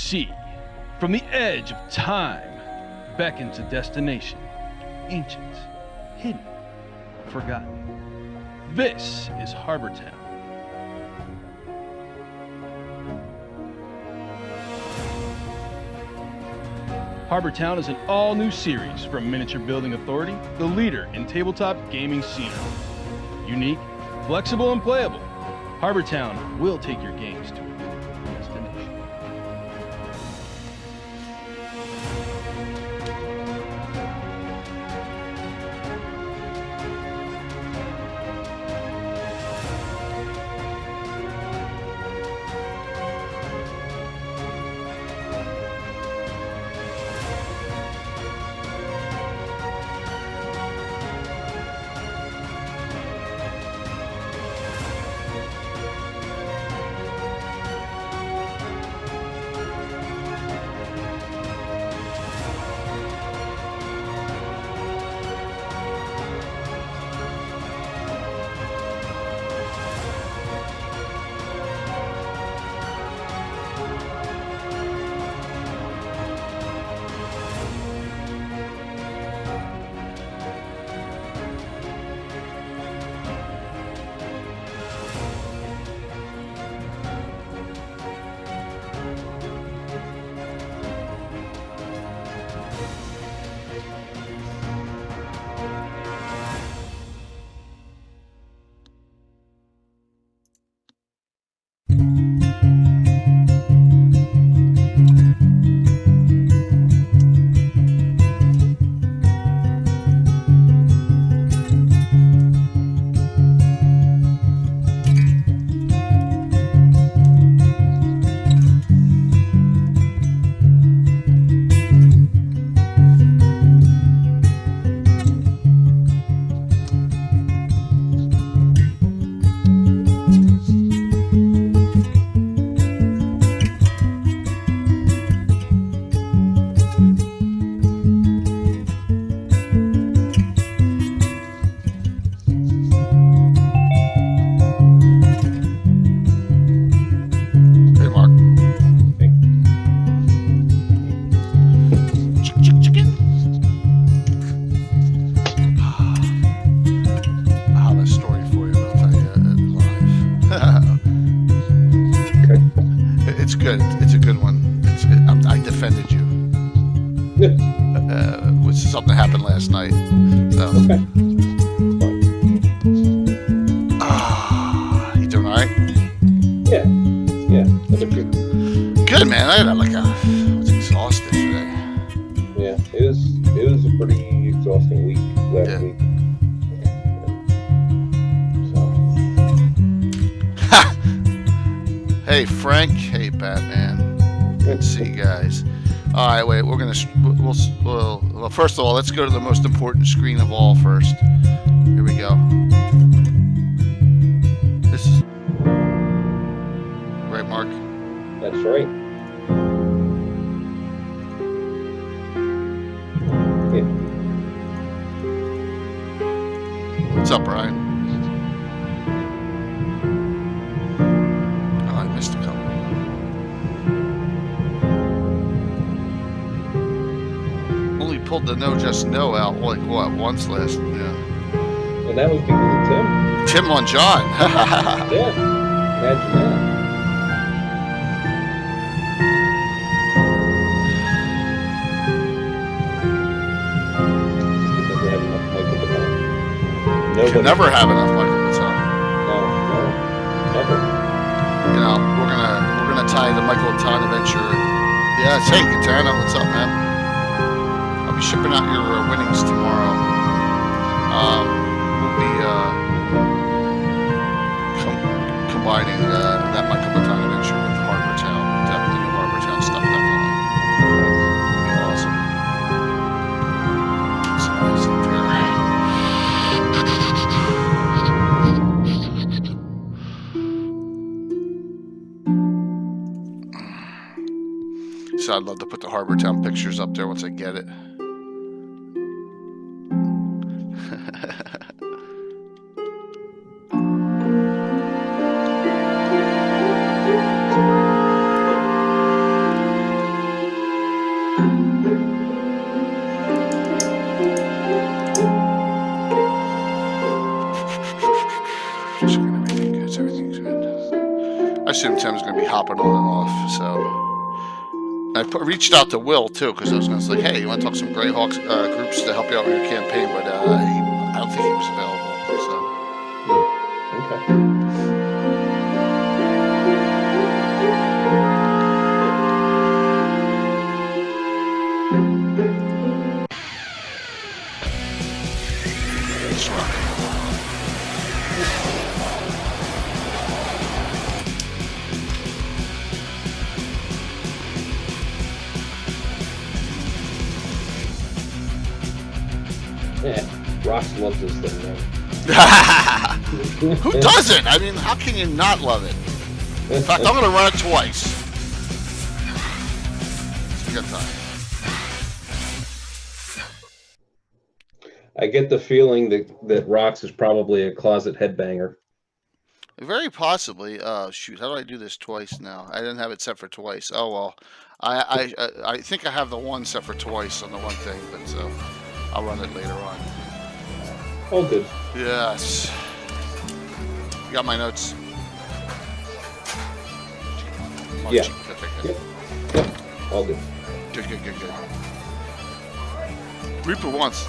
sea, from the edge of time, beckons a destination, ancient, hidden, forgotten. This is Harbor Town. Harbor Town is an all-new series from Miniature Building Authority, the leader in tabletop gaming scenery. Unique, flexible, and playable, Harbor Town will take your games to a new destination. Something happened last night. So. Okay. You doing all right? Yeah. How about you? Good, man. I was exhausted today. Yeah, it was a pretty exhausting week last week. So. Hey, Frank. Hey, Batman. Good to see you guys. All right, wait. Well, first of all, let's go to the most important screen of all first. Here we go. This is right, Mark. That's right. Yeah. What's up, Brian? Oh, I missed a couple. Pulled the No Just No out once last. Yeah. And that was because of Tim. Tim on John. Yeah. Imagine that. You can never have enough Michael Baton. No, never. You know, we're gonna tie the Michael Baton adventure. Yeah, hey, Katana, what's up, man? I'll be shipping out your winnings tomorrow. We'll be combining that Michael Baton adventure with Harbor Town, the new Harbor Town stuff, definitely. It'll be awesome. So nice up here. So I'd love to put the Harbor Town pictures up there once I get it. assume Tim's going to be hopping on and off. So I reached out to Will too because I was going to say, hey, you want to talk some Greyhawks groups to help you out with your campaign? But I don't think he was available. So Okay. let's rock. Yeah, Rox loves this thing, man. Who doesn't? I mean, how can you not love it? In fact, I'm going to run it twice. So we got time. I get the feeling that Rox is probably a closet headbanger. Very possibly. Shoot, how do I do this twice now? I didn't have it set for twice. Oh well. I think I have the one set for twice on the one thing, but so I'll run it later on. All good. Yes. You got my notes? Oh, Yeah. Okay, good. Yep. All good. Good. Reaper once.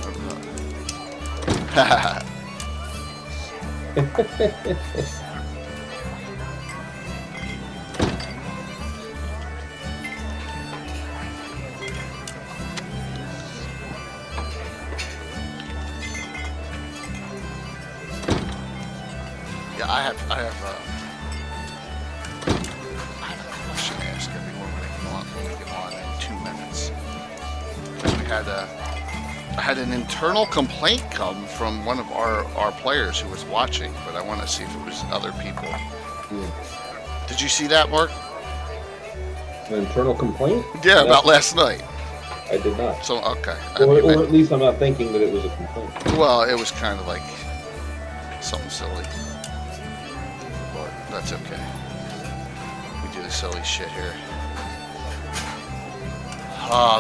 Yeah, I have a question to ask everyone when we get on in 2 minutes. Because I had an internal complaint come from one of our players who was watching, but I want to see if it was other people. Did you see that, Mark? An internal complaint? Yeah, about last night. I did not. So, okay. Or at least I'm not thinking that it was a complaint. Well, it was kind of like something silly. But that's okay. We do the silly shit here.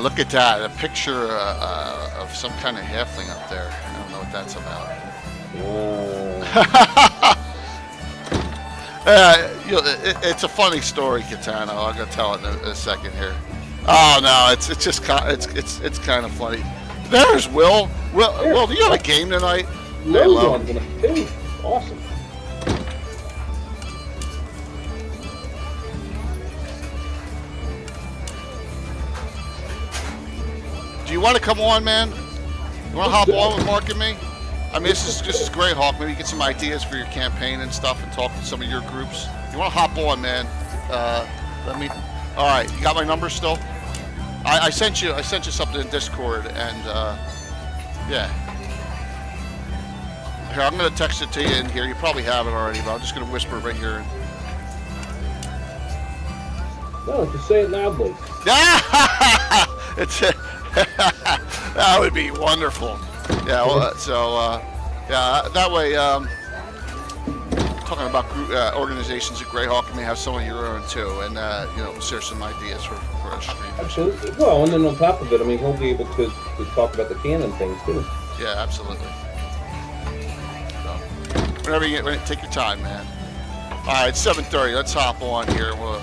Look at that. A picture of some kind of halfling up there. I don't know what that's about. It's a funny story, Katana. I'm gonna tell it in a second here. Oh no, it's just it's kind of funny. There's Will. Will, do you have a game tonight? Loads on tonight too. Awesome. Do you want to come on, man? You want to hop on with Mark and me? I mean, this is Greyhawk. Maybe get some ideas for your campaign and stuff, and talk to some of your groups. You want to hop on, man? Let me. All right, you got my number still? I sent you something in Discord, and yeah. Here, I'm gonna text it to you in here. You probably have it already, but I'm just gonna whisper right here. No, just say it loudly. It's that would be wonderful. Yeah. Well, yeah. That way, talking about organizations at Greyhawk, you may have some of your own too, and we'll share some ideas for our stream. Absolutely. Well, and then on top of it, I mean, he'll be able to talk about the canon things too. Yeah, absolutely. So, whenever you get, take your time, man. All right, it's 7:30. Let's hop on here, we'll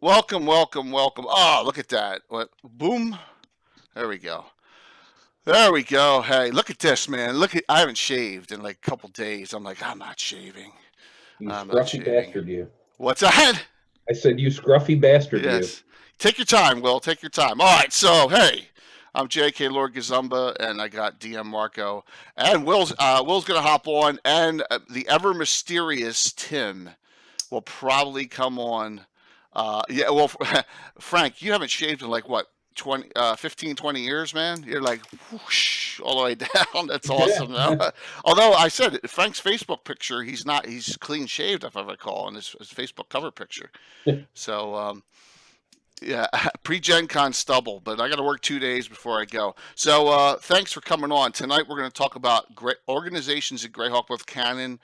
welcome. Oh, look at that. What? Boom. There we go. Hey, look at this, man. I haven't shaved in like a couple days. I'm like, I'm not shaving. You scruffy bastard, you. What's that? I said, you scruffy bastard, Yes. Take your time, Will. Take your time. All right, so, hey, I'm J.K. Lord Gazumba, and I got DM Marco. And Will's going to hop on, and the ever-mysterious Tim will probably come on. Yeah, well, Frank, you haven't shaved in like, what, 15, 20 years, man? You're like, whoosh, all the way down. That's awesome. Yeah. Although I said Frank's Facebook picture, he's clean shaved, if I recall, in his Facebook cover picture. So, yeah, pre-Gen Con stubble, but I got to work 2 days before I go. So thanks for coming on. Tonight we're going to talk about organizations at Greyhawk, both canon,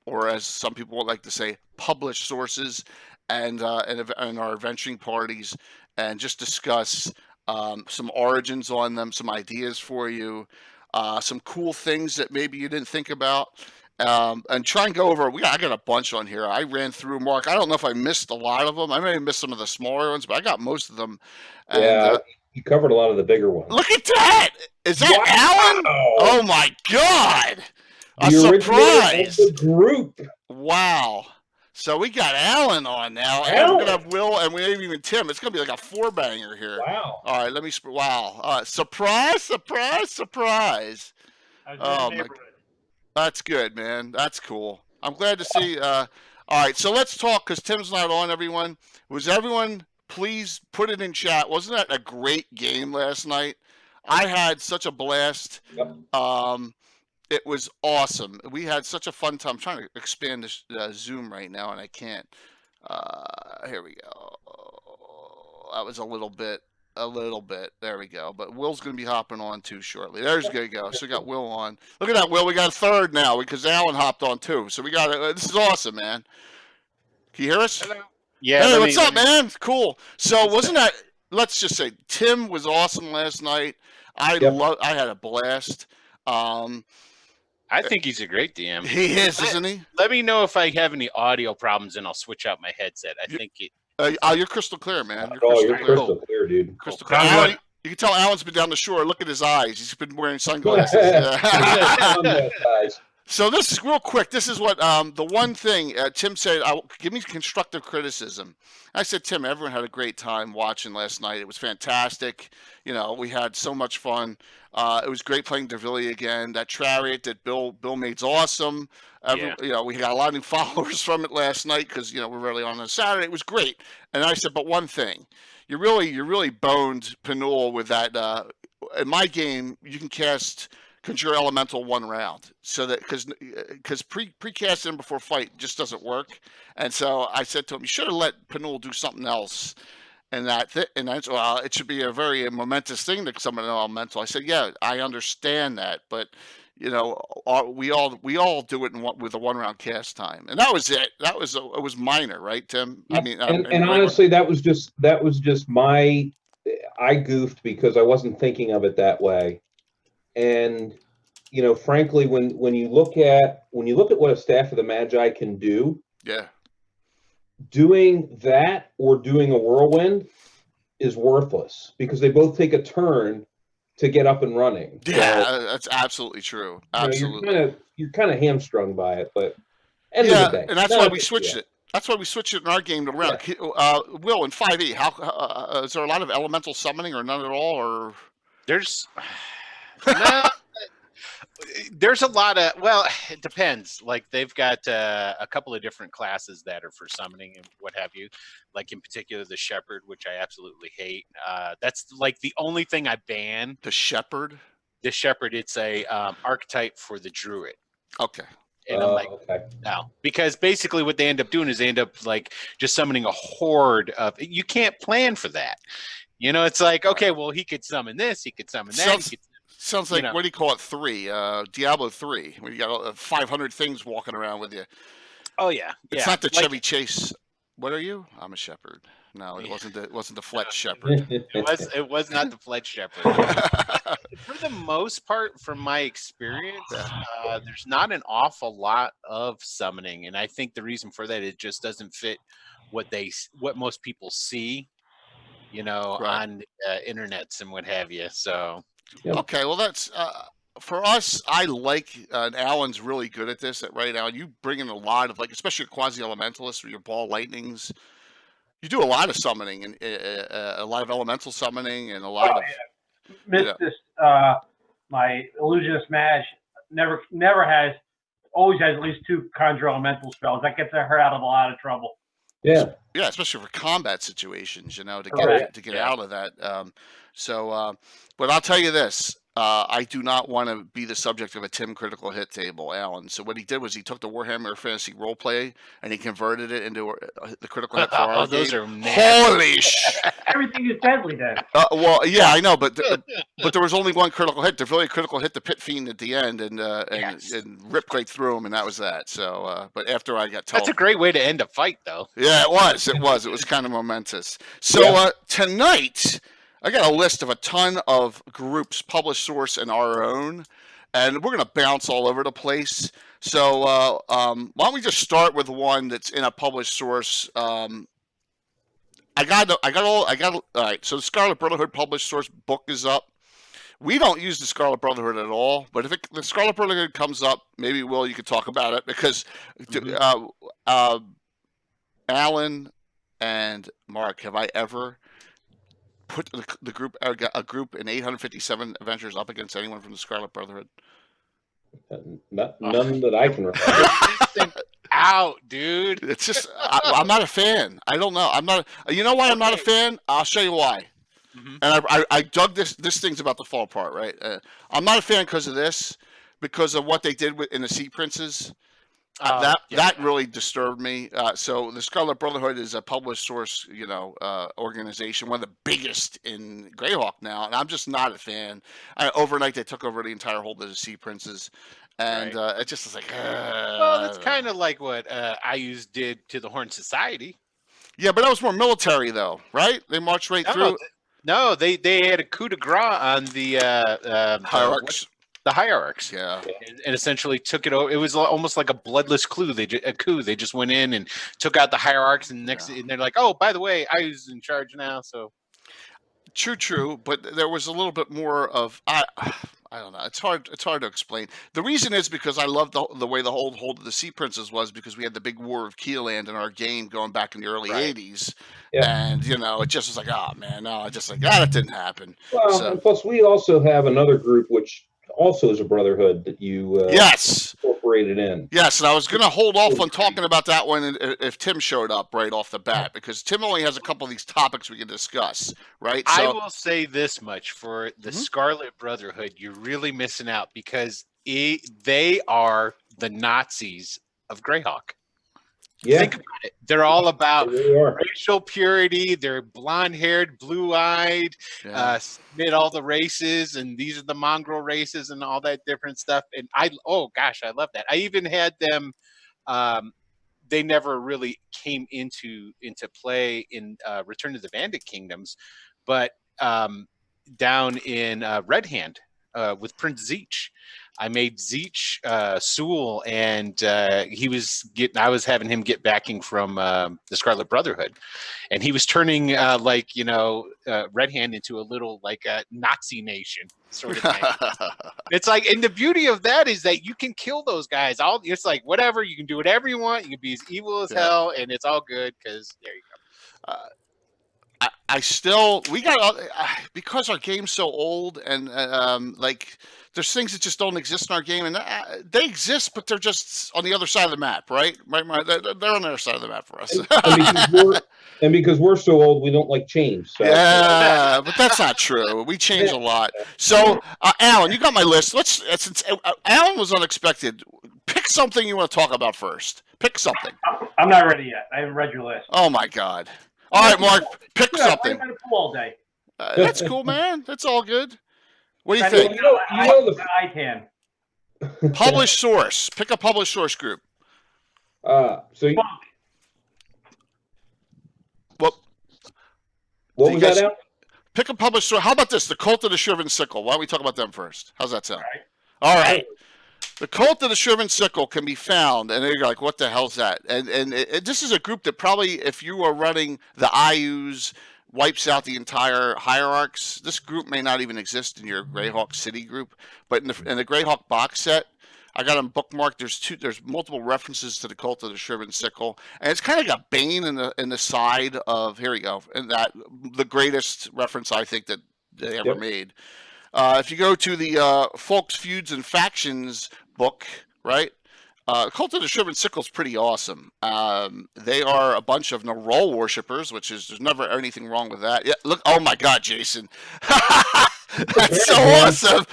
or as some people would like to say, published sources, and our adventuring parties, and just discuss some origins on them, some ideas for you, some cool things that maybe you didn't think about, and try and go over. I got a bunch on here. I ran through, Mark. I don't know if I missed a lot of them. I may have missed some of the smaller ones, but I got most of them. And, Yeah, you covered a lot of the bigger ones. look at that! Is that Alan? Oh my God! A The surprise! originator of the group. Wow. So we got Alan on now, and Alan. we're gonna have Will, and we have even Tim. It's gonna be like a 4-banger here. Wow. All right, let me. Wow! Surprise! Surprise! Surprise! Oh my! That's good, man. That's cool. I'm glad to see. All right, so let's talk because Tim's not on. Everyone, was everyone? Please put it in chat. Wasn't that a great game last night? I had such a blast. Yep. It was awesome. We had such a fun time. I'm trying to expand this Zoom right now, and I can't. Here we go. That was a little bit. There we go. But Will's going to be hopping on too shortly. There's going to go. So we got Will on. Look at that, Will. We got a third now because Alan hopped on too. So we got this is awesome, man. Can you hear us? Hello. Yeah. Hey, what's up, man? Cool. So wasn't that? Let's just say Tim was awesome last night. I had a blast. I think he's a great DM. He is, isn't he? Let me know if I have any audio problems, and I'll switch out my headset. I think it. You're crystal clear, man. You're crystal clear, dude. Crystal clear. Alan, you can tell Alan's been down the shore. Look at his eyes. He's been wearing sunglasses. So this is real quick. This is what the one thing Tim said. Give me constructive criticism. I said, Tim, everyone had a great time watching last night. It was fantastic. You know, we had so much fun. It was great playing Dervilli again. That Chariot that Bill made's awesome. You know, we got a lot of new followers from it last night because we're really on Saturday. It was great. And I said, but one thing, you really boned Pinul with that. In my game, you can conjure elemental one round, so that because pre-casting before fight just doesn't work. And so I said to him, you should have let Pinul do something else. And that's it should be a very momentous thing to summon an elemental. I said, yeah, I understand that, but we all do it with a 1-round cast time, and that was it. It was minor, right, Tim? I mean, and honestly, that was just I goofed because I wasn't thinking of it that way. And frankly, when you look at what a Staff of the Magi can do, doing that or doing a whirlwind is worthless because they both take a turn to get up and running. Yeah, so, that's absolutely true. Absolutely, you're kind of hamstrung by it, but end of the day, and that's why we switched it. That's why we switched it in our game to round. Will, in 5e, how is there a lot of elemental summoning or none at all, or there's no. There's a lot of, well, it depends. Like they've got a couple of different classes that are for summoning and what have you. Like in particular, the Shepherd, which I absolutely hate. That's like the only thing I ban. The Shepherd? The Shepherd, it's a archetype for the Druid. Okay. And I'm like, no. Because basically what they end up doing is they end up like just summoning a horde of, you can't plan for that. It's like, okay, well, he could summon this, he could summon that. Sounds like, what do you call it, 3? Diablo 3, where you got 500 things walking around with you. Oh, yeah. It's not the Chevy Chase. What are you? I'm a shepherd. No, it wasn't the Fletch Shepherd. It was not the Fletch Shepherd. For the most part, from my experience, there's not an awful lot of summoning. And I think the reason for that, it just doesn't fit what most people see, on internets and what have you. So... Yep. Okay, well, that's for us. I like Alan's really good at this. Right, Alan, you bring in a lot of especially your quasi-elementalists or your ball lightnings. You do a lot of summoning and a lot of elemental summoning and a lot of. This my illusionist mage always has at least 2 conjure elemental spells. That gets her out of a lot of trouble. Yeah, especially for combat situations, to get out of that. But I'll tell you this: I do not want to be the subject of a Tim critical hit table, Alan. So what he did was he took the Warhammer Fantasy Roleplay and he converted it into the critical hit for our game. Those are holy Everything is deadly then. Well, yeah, I know, but there was only one critical hit. The really critical hit the Pit Fiend at the end and ripped right through him, and that was that. So, but after I got told, that's a great way to end a fight, though. Yeah, it was. It was kind of momentous. So tonight, I got a list of a ton of groups, published source, and our own, and we're going to bounce all over the place. So why don't we just start with one that's in a published source? All right. So the Scarlet Brotherhood published source book is up. We don't use the Scarlet Brotherhood at all, but if the Scarlet Brotherhood comes up, maybe Will, you could talk about it because Alan and Mark, have I ever put the group a group in 857 adventures up against anyone from the Scarlet Brotherhood? None that I can remember. Listen out, dude. It's just I'm not a fan. I don't know. I'm not. You know why I'm not a fan? I'll show you why. Mhm. And I dug this. This thing's about to fall apart, right? I'm not a fan because of this, because of what they did in the Sea Princes. That really disturbed me. So the Scarlet Brotherhood is a published source, organization, one of the biggest in Greyhawk now, and I'm just not a fan. Overnight, they took over the entire hold of the Sea Princes, and it just was like. Well, that's kind of like what IUs did to the Horn Society. Yeah, but that was more military, though, right? They marched right through. No, they had a coup de grace on the Hierarchs. The hierarchs, Yeah, and essentially took it over. It was almost like a bloodless coup. They just went in and took out the hierarchs, and and they're like, "Oh, by the way, I was in charge now." So true, but there was a little bit more of I don't know. It's hard to explain. The reason is because I loved the way the whole hold of the Sea Princes was, because we had the big War of Keeland in our game going back in the early '80s, and it just was like, oh man, no, just like that didn't happen. Well, and plus we also have another group which also is a brotherhood that you incorporated in. Yes, and I was going to hold off on talking about that one if Tim showed up right off the bat, because Tim only has a couple of these topics we can discuss, right? I will say this much for the Scarlet Brotherhood: you're really missing out, because they are the Nazis of Greyhawk. Yeah. Think about it. They're all about racial purity. They're blonde-haired, blue-eyed, submit all the races, and these are the mongrel races and all that different stuff. And I love that. I even had them. They never really came into play in Return to the Bandit Kingdoms, but down in Red Hand with Prince Zeech. I made Zeech Sewell, and I was having him get backing from the Scarlet Brotherhood, and he was turning Red Hand into a little like a Nazi nation sort of thing. It's like, and the beauty of that is that you can kill those guys. It's like whatever, you can do whatever you want. You can be as evil as hell, and it's all good because there you go. Because our game's so old, and there's things that just don't exist in our game, and they exist, but they're just on the other side of the map, right? Right? They're on the other side of the map for us. And because we're so old, we don't like change. So. Yeah, but that's not true. We change a lot. So, Alan, you got my list. Since Alan was unexpected, pick something you want to talk about first. Pick something. I'm not ready yet. I haven't read your list. Oh my God. All right, Mark, pick something. I'm going to pull all day. That's cool, man. That's all good. What do you think? I can. Published source. Pick a published source group. What was that out? Pick a published source. How about this? The Cult of the Shriven Sickle. Why don't we talk about them first? How's that sound? All right. The Cult of the Shriven Sickle can be found, and you're like, what the hell's that? And this is a group that probably, if you are running the IUs, wipes out the entire hierarchs. This group may not even exist in your Greyhawk City group, but in the Greyhawk box set, I got them bookmarked. There's multiple references to the Cult of the Shriven Sickle, and it's kind of got Bane in the side of, here we go, and that the greatest reference I think that they ever made. If you go to the Folks, Feuds, and Factions book, right? Cult of the Shriven Sickle is pretty awesome. They are a bunch of Nerol worshippers, there's never anything wrong with that. Yeah, look, oh my God, Jason. That's so awesome.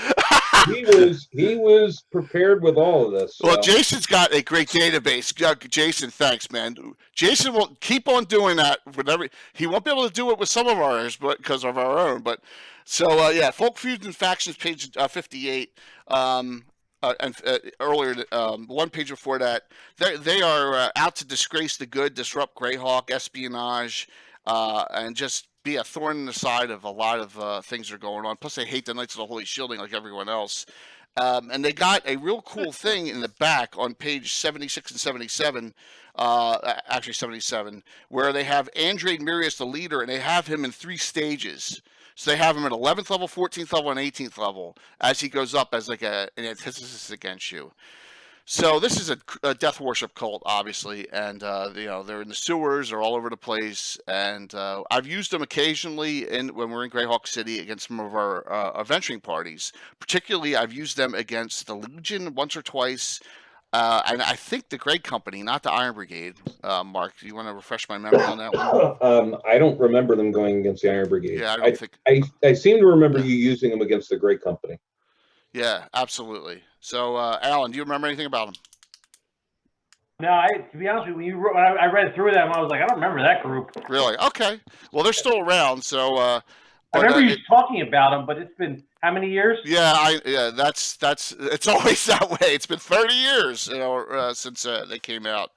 He was prepared with all of this. So. Well, Jason's got a great database. Jason, thanks, man. Jason will keep on doing that. He won't be able to do it with some of ours, but because of our own. But so Folk, Feuds, and Factions, page 58. Earlier, one page before that, they are out to disgrace the good, disrupt Greyhawk, espionage, and just be a thorn in the side of a lot of things that are going on. Plus, they hate the Knights of the Holy Shielding like everyone else. And they got a real cool thing in the back on page 76 and 77, actually 77, where they have Andrade Mirius, the leader, and they have him in 3 stages. So they have him at 11th level, 14th level, and 18th level as he goes up as like an antithesis against you. So this is a death worship cult, obviously, and they're in the sewers, they're all over the place, and I've used them occasionally when we're in Greyhawk City against some of our adventuring parties. Particularly, I've used them against the Legion once or twice, and I think the Grey Company, not the Iron Brigade. Mark, do you want to refresh my memory on that one? I don't remember them going against the Iron Brigade. Yeah, I don't think. I seem to remember you using them against the Grey Company. Yeah, absolutely. So, Alan, do you remember anything about them? No, to be honest with you, when I read through them, I was like, I don't remember that group. Really? Okay. Well, they're still around. So, I remember you talking about them, but it's been how many years? Yeah, that's it's always that way. It's been 30 years, since they came out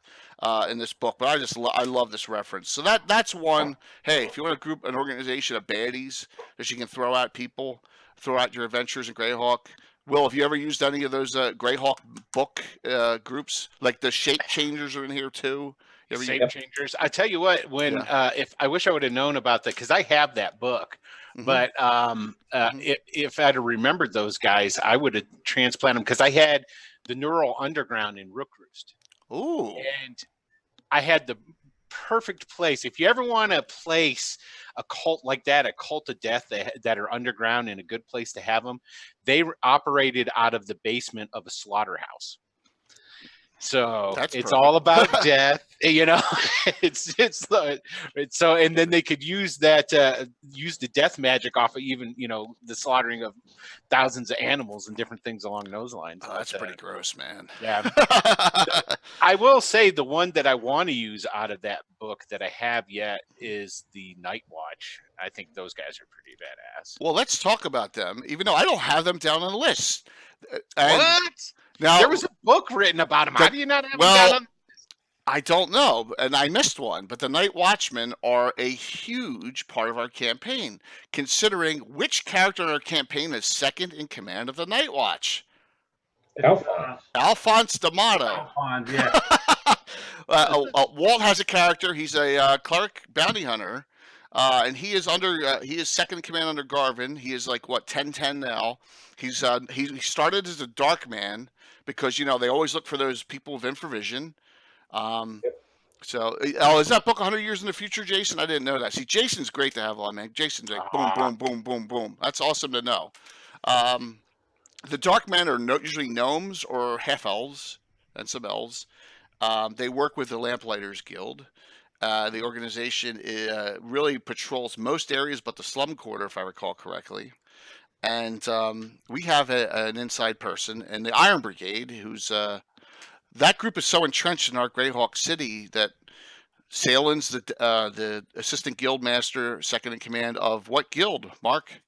in this book. But I love this reference. So that's one. Hey, if you want to group an organization of baddies that you can throw at people, throw out your adventures in Greyhawk. Will, have you ever used any of those Greyhawk book groups? Like the Shape Changers are in here too. Shape Changers. I tell you what, when if I wish I would have known about that, because I have that book. Mm-hmm. But if I'd have remembered those guys, I would have transplanted them, because I had the Neural Underground in Rookroost. Ooh. And I had the perfect place. If you ever want to place a cult like that, a cult of death that are underground, and a good place to have them, they operated out of the basement of a slaughterhouse. So it's all about death, it's so, and then they could use that, use the death magic off of even, the slaughtering of thousands of animals and different things along those lines. Oh, that's pretty gross, man. Yeah. I will say the one that I want to use out of that book that I have yet is the Night Watch. I think those guys are pretty badass. Well, let's talk about them, even though I don't have them down on the list. What? Now, there was a book written about them. How do you not have them down on? I don't know, and I missed one. But the Night Watchmen are a huge part of our campaign, considering which character in our campaign is second in command of the Night Watch. Alphonse D'Amato. Alphonse, yeah. Walt has a character. He's a cleric bounty hunter, and he is second in command under Garvin. He is like 10-10 now. He started as a dark man, because they always look for those people with infravision. So, is that book 100 Years in the Future, Jason? I didn't know that. See, Jason's great to have on, man. Jason's like boom, boom, boom, boom, boom. That's awesome to know. The dark men are usually gnomes or half elves and some elves. They work with the Lamplighters Guild. The organization really patrols most areas but the slum quarter, if I recall correctly. And we have an inside person in the Iron Brigade, who's that group is so entrenched in our Greyhawk City that Salen's the assistant guild master, second in command of what guild, Mark?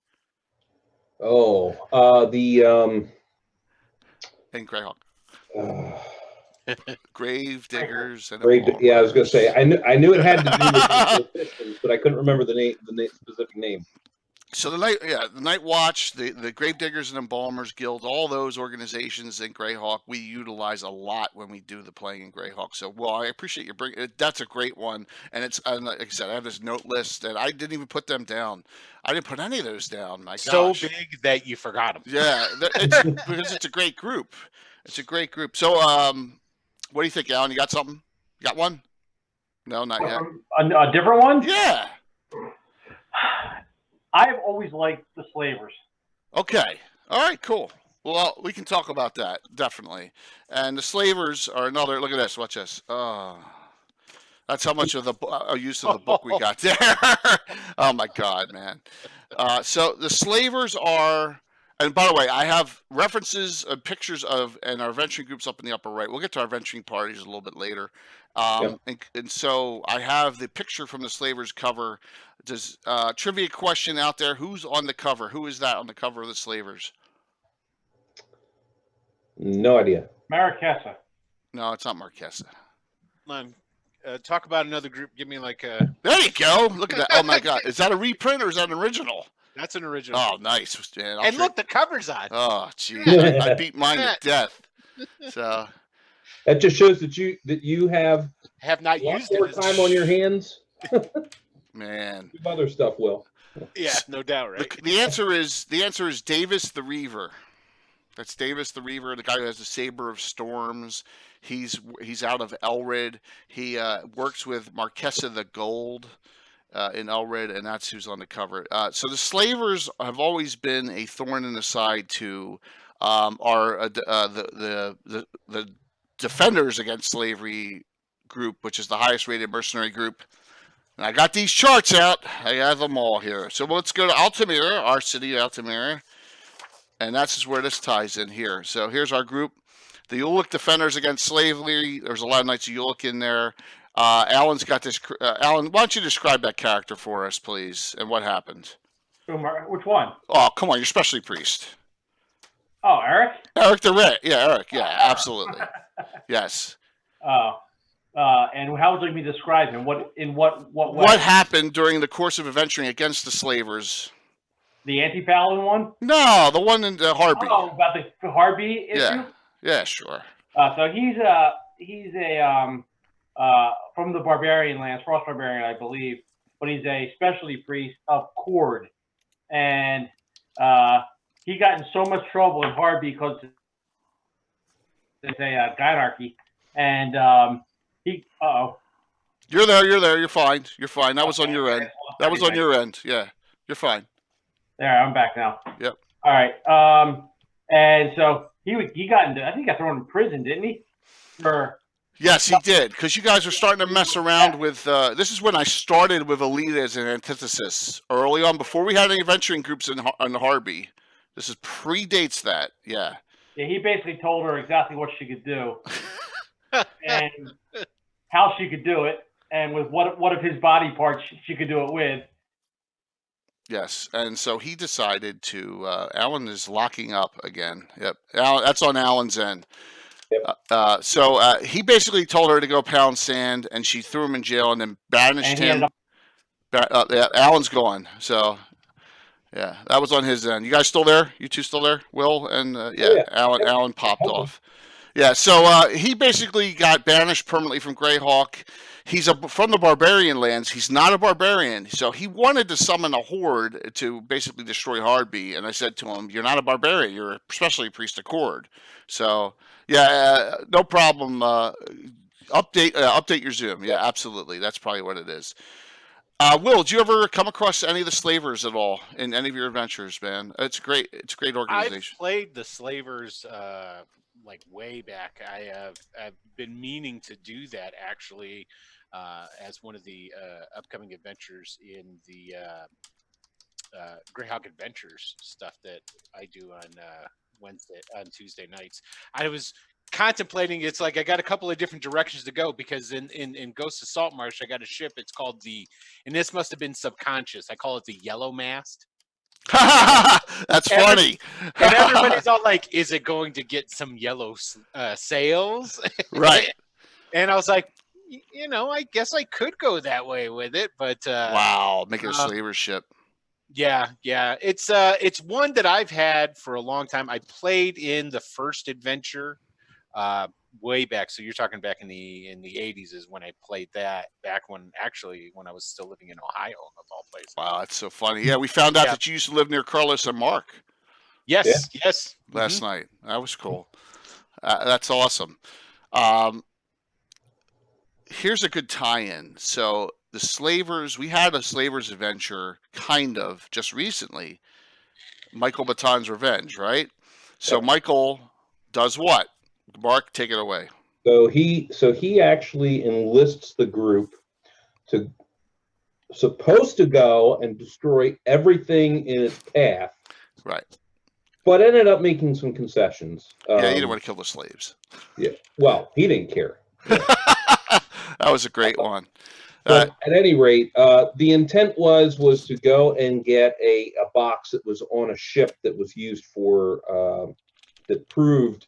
The in Greyhawk. Grave Diggers. And I was going to say I knew it had to do with the systems, but I couldn't remember the specific name. So the Night Watch, the Grave Diggers and Embalmers Guild, all those organizations in Greyhawk, we utilize a lot when we do the playing in Greyhawk. So, I appreciate you bringing it. That's a great one, and like I said, I have this note list, and I didn't even put them down. I didn't put any of those down. My gosh, so big that you forgot them. Yeah, because it's a great group. It's a great group. So, what do you think, Alan? You got something? You got one? No, not yet. A different one? Yeah. I've always liked the Slavers. Okay. All right, cool. Well, we can talk about that, definitely. And the Slavers are another, look at this, watch this. Oh, that's how much of the use of the book we got there. Oh, my God, man. So the Slavers are, and by the way, I have references and pictures of, and our venturing groups up in the upper right. We'll get to our venturing parties a little bit later. And so I have the picture from the Slavers cover. Does trivia question out there? Who's on the cover? Who is that on the cover of the Slavers? No idea. Marquesa. No, it's not Marquesa. Come on, talk about another group. Give me like a. There you go. Look at that. Oh my God, is that a reprint or is that an original? That's an original. Oh, nice. Man, And look, the cover's on. Oh, geez. I beat mine to death. So That just shows that you have Have not a lot used more it. time on your hands. man. Do other stuff, Will. Yeah, no doubt, right? The answer is Davis the Reaver. That's Davis the Reaver, the guy who has the Saber of Storms. He's out of Elred. He works with Marquesa the Gold in Elred, and that's who's on the cover. So the Slavers have always been a thorn in the side to the Defenders Against Slavery group, which is the highest rated mercenary group. And I got these charts out. I have them all here. So let's go to Altamira, our city of Altamira. And that's where this ties in here. So here's our group. The Ulick Defenders Against Slavery. There's a lot of Knights of Ulick in there. Alan's got this. Alan, why don't you describe that character for us, please, and what happened? Which one? Oh, come on, you're specialty priest. Oh, Eric? Eric the Red. Yeah, Eric. Yeah, absolutely. Yes. And how would you like me to describe him? What way? What happened during the course of adventuring against the slavers? The anti-paladin one? No, the one in Harby. Oh, about the Harby issue? Yeah, sure. So he's from the Barbarian lands, Frost Barbarian, I believe, but he's a specialty priest of Cord, and he got in so much trouble in Harby because it's a gyarchy, and he. You're there. You're fine. That was on your end. That was on your end. Yeah, you're fine. There, I'm back now. Yep. All right. And so he got into. I think he got thrown in prison, didn't he? Yes, he did, because you guys were starting to mess around with. This is when I started with Elite as an antithesis early on, before we had any adventuring groups in Harby. This predates that. Yeah. Yeah, he basically told her exactly what she could do, and how she could do it, and with what of his body parts she could do it with. Yes, and so he decided to. Alan is locking up again. Yep, Alan, that's on Alan's end. Yep. So he basically told her to go pound sand, and she threw him in jail and then banished him. Alan's gone. So yeah, that was on his end. You guys still there? You two still there? Will and Yeah. Alan popped off. Yeah, so he basically got banished permanently from Greyhawk. He's from the Barbarian lands. He's not a barbarian, so he wanted to summon a horde to basically destroy Harby. And I said to him, "You're not a barbarian. You're especially a priest of Cord." So yeah, no problem. Update your Zoom. Yeah, absolutely. That's probably what it is. Will, did you ever come across any of the slavers at all in any of your adventures, man? It's great. It's a great organization. I've played the slavers like way back. I've been meaning to do that actually as one of the upcoming adventures in the Greyhawk Adventures stuff that I do on Tuesday nights. I was contemplating. It's like I got a couple of different directions to go, because in Ghost of Saltmarsh I got a ship. It's called and this must have been subconscious, I call it the Yellow Mast. That's funny. And everybody's all like, is it going to get some yellow sails? Right. And I was like, I guess I could go that way with it, but wow, make it a slaver ship. Yeah. It's one that I've had for a long time. I played in the first adventure way back. So you're talking back in the 80s is when I played that, back when I was still living in Ohio, of all places. Wow, that's so funny. Yeah, we found out that you used to live near Carlos and Mark. Yes. Last night. That was cool. That's awesome. Here's a good tie-in. So the slavers, we had a slavers adventure kind of just recently. Michael Baton's Revenge, right? So Michael does what? Mark, take it away. So he actually enlists the group to supposed to go and destroy everything in its path. Right. But ended up making some concessions. Yeah, he didn't want to kill the slaves. Yeah. Well, he didn't care. That was a great one. But at any rate, the intent was to go and get a box that was on a ship that was used for that proved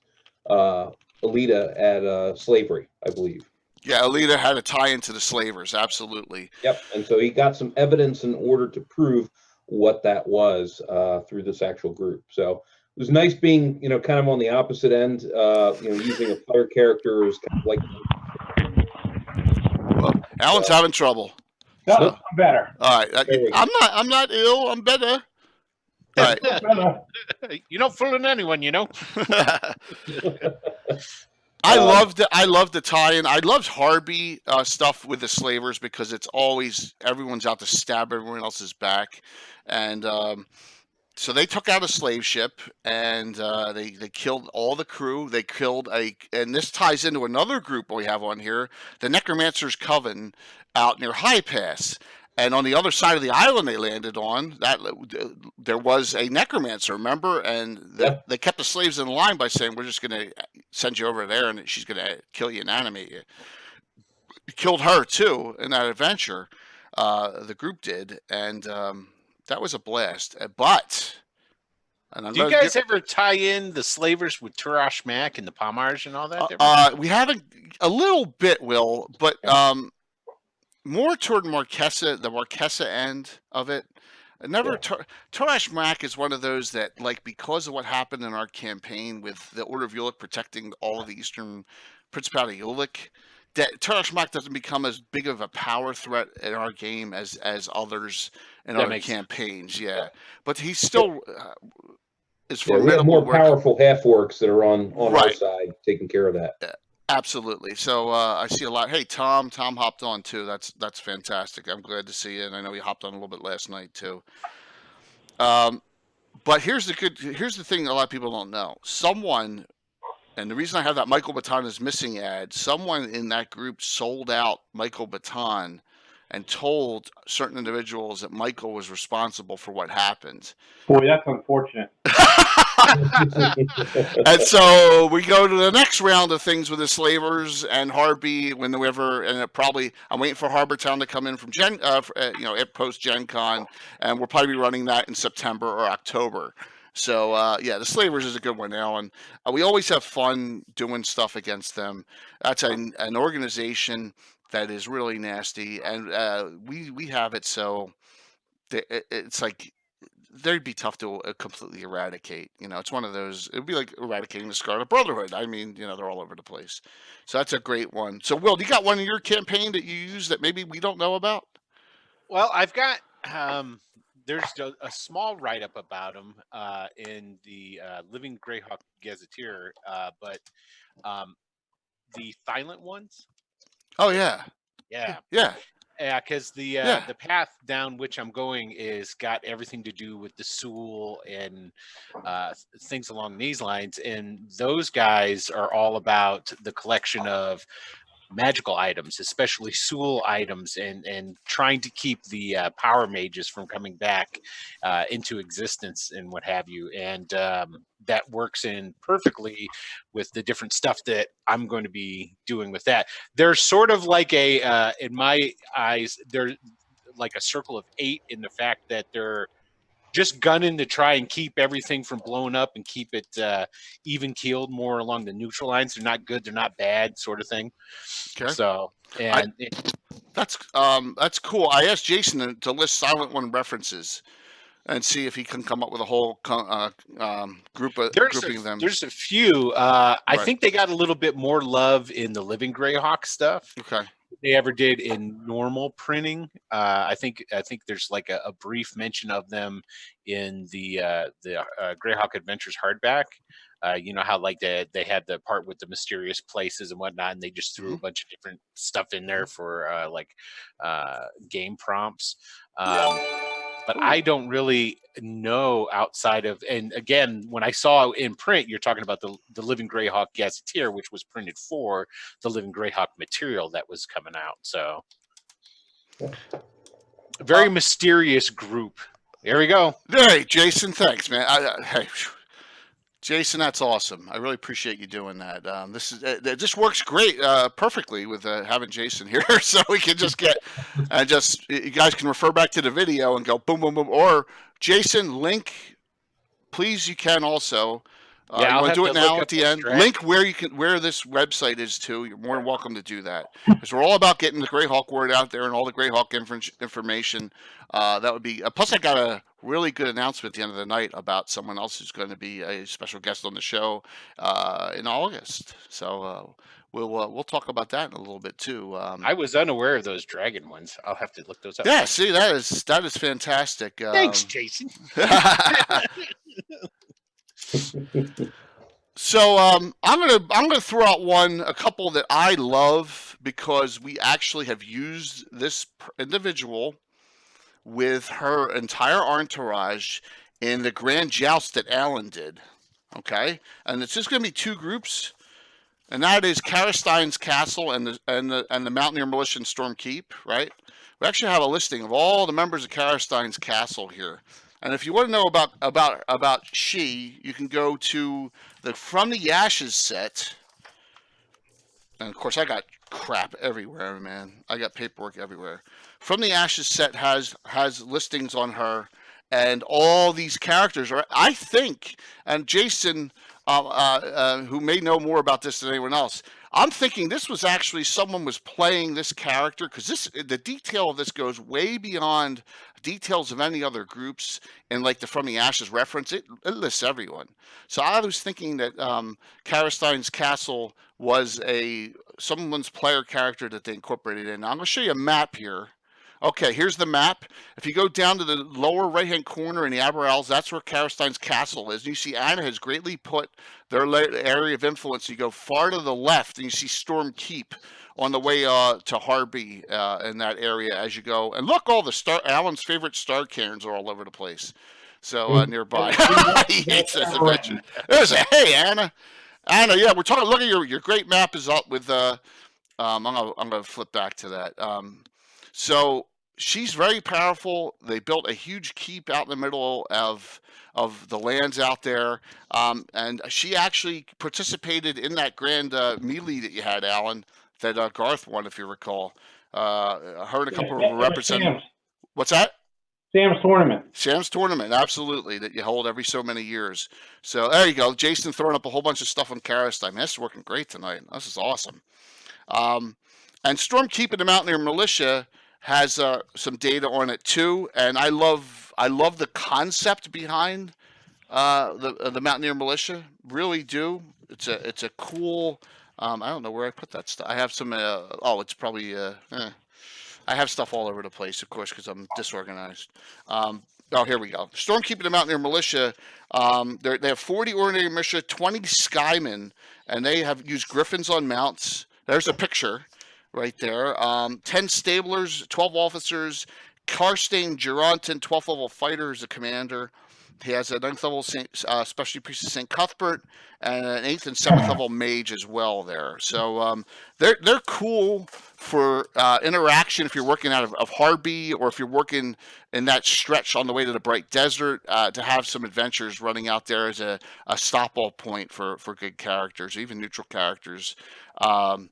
Alita at slavery, I believe. Yeah, Alita had a tie into the slavers, absolutely. Yep, and so he got some evidence in order to prove what that was through this actual group. So it was nice being, kind of on the opposite end, using a player character is kind of like. Well, Alan's having trouble. No, So, I'm better. all right, I'm not ill. I'm better. All right. Better. You're not fooling anyone, you know. I loved the tie-in. I loved Harby stuff with the slavers because it's always everyone's out to stab everyone else's back, and so they took out a slave ship and they killed all the crew. They killed and this ties into another group we have on here, the Necromancer's Coven, out near High Pass. And on the other side of the island they landed on, there was a necromancer, remember? And they kept the slaves in line by saying, "We're just going to send you over there, and she's going to kill you and animate you." Killed her too in that adventure. The group did, and that was a blast. But do you guys ever tie in the slavers with Turash Mac and the Pomars and all that? We haven't a little bit, Will, but. More toward Marquesa, the Marquesa end of it. Turash Mac is one of those that, like, because of what happened in our campaign with the Order of Ulick protecting all of the Eastern Principality Ulick, that Turash Mac doesn't become as big of a power threat in our game as others in other campaigns. Yeah, but he's still is formidable. We have more powerful half-orcs that are on our side taking care of that. Absolutely. So I see a lot. Hey, Tom hopped on too. That's fantastic. I'm glad to see you, and I know he hopped on a little bit last night too. But here's the thing a lot of people don't know. Someone, and the reason I have that Michael Baton is missing ad, someone in that group sold out Michael Baton and told certain individuals that Michael was responsible for what happened. Boy, that's unfortunate. And so we go to the next round of things with the slavers and Harby when the river, and I'm waiting for Harbor Town to come in from post Gen Con, and we'll probably be running that in September or October. So the slavers is a good one now, and we always have fun doing stuff against them. That's an organization that is really nasty, and we have it so it's like. They'd be tough to completely eradicate. It's one of those. It'd be like eradicating the Scarlet Brotherhood. I mean, they're all over the place. So that's a great one. So, Will, do you got one in your campaign that you use that maybe we don't know about? Well, I've got. There's a small write-up about them in the Living Greyhawk Gazetteer, but the silent ones. Oh yeah. Yeah. Yeah. Yeah, because the path down which I'm going is got everything to do with the Soul and things along these lines, and those guys are all about the collection of magical items, especially Soul items, and trying to keep the power mages from coming back into existence and what have you. And that works in perfectly with the different stuff that I'm going to be doing with that. They're sort of like in my eyes, they're like a circle of 8 in the fact that they're just gunning to try and keep everything from blowing up and keep it even keeled more along the neutral lines. They're not good, they're not bad, sort of thing. Okay. So that's cool. I asked Jason to list Silent One references and see if he can come up with a whole grouping them. There's a few. I think they got a little bit more love in the Living Greyhawk stuff. Okay. They ever did in normal printing. I think there's like a brief mention of them in the Greyhawk Adventures hardback. You know how like they had the part with the mysterious places and whatnot, and they just threw a bunch of different stuff in there for game prompts. But I don't really know outside of, and again, when I saw in print, you're talking about the Living Greyhawk Gazetteer, which was printed for the Living Greyhawk material that was coming out. So, a very mysterious group. There we go. Hey, Jason, thanks, man. Hey, Jason, that's awesome. I really appreciate you doing that. It just works great, perfectly with having Jason here, so we can just get you guys can refer back to the video and go boom, boom, boom. Or Jason, link, please. You can also Yeah, you I'll want to have do it to look now up at the this end? dragon. Link where this website is to. You're more than welcome to do that, because we're all about getting the Greyhawk word out there and all the Greyhawk information. That would be. Plus, I got a really good announcement at the end of the night about someone else who's going to be a special guest on the show in August. So we'll talk about that in a little bit too. I was unaware of those dragon ones. I'll have to look those up. Yeah, see, that is fantastic. Thanks, Jason. So I'm gonna throw out a couple that I love, because we actually have used this individual with her entire entourage in the Grand Joust that Alan did. Okay, and it's just gonna be two groups, and that is Karastein's Castle and the Mountaineer Militia and Storm Keep. Right. We actually have a listing of all the members of Karastein's Castle here. And if you want to know about she, you can go to the From the Ashes set. And of course, I got crap everywhere, man. I got paperwork everywhere. From the Ashes set has listings on her, and all these characters are, I think, and Jason, who may know more about this than anyone else, I'm thinking this was actually someone was playing this character, because the detail of this goes way beyond details of any other groups. And like the From the Ashes reference, it lists everyone. So I was thinking that Karastein's Castle was someone's player character that they incorporated in. I'm going to show you a map here. Okay, here's the map. If you go down to the lower right-hand corner in the Aberrals, that's where Karastein's Castle is. And you see Anna has greatly put their area of influence. You go far to the left, and you see Storm Keep on the way to Harby in that area as you go. And look, all the Alan's favorite star cairns are all over the place. So nearby. He hates this adventure. Hey, Anna. Anna, yeah, we're talking. Look at your great map is up with. I'm gonna flip back to that. So she's very powerful. They built a huge keep out in the middle of the lands out there, and she actually participated in that grand melee that you had, Alan, that Garth won, if you recall. Her and a couple of representatives. What's that? Sam's tournament. Sam's tournament, absolutely, that you hold every so many years. So there you go. Jason throwing up a whole bunch of stuff on Karasthein. That's working great tonight. This is awesome. And Storm Keep and the Mountaineer Militia has some data on it too, and I love the concept behind the Mountaineer Militia. Really do. It's a cool. I don't know where I put that stuff. I have some. It's probably. I have stuff all over the place, of course, because I'm disorganized. Here we go. Storm Keep and the Mountaineer Militia. They have 40 ordinary militia, 20 skymen, and they have used griffins on mounts. There's a picture right there. 10 stablers, 12 officers. Karstein Gerontin, 12th level fighter, is a commander. He has a 9th level specialty priest of St. Cuthbert, and an 8th and 7th level mage as well there. So they're cool for interaction if you're working out of Harby, or if you're working in that stretch on the way to the Bright Desert, to have some adventures running out there as a stop-all point for good characters, even neutral characters. Do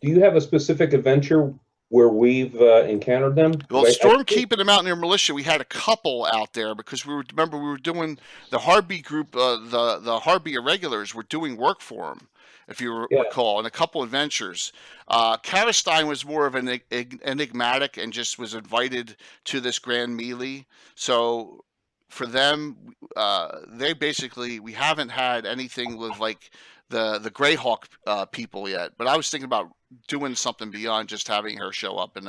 you have a specific adventure where we've encountered them? Well, Storm Keep and the Mountaineer Militia, we had a couple out there, because we were doing the Harby group, the Harby Irregulars were doing work for them, if you recall, in a couple adventures. Karasthein was more of an enigmatic and just was invited to this grand melee. So for them, we haven't had anything with like the Greyhawk people yet, but I was thinking about doing something beyond just having her show up and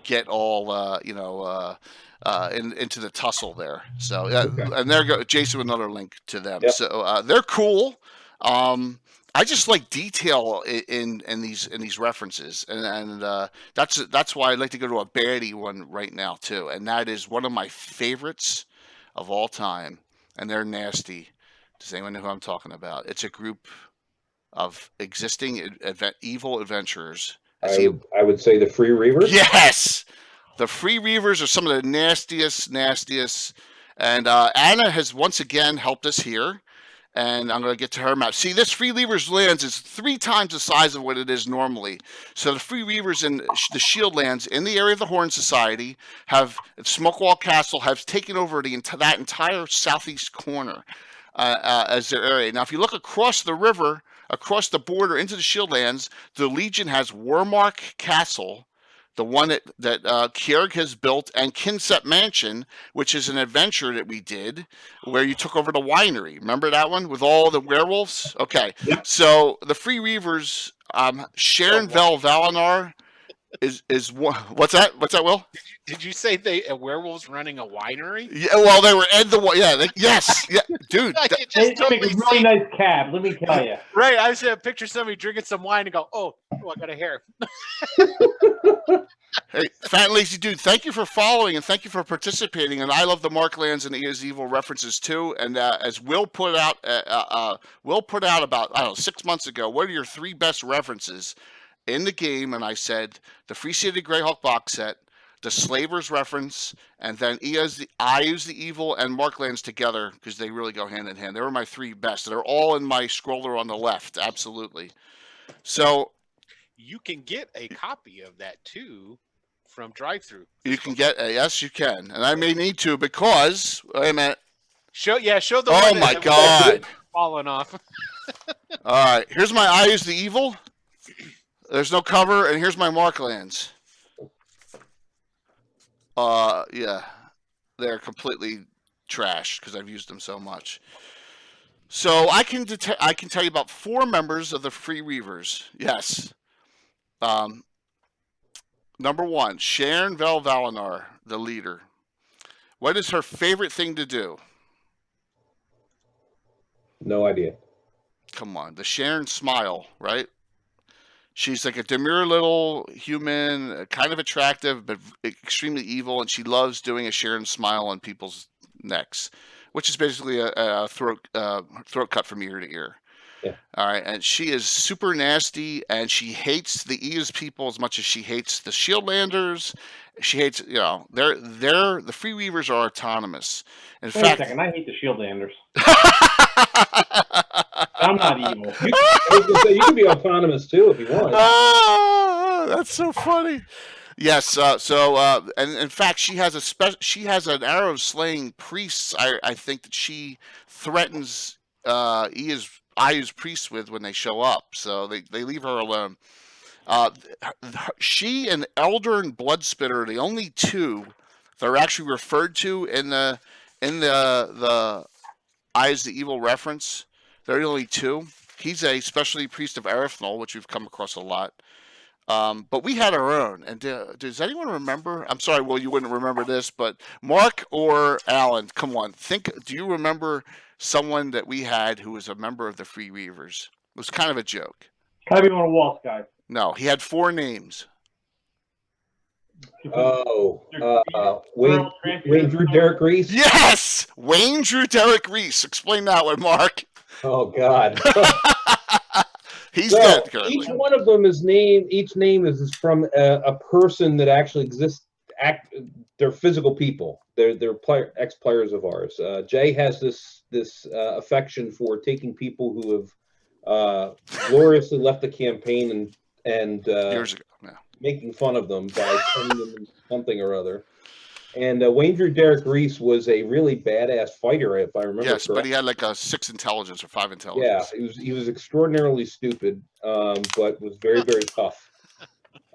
get all into the tussle there. So and there go Jason with another link to them. Yep. So they're cool. I just like detail in these references, and that's why I'd like to go to a baddie one right now too, and that is one of my favorites of all time, and they're nasty. Does anyone know who I'm talking about? It's a group of existing evil adventurers. I would say the Free Reavers. Yes, the Free Reavers are some of the nastiest. And Anna has once again helped us here, and I'm going to get to her map. See, this Free Weavers lands is 3 times the size of what it is normally. So the Free Weavers in the Shield lands in the area of the Horn Society have Smokewall Castle have taken over that entire southeast corner as their area. Now, if you look across the river, across the border into the Shield lands, the Legion has Warmark Castle, the one that Kjerg has built, and Kinset Mansion, which is an adventure that we did where you took over the winery. Remember that one with all the werewolves? Okay. Yep. So the Free Weavers, Sharon Vel Valinar is what's that? What's that, Will? Did you say a werewolf's running a winery? Yeah, well, they were yes, yeah, dude. I could They just make a totally really see. nice cab, let me tell you. Right, I was gonna picture somebody drinking some wine and go, "Oh, I got a hair." Hey, Fat and Lazy Dude, thank you for following and thank you for participating. And I love the Marklands and Ea's Evil references too. And as Will put out about, I don't know, 6 months ago, what are your 3 best references in the game? And I said the Free City Greyhawk box set, the Slavers reference, and then I use the Evil and Marklands together because they really go hand in hand. They were my 3 best. They're all in my scroller on the left. Absolutely. So You can get a copy of that too from Drive-Thru. you can get yes, you can, and I may need to because wait a minute. Show the. Oh one my that- God! Falling off. All right, here's my I use the Evil. There's no cover, and here's my Marklands. Yeah, they're completely trash because I've used them so much. So I can tell you about 4 members of the Free Weavers. Yes. Number 1, Sharon Vel Valinar, the leader. What is her favorite thing to do? No idea. Come on, the Sharon smile, right? She's like a demure little human, kind of attractive, but extremely evil, and she loves doing a Sharon smile on people's necks, which is basically a throat cut from ear to ear. Yeah. All right, and she is super nasty, and she hates the E's people as much as she hates the Shieldlanders. She hates, the Free Weavers are autonomous. In Wait fact, a second, I hate the Shieldlanders. I'm not evil. I was gonna say, you can be autonomous too if you want. Ah, that's so funny. Yes. And in fact, she has an arrow slaying priests. I think that she threatens Ayu's priests with when they show up. So they leave her alone. She and Elder and Bloodspitter are the only 2 that are actually referred to in the Eyes the Evil reference. They're the only 2. He's a specialty priest of Arethnol, which we've come across a lot. But we had our own. And does anyone remember? I'm sorry, Will, you wouldn't remember this, but Mark or Alan, come on, do you remember someone that we had who was a member of the Free Weavers? It was kind of a joke. Gotta be one of Walt's guys. No, he had 4 names. Oh, Wayne Drew Derek Reese. Yes! Wayne Drew Derek Reese. Explain that one, Mark. Oh God. He's So dead currently. each one of them is named. Each name is from a person that actually exists. They're physical people. They're ex players of ours. Jay has this affection for taking people who have gloriously left the campaign and Years ago. Yeah. making fun of them by turning them into something or other. And Wayne Drew Derek Reese was a really badass fighter, if I remember. Yes, but correctly. he had like a 6 intelligence or 5 intelligence. Yeah, he was extraordinarily stupid, but was very, very tough.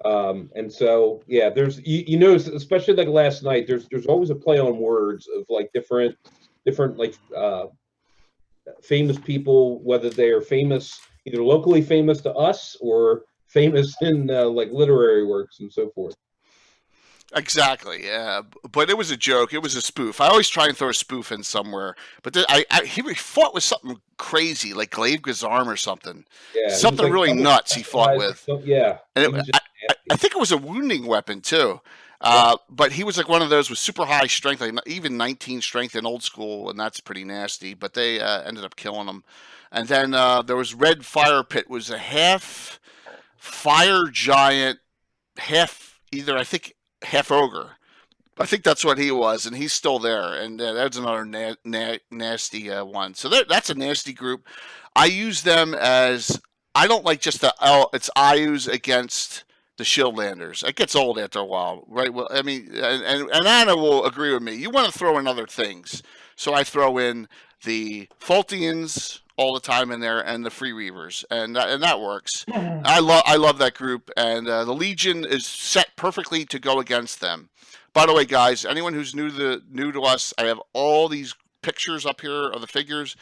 And so yeah, there's you know, especially like last night, there's always a play on words of like different like famous people, whether they are famous either locally famous to us or famous in like literary works and so forth. Exactly, yeah. But it was a joke. It was a spoof. I always try and throw a spoof in somewhere. But he fought with something crazy, like Glaive Gazarm or something. Yeah, Something like, really nuts he fought with. Yeah, And I think it was a wounding weapon too. But he was like one of those with super high strength, like even 19 strength in old school, and that's pretty nasty. But they ended up killing him. And then there was Red Fire Pit, was a half fire giant, half ogre. I think that's what he was, and he's still there. And that's another nasty one. So that's a nasty group. I use them as I don't like just it's Ayus against the Shieldlanders. It gets old after a while, right? Well, I mean, and Anna will agree with me. You want to throw in other things, so I throw in the Fultians all the time in there, and the Free Reavers, and that works. I love that group, and the Legion is set perfectly to go against them. By the way, guys, anyone who's new to us, I have all these pictures up here of the figures.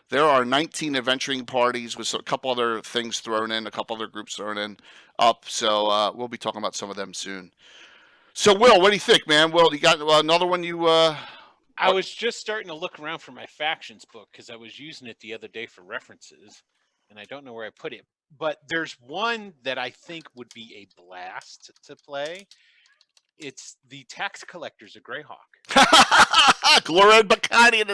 There are 19 adventuring parties with a couple other things thrown in, a couple other groups thrown in up. So we'll be talking about some of them soon. So, Will, what do you think, man? Will, you got another one you... I was just starting to look around for my factions book because I was using it the other day for references, and I don't know where I put it. But there's one that I think would be a blast to play. It's the Tax Collectors of Greyhawk. Gloria Bacardi.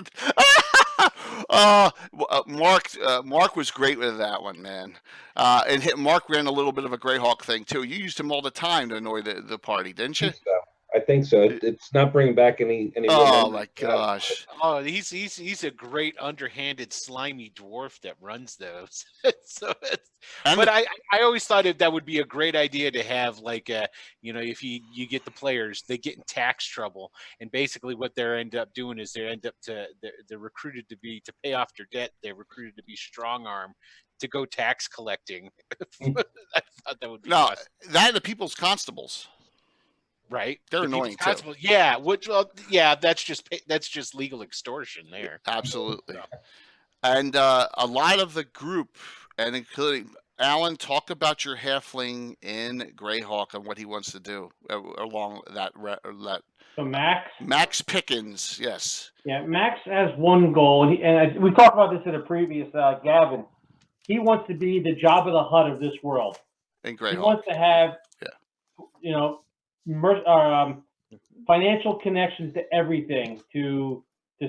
Mark was great with that one, man. And Mark ran a little bit of a Greyhawk thing too. You used him all the time to annoy the party, didn't you? I think so. It's not bringing back any. Oh my gosh! Oh, he's a great underhanded, slimy dwarf that runs those. But I always thought that would be a great idea to have, like, if you get the players, they get in tax trouble, and basically what they end up doing is they're recruited to pay off their debt. They're recruited to be strong arm to go tax collecting. I thought that would be awesome. That and the People's Constables. Right, they're annoying too. Yeah, that's just legal extortion there. Absolutely. And a lot of the group, and including Alan, talk about your halfling in Greyhawk and what he wants to do along that. So Max Pickens, yes. Yeah, Max has one goal, and we talked about this in a previous Gabbin. He wants to be the Jabba the Hutt of this world. In Greyhawk. He wants to have, financial connections to everything, to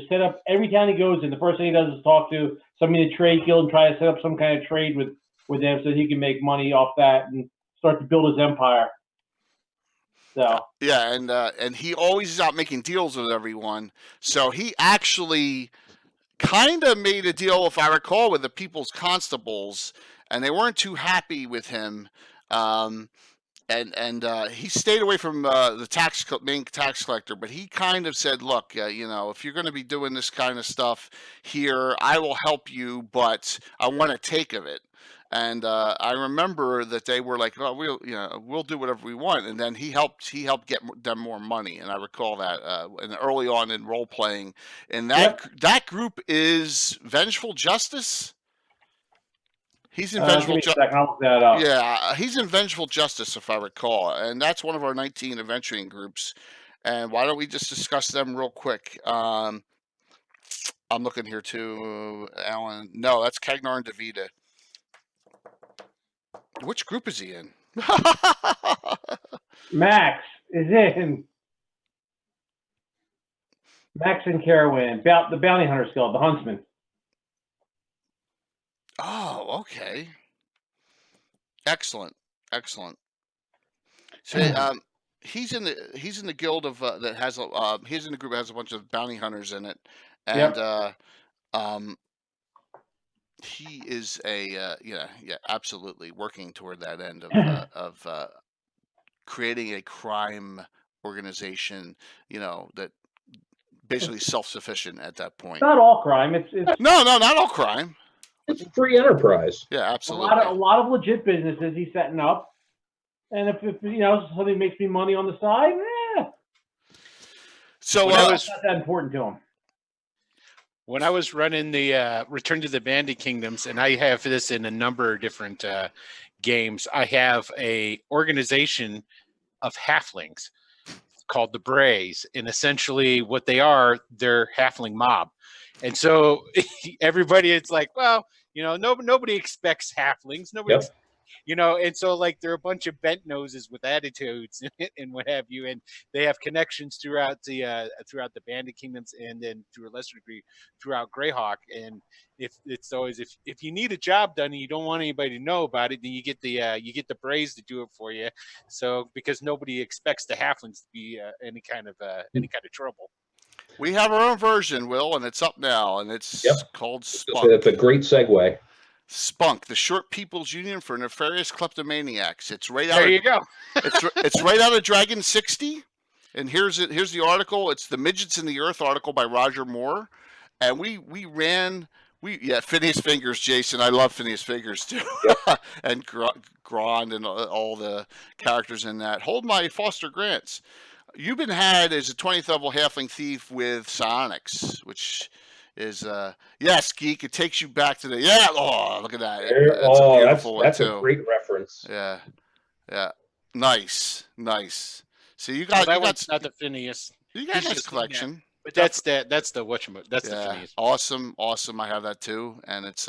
set up every town he goes in. The first thing he does is talk to somebody in the trade guild and try to set up some kind of trade with them so he can make money off that and start to build his empire. So yeah, and he always is out making deals with everyone. So he actually kind of made a deal, if I recall, with the People's Constables, and they weren't too happy with him. And he stayed away from the main tax collector, but he kind of said, look, if you're going to be doing this kind of stuff here, I will help you, but I want to take of it. And I remember that they were like, oh, we'll do whatever we want. And then he helped get them more money. And I recall that and early on in role playing. And that group is Vengeful Justice. He's in Vengeful Justice. Yeah, he's in Vengeful Justice, if I recall, and that's one of our 19 adventuring groups. And why don't we just discuss them real quick? I'm looking here too, Alan. No, that's Cagnar and Davida. Which group is he in? Max is in. Max and Carowin, the Bounty Hunters Guild, the Huntsman. Oh, okay. Excellent. So he's in the guild of that has he's in the group that has a bunch of bounty hunters in it, and he is absolutely working toward that end of creating a crime organization, that basically self-sufficient at that point. It's not all crime. It's no, not all crime. It's a free enterprise. Yeah, absolutely. A lot of legit businesses he's setting up, and if something makes me money on the side, So it's not that important to him. When I was running the Return to the Bandit Kingdoms, and I have this in a number of different games, I have a organization of halflings called the Brays, and essentially what they are, they're halfling mob. And so everybody, it's like, well, nobody expects halflings. And so like they're a bunch of bent noses with attitudes and what have you, and they have connections throughout the Bandit Kingdoms, and then to a lesser degree throughout Greyhawk. And it's always if you need a job done and you don't want anybody to know about it, then you get the Braves to do it for you. So because nobody expects the halflings to be any kind of trouble. We have our own version, Will, and it's up now, and it's called Spunk. It's a great segue. Spunk, the Short People's Union for Nefarious Kleptomaniacs. It's right out. There you go. It's right out of Dragon 60, and here's the article. It's the Midgets in the Earth article by Roger Moore, and we ran Phineas Fingers, Jason. I love Phineas Fingers too, and Grond and all the characters in that. Hold My Foster Grants. You've been had as a 20th level halfling thief with psionics, which is yes, Geek. It takes you back to the oh, look at that. That's a beautiful one that's too. A great reference. Yeah, nice. So you Well, got one's not the Phineas. You got a nice collection. But that's the whatchamacallit. That's the Phineas. Awesome. I have that too, and it's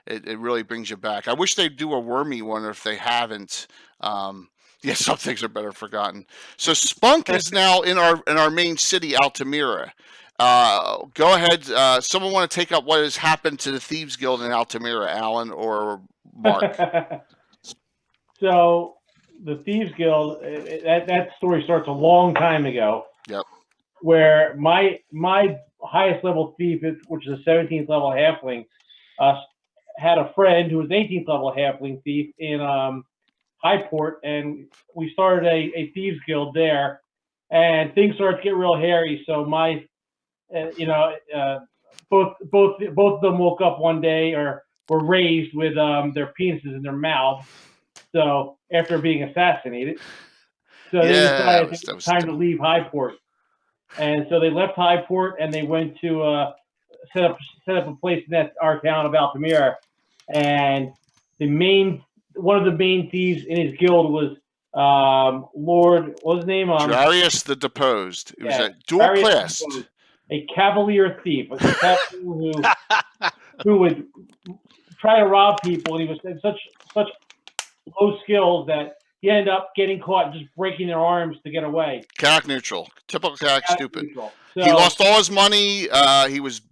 it really brings you back. I wish they'd do a Wormy one, or if they haven't. Some things are better forgotten. So Spunk is now in our main city, Altamira. Go ahead. Someone want to take up what has happened to the Thieves Guild in Altamira, Alan or Mark? So the Thieves Guild, that story starts a long time ago. Yep. Where my highest level thief, which is a 17th level halfling, had a friend who was 18th level halfling thief in Highport, and we started a Thieves Guild there, and things started to get real hairy. So both of them woke up one day or were raised with their penises in their mouths. So after being assassinated, so they decided it was time to leave Highport, and so they left Highport and they went to set up a place in our town of Altamira, and one of the main thieves in his guild was Lord, what was his name? Darius the Deposed. It was a dual class. A cavalier thief, a cavalier who would try to rob people, and he was such low skills that he ended up getting caught just breaking their arms to get away. Character neutral. Typical character stupid. So, he lost all his money. He was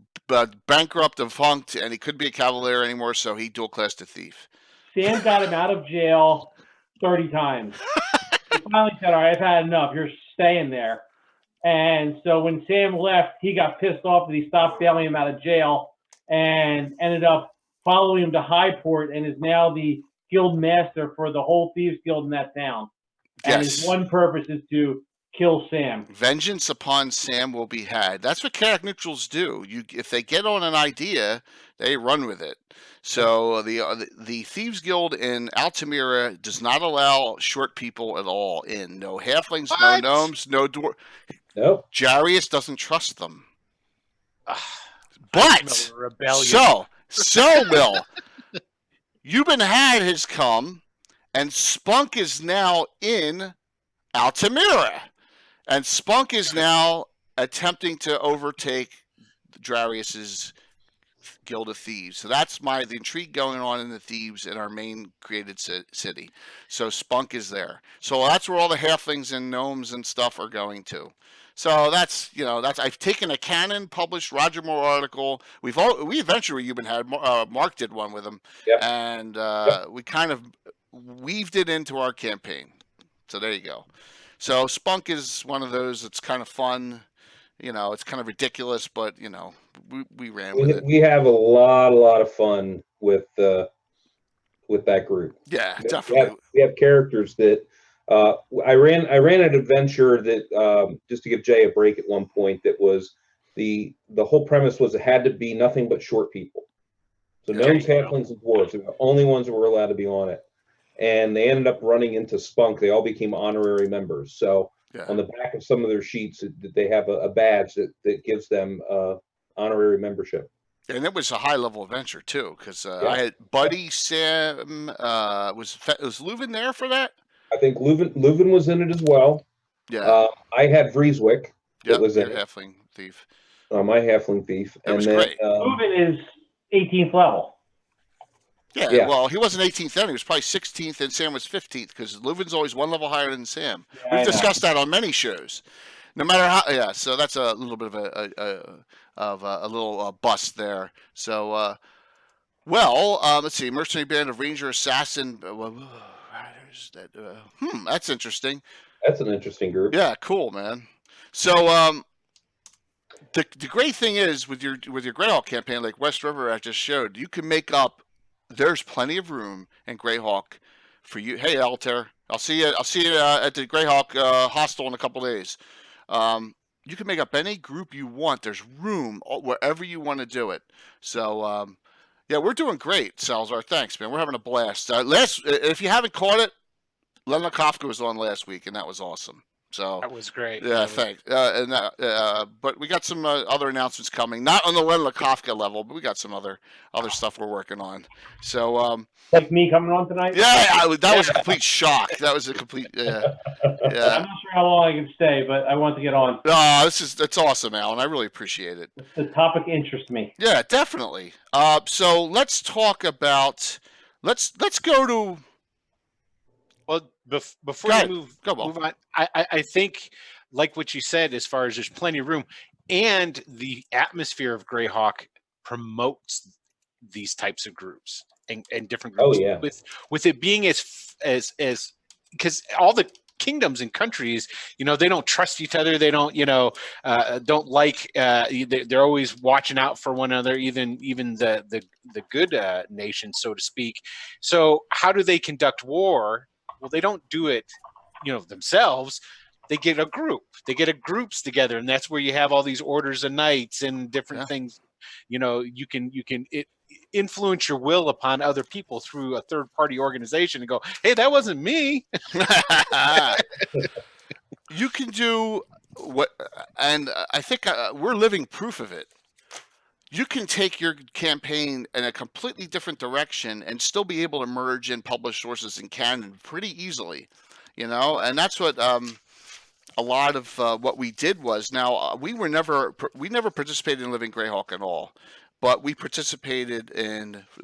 bankrupt, defunct, and he couldn't be a cavalier anymore, so he dual classed a thief. Sam got him out of jail 30 times. He finally said, all right, I've had enough. You're staying there. And so when Sam left, he got pissed off that he stopped bailing him out of jail and ended up following him to Highport and is now the guild master for the whole Thieves Guild in that town. And his one purpose is to kill Sam. Vengeance upon Sam will be had. That's what character neutrals do. If they get on an idea, they run with it. So the Thieves Guild in Altamira does not allow short people at all in. No halflings, no gnomes, no dwarf. Nope. Jarius doesn't trust them. But so Will, Euban has come, and Spunk is now in Altamira. And Spunk is now attempting to overtake Darius's Guild of Thieves. So that's the intrigue going on in the Thieves in our main created city. So Spunk is there. So that's where all the halflings and gnomes and stuff are going to. So that's I've taken a canon published Roger Moore article. We eventually even had Mark did one with him, and we kind of weaved it into our campaign. So there you go. So Spunk is one of those that's kind of fun. It's kind of ridiculous, but we ran with it. We have a lot of fun with that group. Yeah, definitely. We have characters that I ran an adventure that just to give Jay a break at one point. That was the whole premise was it had to be nothing but short people. So gnomes, halflings, and dwarves are the only ones that were allowed to be on it. And they ended up running into Spunk. They all became honorary members. So on the back of some of their sheets, they have a badge that gives them honorary membership. And it was a high-level adventure, too, because I had Buddy, Sam, was Leuven there for that? I think Leuven was in it as well. Yeah. I had Vrieswick. Yep, was your in halfling thief. My halfling thief. That was great. Leuven is 18th level. Yeah, Yeah. well, he wasn't 18th then. He was probably 16th, and Sam was 15th because Leuven's always one level higher than Sam. Yeah, We've I know. discussed that on many shows. No matter how, yeah. So that's a little bit of a little bust there. So, let's see. Mercenary Band of Ranger Assassin. That's interesting. That's an interesting group. Yeah, cool, man. So, the great thing is with your Greyhawk campaign, like West River I just showed, you can make up. There's plenty of room in Greyhawk for you. Hey, Altair, I'll see you at the Greyhawk hostel in a couple days. You can make up any group you want. There's room wherever you want to do it. So, yeah, we're doing great, Salazar. Thanks, man. We're having a blast. If you haven't caught it, Len Kafka was on last week, and that was awesome. So That was great. yeah, thanks. But we got some other announcements coming, not on the Len Kafka level, but we got some other stuff we're working on. So Like me coming on tonight? that was a complete shock. That was a complete yeah. I'm not sure how long I can stay, but I want to get on. That's awesome, Alan. I really appreciate it. The topic interests me. Yeah, definitely. So let's talk about let's go to. Well, before you move on, I think, like what you said, as far as there's plenty of room, and the atmosphere of Greyhawk promotes these types of groups and different groups. Oh, yeah. With it being as because all the kingdoms and countries, they don't trust each other. They don't, don't like. They're always watching out for one another, even the good nations, so to speak. So how do they conduct war? Well, they don't do it, themselves. They get a group. They get groups together, and that's where you have all these orders of knights and different things. You can influence your will upon other people through a third-party organization and go, hey, that wasn't me. You can do what, and I think we're living proof of it. You can take your campaign in a completely different direction and still be able to merge and publish sources in canon pretty easily, and that's what a lot of what we did was. Now we never participated in Living Greyhawk at all, but we participated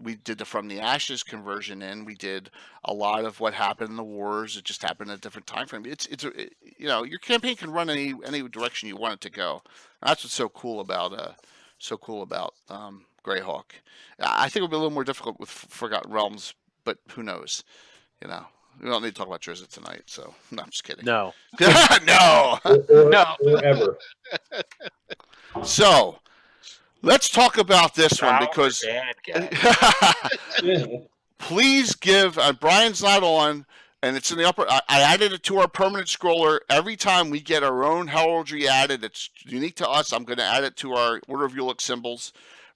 we did the From the Ashes conversion, and we did a lot of what happened in the wars. It just happened in a different time frame. Your campaign can run any direction you want it to go. That's what's so cool about Greyhawk. I think it'll be a little more difficult with Forgotten Realms, but who knows? We don't need to talk about Drizzt tonight, so no, I'm just kidding. No. No. Or ever. So let's talk about this one because please give. Brian's not on, and it's in the upper. I added it to our permanent scroller. Every time we get our own heraldry added, it's unique to us. I'm going to add it to our Order of Ulick symbols.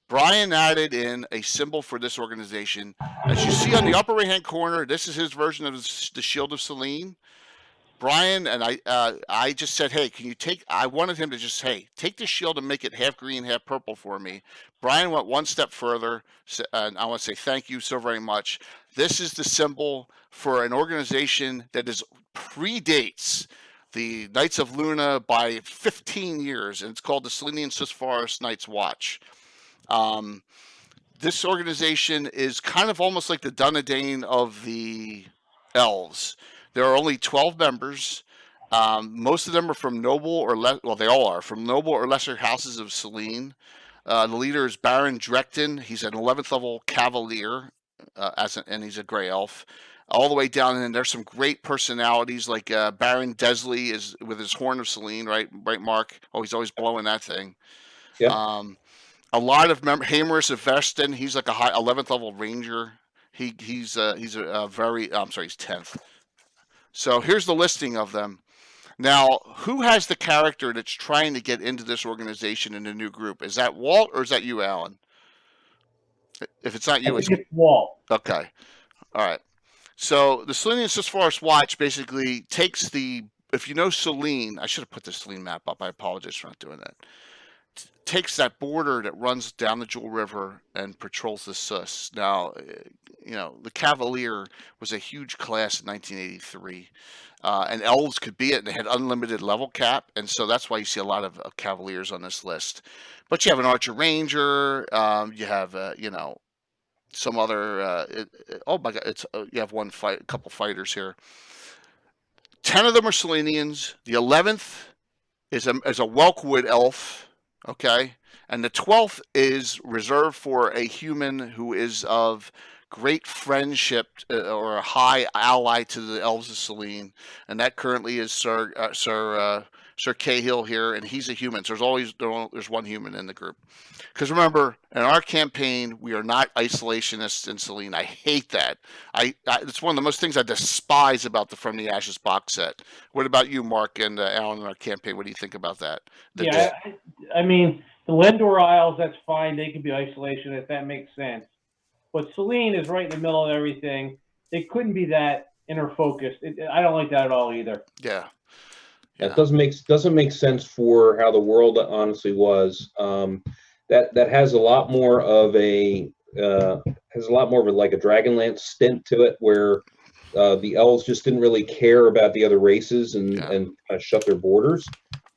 Brian added in a symbol for this organization. As you see on the upper right-hand corner, this is his version of the Shield of Selene. Brian and I just said, hey, can you I wanted him to just, hey, take the shield and make it half green, half purple for me. Brian went one step further, and I want to say thank you so very much. This is the symbol for an organization that predates the Knights of Luna by 15 years, and it's called the Selenian Sisforest Knights Watch. This organization is kind of almost like the Dunedain of the elves. There are only 12 members. Most of them are from noble or they all are from noble or lesser houses of Selene. The leader is Baron Drekton. He's an 11th level cavalier, and he's a gray elf. All the way down, and there's some great personalities like Baron Desley is with his Horn of Selene, right, Mark? Oh, he's always blowing that thing. Yeah. A lot of Hamerus of Veston. He's like a high 11th level ranger. He's a very. I'm sorry, he's 10th. So here's the listing of them. Now, who has the character that's trying to get into this organization in a new group? Is that Walt or is that you, Alan? If it's not you, it's Walt. Okay. All right. So the Selenian Sisforest Watch basically takes if you know Selene, I should have put the Selene map up. I apologize for not doing that. Takes that border that runs down the Jewel River and patrols the Sus. Now, the Cavalier was a huge class in 1983, and elves could be it, and they had unlimited level cap, and so that's why you see a lot of Cavaliers on this list. But you have an Archer Ranger, you have, some other. Oh my God! You have a couple fighters here. 10 of them are Selenians. The 11th is a Welkwood elf. Okay, and the 12th is reserved for a human who is of great friendship or a high ally to the elves of Selene, and that currently is Sir Cahill here, and he's a human. So there's one human in the group. Because remember, in our campaign, we are not isolationists in Selene. I hate that. It's one of the most things I despise about the From the Ashes box set. What about you, Mark and Alan, in our campaign? What do you think about that? Yeah, I mean, the Lendor Isles, that's fine. They can be isolationists. That makes sense. But Selene is right in the middle of everything. It couldn't be that inner focused. I don't like that at all either. Yeah. It doesn't make sense for how the world honestly was. That has a lot more of a like a Dragonlance stint to it, where the elves just didn't really care about the other races and shut their borders.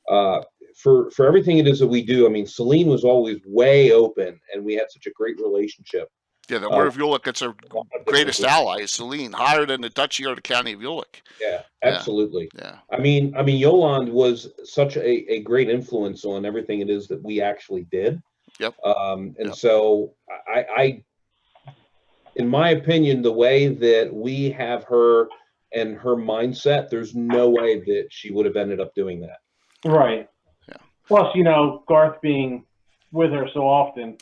For everything it is that we do, I mean, Selene was always way open, and we had such a great relationship. Yeah, the Word of Ulick, it's our greatest ally is Selene, higher than the Duchy or the County of Ulick. Yeah, absolutely. Yeah. I mean, Yolande was such a great influence on everything it is that we actually did. Yep. So I, in my opinion, the way that we have her and her mindset, there's no way that she would have ended up doing that. Right. Yeah. Plus, Garth being with her so often.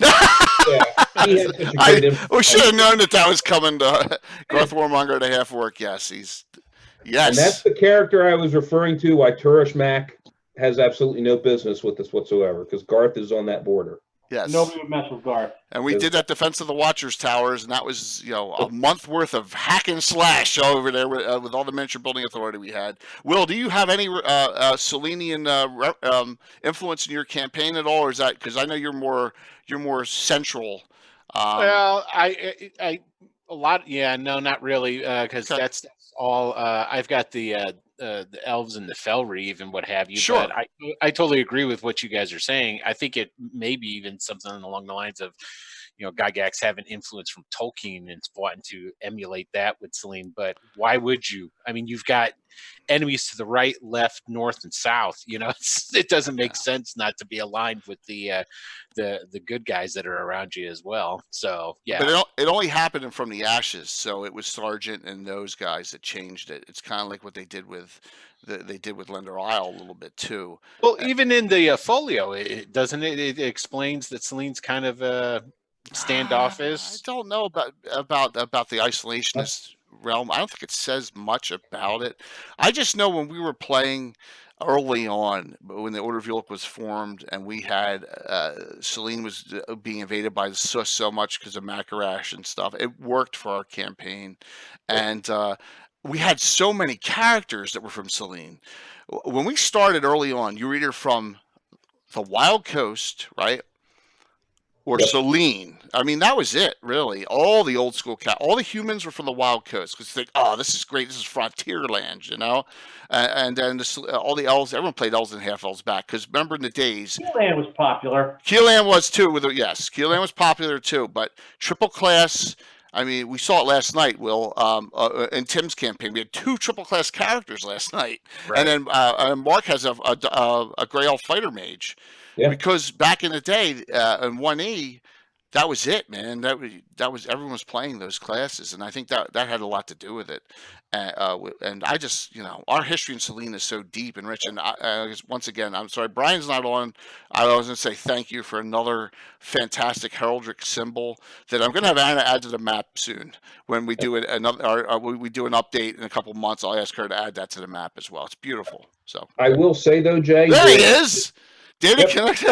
Yeah, he had such a great influence. We should have known that was coming to Garth Warmonger to half work. Yes. And that's the character I was referring to, why Turish Mac has absolutely no business with this whatsoever, because Garth is on that border. Yes. Nobody would mess with Garth. And we did that Defense of the Watchers Towers, and that was, a month worth of hack and slash over there with all the miniature building authority we had. Will, do you have any Selenian influence in your campaign at all, or is that because I know you're more central? Well, I a lot. Yeah, no, not really, because that's all. I've got the elves and the Felreeve and what have you. Sure. But I totally agree with what you guys are saying. I think it may be even something along the lines of, Gygax having influence from Tolkien and wanting to emulate that with Selene. But why would you? I mean, you've got enemies to the right, left, north, and south. It doesn't make sense not to be aligned with the good guys that are around you as well. So yeah. But it only happened From the Ashes, so it was Sargent and those guys that changed it. It's kind of like what they did with Lendor Isle a little bit too. Well, even in the folio, it explains that Selene's kind of standoffish. I don't know about the isolationist realm. I don't think it says much about it. I just know when we were playing early on, when the Order of Ulick was formed, and we had Selene was being invaded by the Sus so much because of Makarash and stuff. It worked for our campaign, and we had so many characters that were from Selene. When we started early on, you were either from the Wild Coast, right? Or Selene. I mean, that was it, really. All the old school all the humans were from the Wild Coast because they think, oh, this is great. This is frontier land, And then all the elves, everyone played elves and half elves back because remember in the days. Keelan was popular. Keelan was too. Keelan was popular too. But triple class. I mean, we saw it last night, Will, in Tim's campaign. We had 2 triple class characters last night, Right. And then Mark has a Grey Elf fighter mage. Yeah. Because back in the day, in 1E, that was it, man. That was everyone was playing those classes, and I think that had a lot to do with it. And I just, our history in Selene is so deep and rich. And once again, I'm sorry, Brian's not on. I was going to say thank you for another fantastic heraldic symbol that I'm going to have Anna add to the map soon. When we do we do an update in a couple months, I'll ask her to add that to the map as well. It's beautiful. So I will say though, Jay, there he is. Did it connect?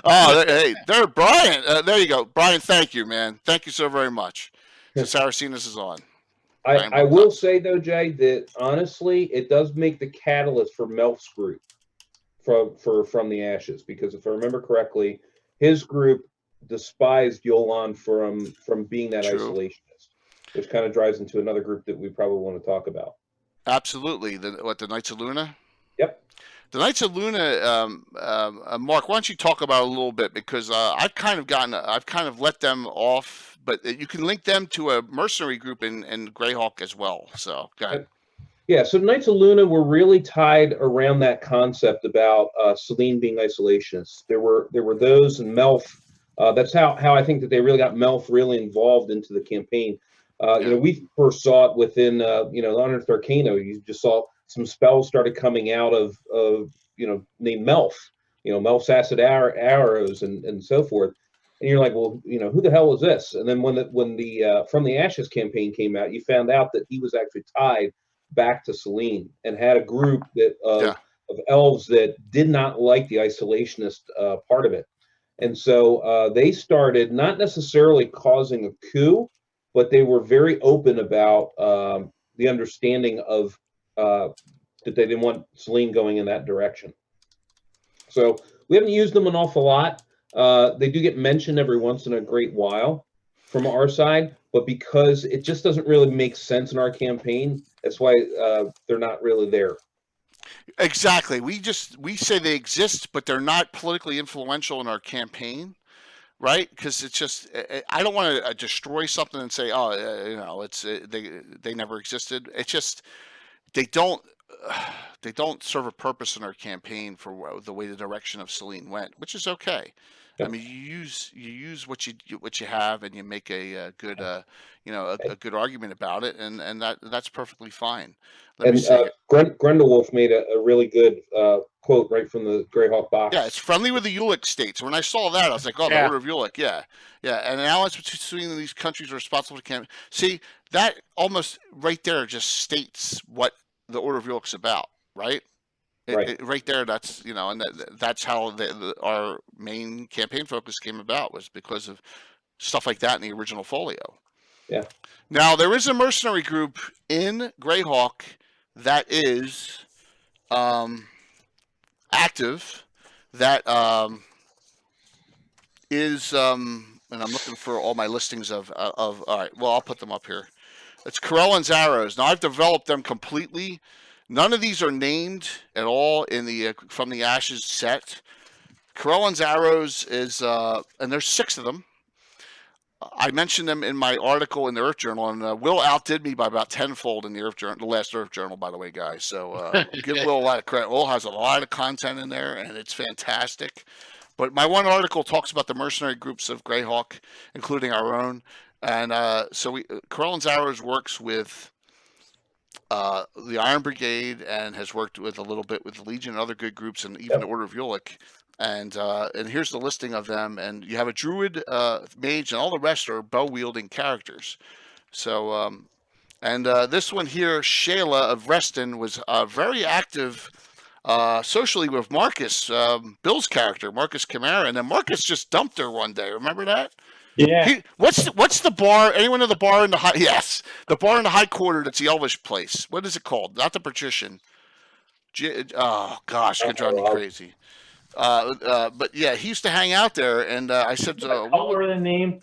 Oh, hey, there, Brian. There you go, Brian. Thank you, man. Thank you so very much. So Saracenas is on. I will say though, Jay, that honestly, it does make the catalyst for Melf's group from the Ashes, because if I remember correctly, his group despised Yolande from being that isolationist, which kind of drives into another group that we probably want to talk about. Absolutely. The Knights of Luna. Yep. The Knights of Luna, Mark, why don't you talk about it a little bit, because I've kind of let them off, but you can link them to a mercenary group in Greyhawk as well. So go ahead. Yeah, so Knights of Luna were really tied around that concept about Selene being isolationists. There were those, and Melf. That's how I think that they really got Melf really involved into the campaign. We first saw it within the Unearthed Arcana. You just saw some spells started coming out of named Melf. Melf's acid arrows and so forth. And you're like, well, who the hell is this? And then when the From the Ashes campaign came out, you found out that he was actually tied back to Selene and had a group of elves that did not like the isolationist part of it. And so they started not necessarily causing a coup, but they were very open about the understanding of that they didn't want Selene going in that direction. So we haven't used them an awful lot. They do get mentioned every once in a great while from our side, but because it just doesn't really make sense in our campaign, that's why they're not really there. Exactly. We say they exist, but they're not politically influential in our campaign, right? Because it's just, I don't want to destroy something and say, they never existed. It's just they don't serve a purpose in our campaign for the way the direction of Selene went, which is okay. Yep. I mean, you use what you have, and you make a good a good argument about it, and that's perfectly fine. Grendelwolf made a really good quote right from the Greyhawk box. Yeah, it's friendly with the Ulick states. When I saw that, I was like, the Order of Ulick, yeah. And an alliance between these countries are responsible for campaign. See, that almost right there just states what the Order of Ulick's about, right? Right there, that's and that's how our main campaign focus came about, was because of stuff like that in the original folio. Yeah. Now there is a mercenary group in Greyhawk that is active. That is and I'm looking for all my listings of. All right, well, I'll put them up here. It's Corellan's Arrows. Now I've developed them completely. None of these are named at all in the From the Ashes set. Corellan's Arrows is, and there's 6 of them. I mentioned them in my article in the Earth Journal, and Will outdid me by about tenfold in the Earth Journal, the last Earth Journal, by the way, guys. So give Will a lot of credit. Will has a lot of content in there, and it's fantastic. But my one article talks about the mercenary groups of Greyhawk, including our own. And Corellan's Arrows works with the Iron Brigade, and has worked with a little bit with the Legion and other good groups, and even the Order of Ulick. And here's the listing of them. And you have a Druid, Mage, and all the rest are bow-wielding characters. So, this one here, Shayla of Reston, was very active socially with Marcus, Bill's character, Marcus Chimera. And then Marcus just dumped her one day. Remember that? Yeah. What's the bar? Anyone in the bar in the high? Yes, the bar in the High Quarter. That's the Elvish place. What is it called? Not the Patrician. Oh gosh, it's gonna drive me crazy. But yeah, he used to hang out there, and I said, "Color of the name,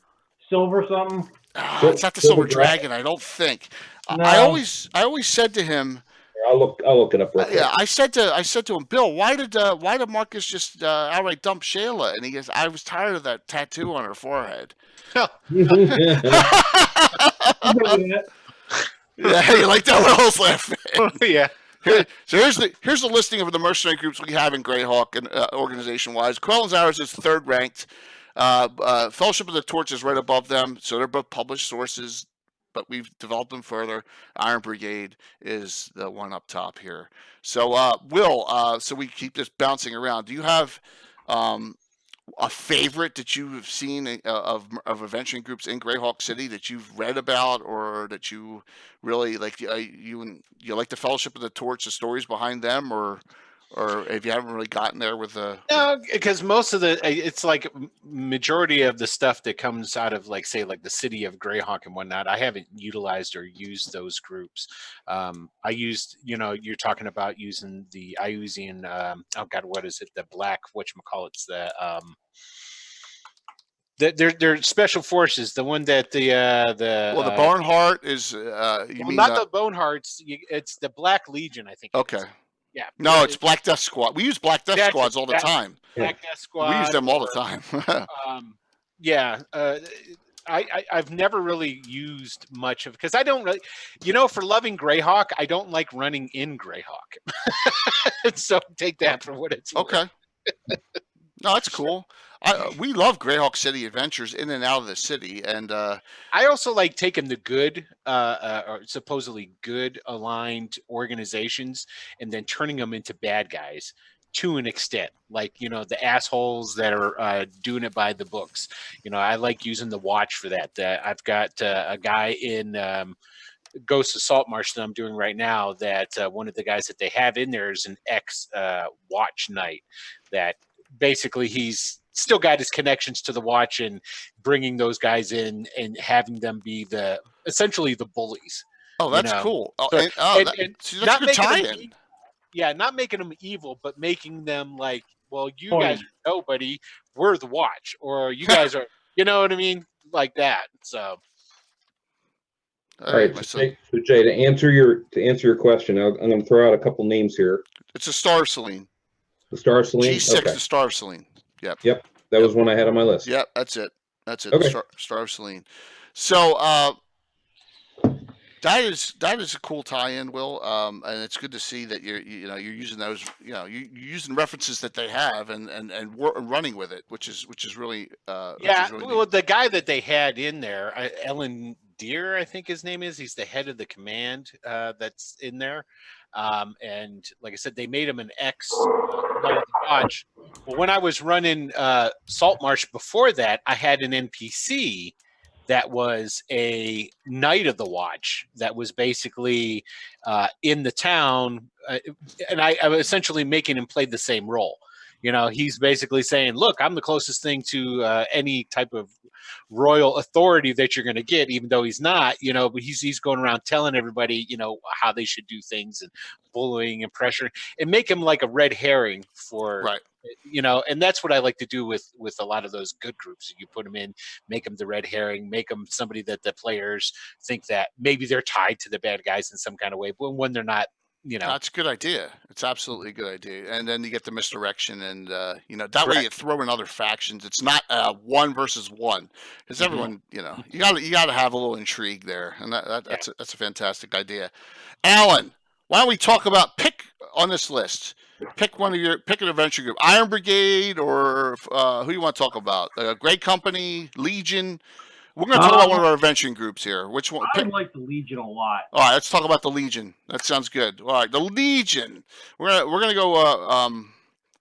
Silver something." It's not the Silver Dragon, I don't think. No. I always said to him, I'll look it up real quick. Yeah, I said to him, Bill, why did Marcus just outright dump Shayla? And he goes, I was tired of that tattoo on her forehead. Yeah, you like that one? I was laughing. Yeah. So here's the listing of the mercenary groups we have in Greyhawk, and organization-wise. Corellan's Arrows is 3rd ranked. Fellowship of the Torch is right above them, so they're both published sources, but we've developed them further. Iron Brigade is the one up top here. So, Will, so we keep this bouncing around. Do you have a favorite that you've seen of adventuring groups in Greyhawk City that you've read about, or that you really like? You like the Fellowship of the Torch, the stories behind them, or if you haven't really gotten there with the... No, because most of it's like majority of the stuff that comes out of, like, say, like the city of Greyhawk and whatnot, I haven't utilized or used those groups. I used, you're talking about using the Iusian, what is it? The black, whatchamacallits, they're special forces. The one that the Boneheart is not the Bonehearts. It's the Black Legion, I think. Okay. Yeah. No, it's Black Death Squad. We use Black Death That's Squads all the that- time. Black Death Squad. We use them all the or, time. Yeah, I've never really used much of because I don't really, for loving Greyhawk, I don't like running in Greyhawk. So take that for what it's worth. Okay. No, that's cool. We love Greyhawk City Adventures in and out of the city, and I also like taking the good, or supposedly good aligned organizations and then turning them into bad guys to an extent. Like, the assholes that are doing it by the books. I like using the Watch for that. I've got a guy in Ghost of Saltmarsh that I'm doing right now that one of the guys that they have in there is an ex-Watch Knight that basically he's still got his connections to the Watch and bringing those guys in and having them be essentially the bullies. oh, that's cool. Oh, So- and see, that's a good making them tie-in. yeah, not making them evil, but making them like, well, you Oh, guys are nobody, we're the Watch, or you guys are, you know what I mean, like that. So All right, so Jay, to answer your question, I'm going to throw out a couple names here. it's a Star Celine. The Star Celine. G6, Okay. the Star Celine. Yep. That was one I had on my list. Yep, that's it. Okay. Star Celine. So that is a cool tie-in, Will. And it's good to see that you're using those. You're using references that they have and running with it, which is really yeah, which is really well, the guy that they had in there, Ellen Deere, I think his name is. He's the head of the command that's in there. And like I said, they made him an Knight of the Watch. Well, when I was running Saltmarsh before that, I had an NPC that was a Knight of the Watch that was basically in the town, and I was essentially making him play the same role. He's basically saying, look, I'm the closest thing to any type of royal authority that you're going to get, even though he's not, but he's going around telling everybody, how they should do things and bullying and pressure and make him like a red herring for, right. And that's what I like to do with a lot of those good groups. You put them in, make them the red herring, make them somebody that the players think that maybe they're tied to the bad guys in some kind of way, but when they're not, That's a good idea. It's absolutely a good idea. And then you get the misdirection, and that way you throw in other factions. It's not 1 versus 1, because everyone, you got to have a little intrigue there, and that's a fantastic idea. Alan, why don't we talk about pick on this list? Pick an adventure group, Iron Brigade, or who you want to talk about? Great Company, Legion. We're going to talk about one of our adventuring groups here. Which one? I like the Legion a lot. All right, let's talk about the Legion. That sounds good. All right, the Legion. We're gonna go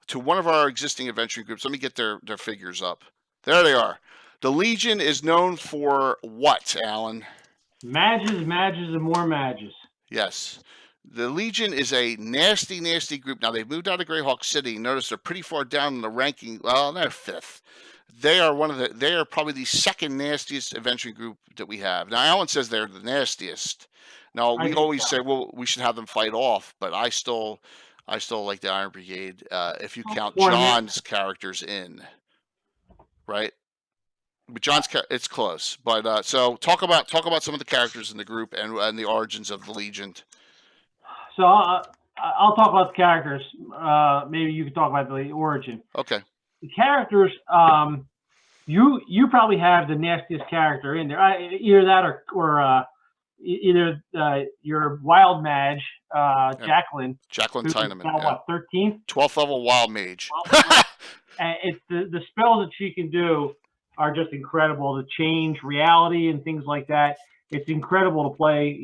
to one of our existing adventuring groups. Let me get their figures up. There they are. The Legion is known for what, Alan? Mages, and more mages. Yes. The Legion is a nasty, nasty group. Now, they've moved out of Greyhawk City. Notice they're pretty far down in the ranking. Well, they're 5th. They are probably the second nastiest adventuring group that we have. Now, Alan says they're the nastiest. Now, we always say, well, we should have them fight off, but I still like the Iron Brigade if you count John's characters in, right? But it's close. But so talk about some of the characters in the group and the origins of the Legion. So I'll talk about the characters. Maybe you can talk about the origin. Okay. The characters, you probably have the nastiest character in there. Either that or either your wild mage, Jacqueline. Jacqueline Tyneman. What, 13th? 12th level wild mage. And it's the spells that she can do are just incredible to change reality and things like that. It's incredible to play,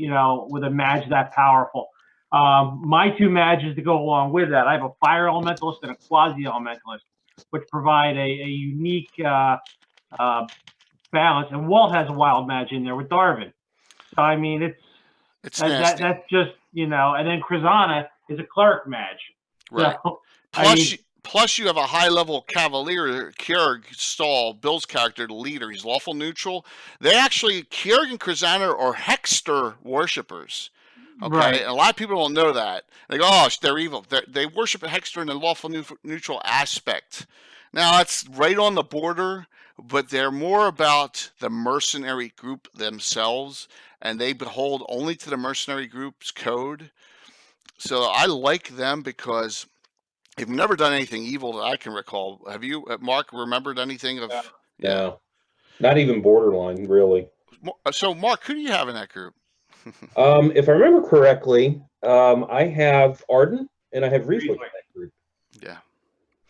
with a mage that powerful. My 2 mages to go along with that, I have a fire elementalist and a quasi elementalist, which provide a unique balance. And Walt has a wild mage in there with Darvin. So I mean, it's nasty. That's just and then Krizana is a cleric mage. Right. So, Plus, you have a high-level Cavalier, Kjörg Stahl, Bill's character, the leader. He's lawful neutral. Kjörg and Krizana are Hexter worshippers. Okay, right. And a lot of people don't know that. They go, oh, they're evil. They worship a Hexter in the lawful neutral aspect. Now, that's right on the border, but they're more about the mercenary group themselves, and they behold only to the mercenary group's code. So I like them because they've never done anything evil that I can recall. Have you, Mark, remembered anything of? Yeah. No, not even borderline, really. So, Mark, who do you have in that group? If I remember correctly, I have Arden and I have Rieswick in Rieswick. that group. Yeah.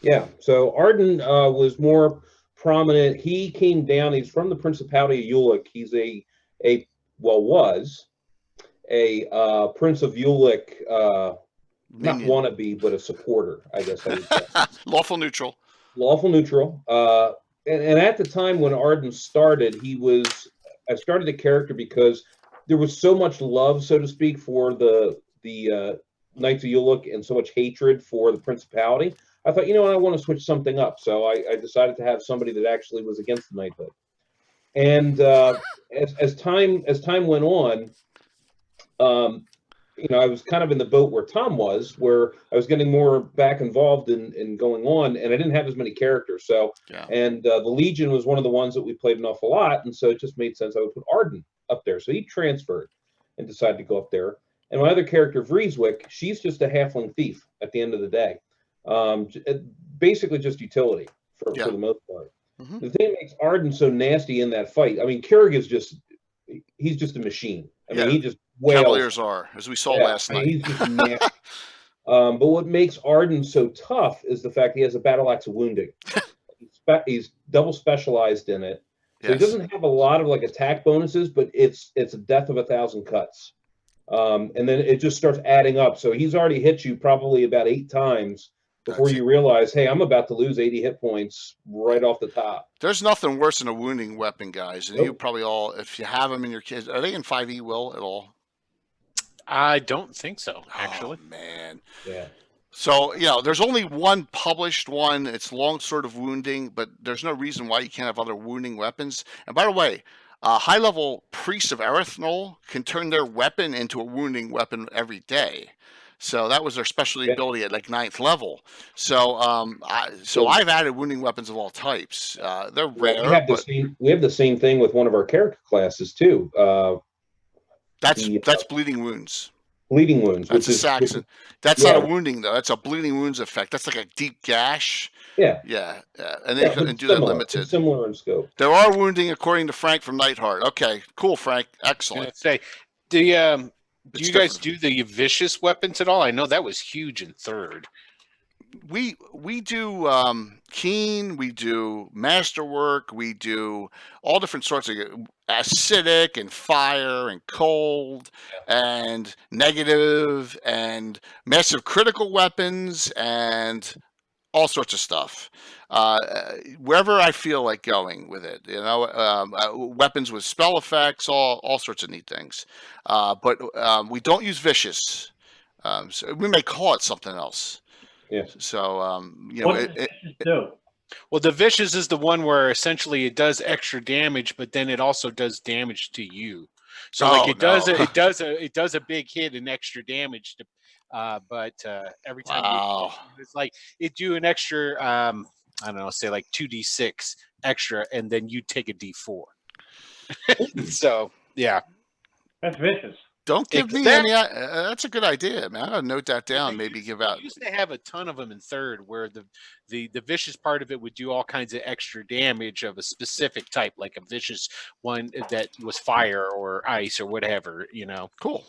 Yeah. So Arden was more prominent. He came down. He's from the Principality of Ulick. He's was a Prince of Ulick, not Minion. wannabe, but a supporter, I guess I would say. Lawful neutral. Lawful neutral. And at the time when Arden started, I started the character because there was so much love, so to speak, for the Knights of Ulick and so much hatred for the Principality. I thought, you know what, I want to switch something up. So I decided to have somebody that actually was against the knighthood. And as time went on, I was kind of in the boat where Tom was, where I was getting more back involved in going on, and I didn't have as many characters. So, Yeah. and the Legion was one of the ones that we played an awful lot, and so it just made sense I would put Arden up there. So he transferred and decided to go up there. And my other character, Vrieswick, she's just a halfling thief at the end of the day. Basically just utility for the most part. Mhm. The thing that makes Arden so nasty in that fight, I mean, Keurig is he's just a machine. I mean, he just wails. Cavaliers are, as we saw last night. He's just nasty. But what makes Arden so tough is the fact he has a battle axe of wounding. He's double specialized in it. So he doesn't have a lot of like attack bonuses, but it's a death of 1,000 cuts. And then it just starts adding up. So he's already hit you probably about 8 times before you realize, hey, I'm about to lose 80 hit points right off the top. There's nothing worse than a wounding weapon, guys. And Nope. you probably all, if you have them in your kids, are they in 5e, Will, at all? I don't think so, actually. Oh, man. Yeah. So, there's only one published one. It's longsword of wounding, but there's no reason why you can't have other wounding weapons. And by the way, high-level priests of Erethnol can turn their weapon into a wounding weapon every day. So that was their specialty ability at like 9th level. So I've added wounding weapons of all types. They're rare. We have the same thing with one of our character classes too. That's bleeding wounds. Bleeding wounds. That's a Saxon. That's not a wounding though. That's a bleeding wounds effect. That's like a deep gash. Yeah. Yeah. And they can do that limited. It's similar in scope. There are wounding according to Frank from Nightheart. Okay, cool, Frank. Excellent. Say, do you guys do the vicious weapons at all? I know that was huge in 3rd. We do keen, we do masterwork, we do all different sorts of acidic and fire and cold and negative and massive critical weapons and all sorts of stuff. Wherever I feel like going with it, weapons with spell effects, all sorts of neat things. But we don't use vicious. So we may call it something else. Yeah. So What does vicious do? Well, the vicious is the one where essentially it does extra damage, but then it also does damage to you. So it does a big hit and extra damage to, but every time it's like it do an extra I don't know, say like 2d6 extra, and then you take a d4. So yeah, That's vicious. don't give me any. That's a good idea, man. I gotta note that down. Maybe give out. We used to have a ton of them in 3rd, where the vicious part of it would do all kinds of extra damage of a specific type, like a vicious one that was fire or ice or whatever. Cool.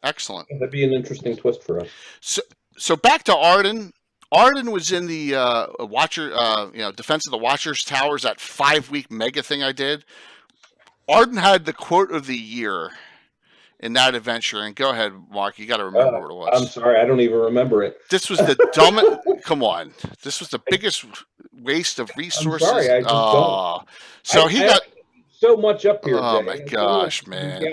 Excellent. That'd be an interesting twist for us. So back to Arden. Arden was in the Watcher, Defense of the Watchers Towers, that 5-week mega thing I did. Arden had the quote of the year in that adventure. And go ahead, Mark. You got to remember what it was. I'm sorry, I don't even remember it. This was the dumbest. Come on, this was the biggest waste of resources. I'm sorry, I just don't. So he got so much up here. Oh Jay. my gosh, man!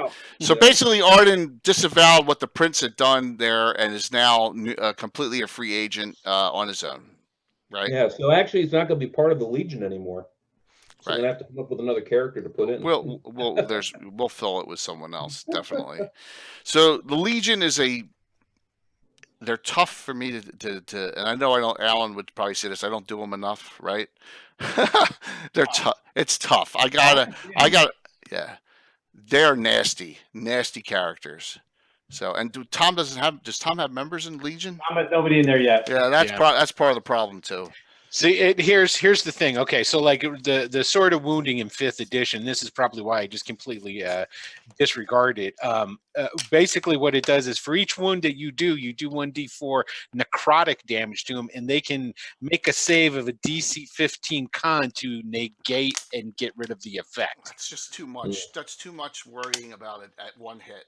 So basically, Arden disavowed what the prince had done there, and is now completely a free agent on his own, right? Yeah. So actually, he's not going to be part of the Legion anymore. So we're gonna have to come up with another character to put in. We'll fill it with someone else, definitely. So the Legion is they're tough for me to and I know Alan would probably say this. I don't do them enough, right? They're tough. It's tough. I gotta. Yeah. They're nasty characters. So, and does Tom have members in Legion? I'm at nobody in there yet. Yeah, that's Yeah. that's part of the problem too. See, here's the thing. Okay, so like the sword of wounding in 5th edition, this is probably why I just completely disregard it. Basically, what it does is for each wound that you do 1d4 necrotic damage to them, and they can make a save of a DC 15 con to negate and get rid of the effect. That's just too much. That's too much worrying about it at one hit.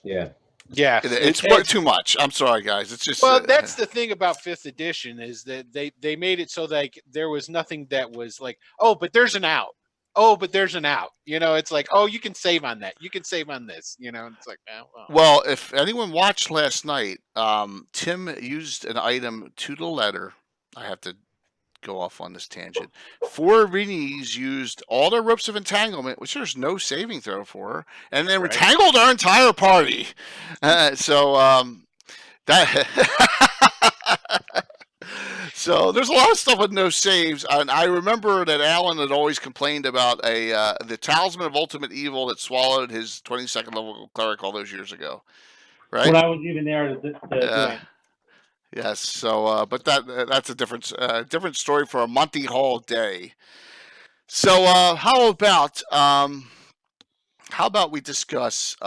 Yeah. Yeah, It's too much. I'm sorry, guys. It's just that's the thing about 5th edition is that they made it so like there was nothing that was like, oh, but there's an out. Oh, but there's an out. You know, it's like, oh, you can save on that. You can save on this. You know, it's like, Well, if anyone watched last night, Tim used an item to the letter. I have to go off on this tangent. 4 Arenes used all their ropes of entanglement, which there's no saving throw for, and then entangled our entire party. So there's a lot of stuff with no saves, and I remember that Alan had always complained about the Talisman of Ultimate Evil that swallowed his 22nd level cleric all those years ago, right? When I was even there to do it. Yes. So, but that's a different story for a Monty Hall day. So, how about we discuss?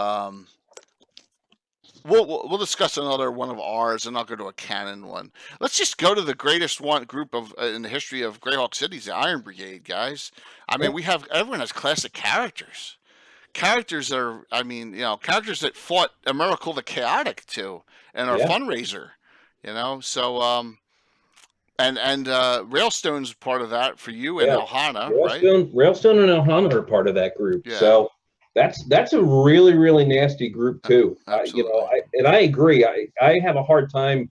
We'll discuss another one of ours, and I'll go to a canon one. Let's just go to the greatest group of in the history of Greyhawk Cities, the Iron Brigade, guys. I mean, everyone has classic characters. Characters characters that fought Emrakul the Chaotic too, and our fundraiser. You know, so and Railstone's part of that for you and Elhana, right? Railstone and Elhana are part of that group. Yeah. So that's a really, really nasty group too. I agree. I have a hard time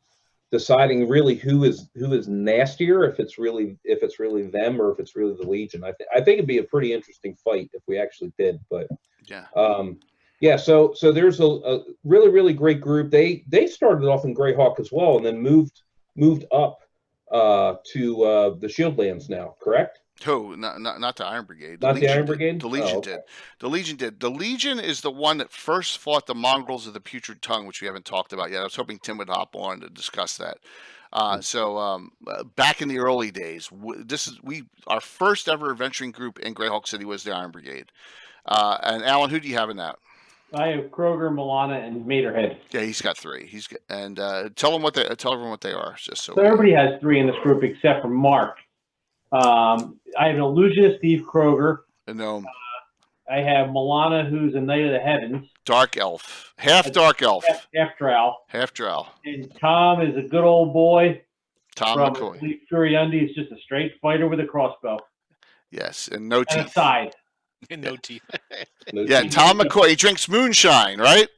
deciding really who is nastier, if it's really them or if it's really the Legion. I think it'd be a pretty interesting fight if we actually did, but so there's a really, really great group. They started off in Greyhawk as well, and then moved up to the Shieldlands now. Correct? Oh, not the Iron Brigade. Not the Iron Brigade. The Legion did. The Legion did. The Legion is the one that first fought the mongrels of the Putrid Tongue, which we haven't talked about yet. I was hoping Tim would hop on to discuss that. Back in the early days, our first ever adventuring group in Greyhawk City was the Iron Brigade. And Alan, who do you have in that? I have Kroger, Milana, and Materhead. Yeah, he's got 3. Tell everyone what they are, just so everybody has 3 in this group except for Mark. I have an illusionist, Steve Kroger. No. I have Milana, who's a Knight of the Heavens. Dark Elf. Half Dark Elf. Half Drow. Half Drow. And Tom is a good old boy. Tom McCoy. Fleet Furiundi is just a straight fighter with a crossbow. Yes, and no teeth. And a side. And no teeth. Tom McCoy. He drinks moonshine, right?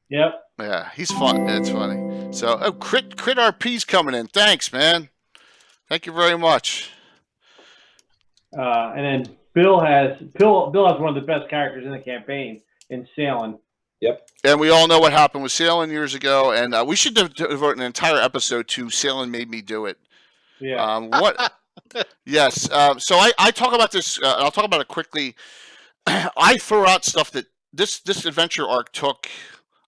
Yep. Yeah, he's fun. It's funny. So, Crit RP's coming in. Thanks, man. Thank you very much. And then Bill has one of the best characters in the campaign in Sailing. Yep. And we all know what happened with Sailing years ago, and we should devote an entire episode to Sailing Made Me Do It. Yeah. Yes. So I talk about this. I'll talk about it quickly. I throw out stuff that this adventure arc took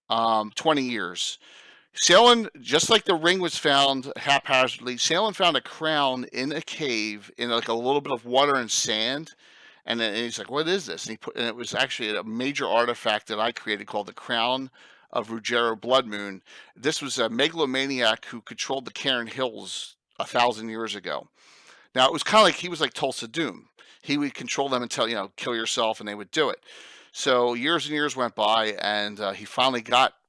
20 years. Sailing, just like the ring was found haphazardly, Sailing found a crown in a cave in like a little bit of water and sand. And then he's like, "What is this?" And it was actually a major artifact that I created called the Crown of Ruggiero Bloodmoon. This was a megalomaniac who controlled the Cairn Hills 1,000 years ago. Now it was kind of like he was like Tulsa Doom. He would control them and tell kill yourself, and they would do it. So years and years went by, and he finally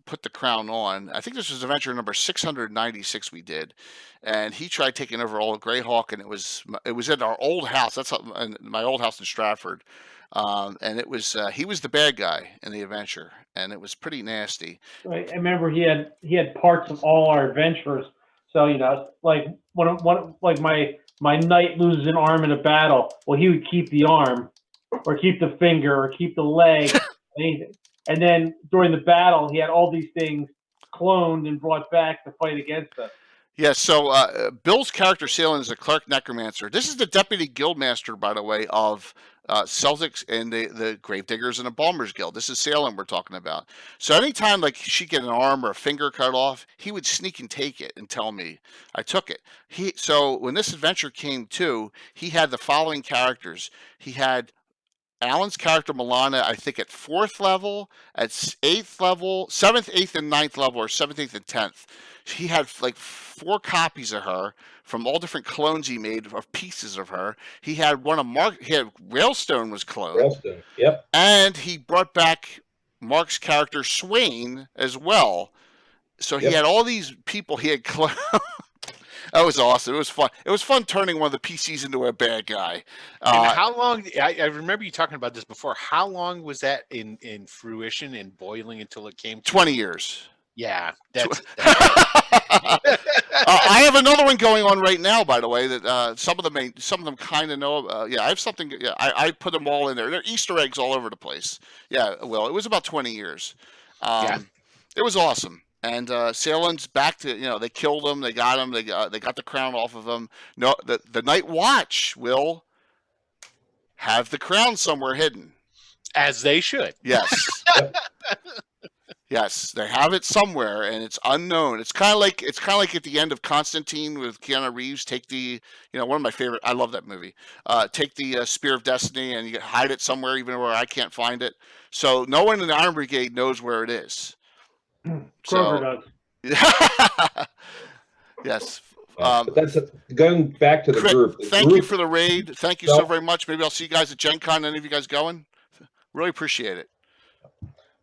put the crown on. I think this was adventure number 696 we did, and he tried taking over all of Greyhawk, and it was at our old house. That's my old house in Stratford, and it was he was the bad guy in the adventure, and it was pretty nasty. I remember he had parts of all our adventures. So like like my knight loses an arm in a battle, well, he would keep the arm, or keep the finger, or keep the leg, anything. And then during the battle, he had all these things cloned and brought back to fight against us. Yeah, so Bill's character, Salen, is a clerk necromancer. This is the deputy guildmaster, by the way, of Celtics and the Gravediggers and the Balmers Guild. This is Salen we're talking about. So anytime like she'd get an arm or a finger cut off, he would sneak and take it and tell me I took it. So when this adventure came to, he had the following characters. He had Alan's character Milana, I think at 4th level, at 8th level, 7th, 8th, and 9th level, or 7th, 8th, and 10th. He had like 4 copies of her from all different clones he made of pieces of her. He had one of Mark. He had Railstone was cloned. Railstone, yep. And he brought back Mark's character Swain as well. So he Yep. had all these people he had cloned. That was awesome. It was fun. It was fun turning one of the PCs into a bad guy. And how long? I remember you talking about this before. How long was that in fruition and boiling until it came to 20 years. Yeah, that's I have another one going on right now, by the way. That some of them kind of know. Yeah, I have something. Yeah, I put them all in there. They're Easter eggs all over the place. Yeah, well, it was about 20 years. Yeah. It was awesome. And Salen's back to they killed him. They got him. They got the crown off of him. No, the Night Watch will have the crown somewhere hidden. as they should. Yes. Yes, they have it somewhere, and it's unknown. It's kind of like at the end of Constantine with Keanu Reeves. Take the one of my favorite. I love that movie. Take the Spear of Destiny and you hide it somewhere, even where I can't find it. So no one in the Iron Brigade knows where it is. Kroger does. Yes. But that's going back to the Crit, group. Thank you for the raid. Thank you so very much. Maybe I'll see you guys at Gen Con. Any of you guys going? Really appreciate it.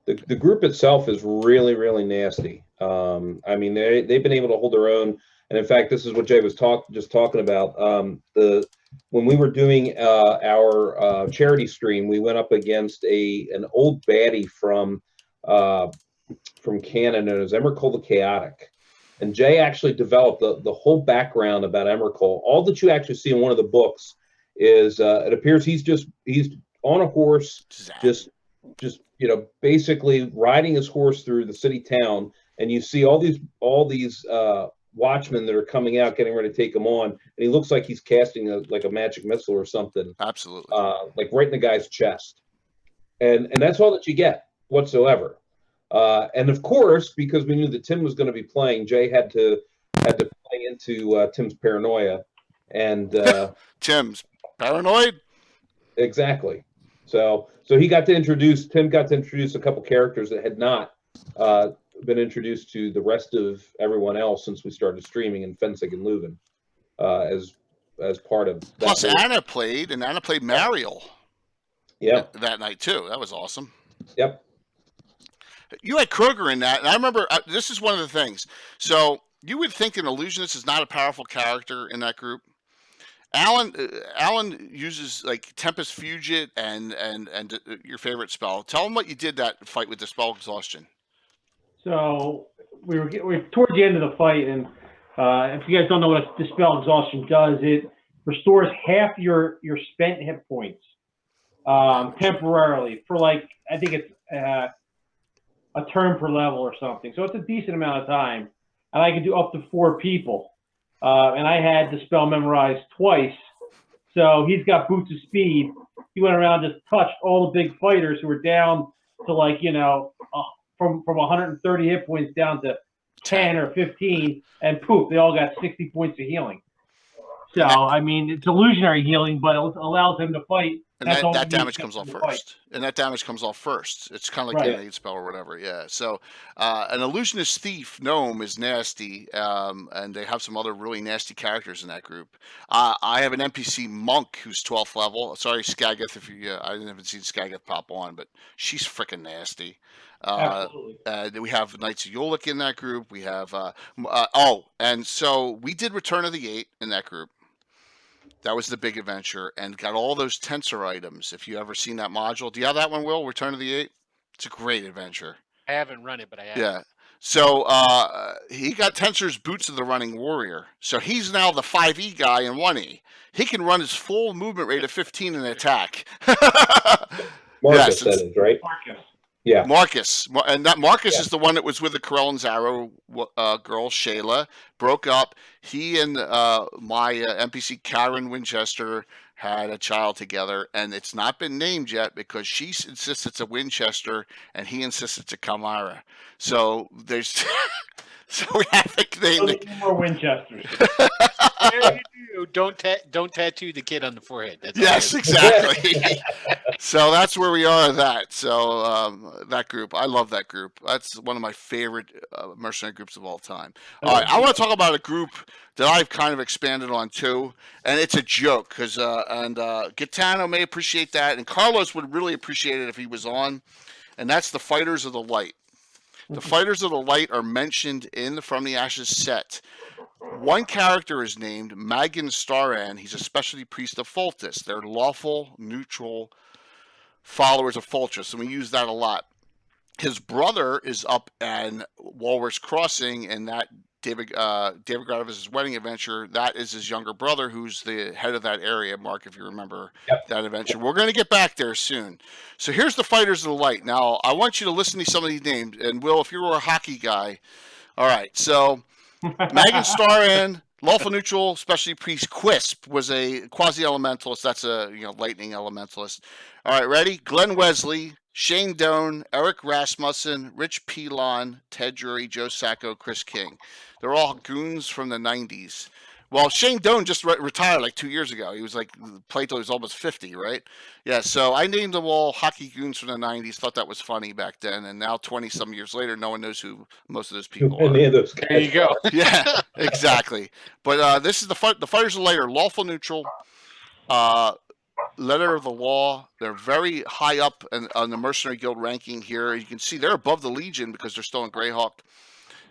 The group itself is really, really nasty. I mean, they've been able to hold their own. And in fact, this is what Jay was just talking about. When we were doing our charity stream, we went up against an old baddie from Canon known as Emrakul the Chaotic. And Jay actually developed the whole background about Emrakul. All that you actually see in one of the books is it appears he's on a horse, just basically riding his horse through the city town, and you see all these watchmen that are coming out, getting ready to take him on, and he looks like he's casting a magic missile or something. Absolutely. Like right in the guy's chest, and that's all that you get whatsoever. And of course, because we knew that Tim was going to be playing, Jay had to play into Tim's paranoia, and Tim's paranoid. Exactly. So Tim got to introduce a couple characters that had not been introduced to the rest of everyone else since we started streaming in Fensig and Leuven as part of that. Plus Anna played Mariel. Yep. That night too. That was awesome. Yep. You had Kroger in that, and I remember this is one of the things. So you would think an illusionist is not a powerful character in that group. Alan uses like Tempest Fugit and your favorite spell. Tell him what you did that fight with Dispel Exhaustion. So we're towards the end of the fight, and if you guys don't know what Dispel Exhaustion does, it restores half your spent hit points temporarily for I think it's a turn per level or something. So it's a decent amount of time, and I can do up to 4 people. And I had the spell memorized twice. So he's got boots of speed. He went around, just touched all the big fighters who were down to from 130 hit points down to 10 or 15, and poof, they all got 60 points of healing. So, I mean, it's illusionary healing, but it allows him to fight. And that damage comes off first. And that damage comes off first. It's kind of like an aid spell or whatever. Yeah. So an illusionist thief gnome is nasty, and they have some other really nasty characters in that group. I have an NPC monk who's 12th level. Sorry, Skagath, if you I haven't seen Skagath pop on, but she's freaking nasty. Absolutely. We have Knights of Yolik in that group. We have and so we did Return of the Eight in that group. That was the big adventure, and got all those tensor items. If you ever seen that module, do you have that one, Will? Return of the Eight. It's a great adventure. I haven't run it, but I have. Yeah. So he got Tensor's Boots of the Running Warrior. So he's now the 5e guy in 1e. He can run his full movement rate of 15 and attack. Marcus, that is right. Marcus. Yeah. Marcus, and that Marcus Yeah. is the one that was with the Corellan's Arrow girl, Shayla. Broke up. He and my NPC Karen Winchester had a child together, and it's not been named yet because she insists it's a Winchester, and he insists it's a Kamara. So there's, so we have to name Those more Winchesters. There you do. Don't tattoo the kid on the forehead. That's all Yes, it is. exactly. So that's where we are. That so that group, I love that group. That's one of my favorite mercenary groups of all time. All right, I want to talk about a group that I've kind of expanded on too, and it's a joke because Gaetano may appreciate that, and Carlos would really appreciate it if he was on, and that's the Fighters of the Light. The Fighters of the Light are mentioned in the From the Ashes set. One character is named Magan Staran. He's a specialty priest of Foltest. They're lawful, neutral followers of Foltest, and we use that a lot. His brother is up in Walrus Crossing, and that David Gravis' wedding adventure, that is his younger brother, who's the head of that area, Mark, if you remember that adventure. We're going to get back there soon. So here's the Fighters of the Light. Now, I want you to listen to some of these names, and Will, if you were a hockey guy, all right, so Magan Staran, lawful neutral specialty priest Quisp was a quasi-elementalist. That's a lightning elementalist. All right, ready? Glenn Wesley, Shane Doan, Eric Rasmussen, Rich Pilon, Ted Drury, Joe Sacco, Chris King. They're all goons from the 90s. Well, Shane Doan just retired like 2 years ago. He was played till he was almost 50, right? Yeah, so I named them all hockey goons from the 90s. Thought that was funny back then. And now 20-some years later, no one knows who most of those people are. Any of those guys There you go. are. Yeah, exactly. But this is the Fighters of the Light are lawful neutral, letter of the law. They're very high up on the Mercenary Guild ranking here. You can see they're above the Legion because they're still in Greyhawk.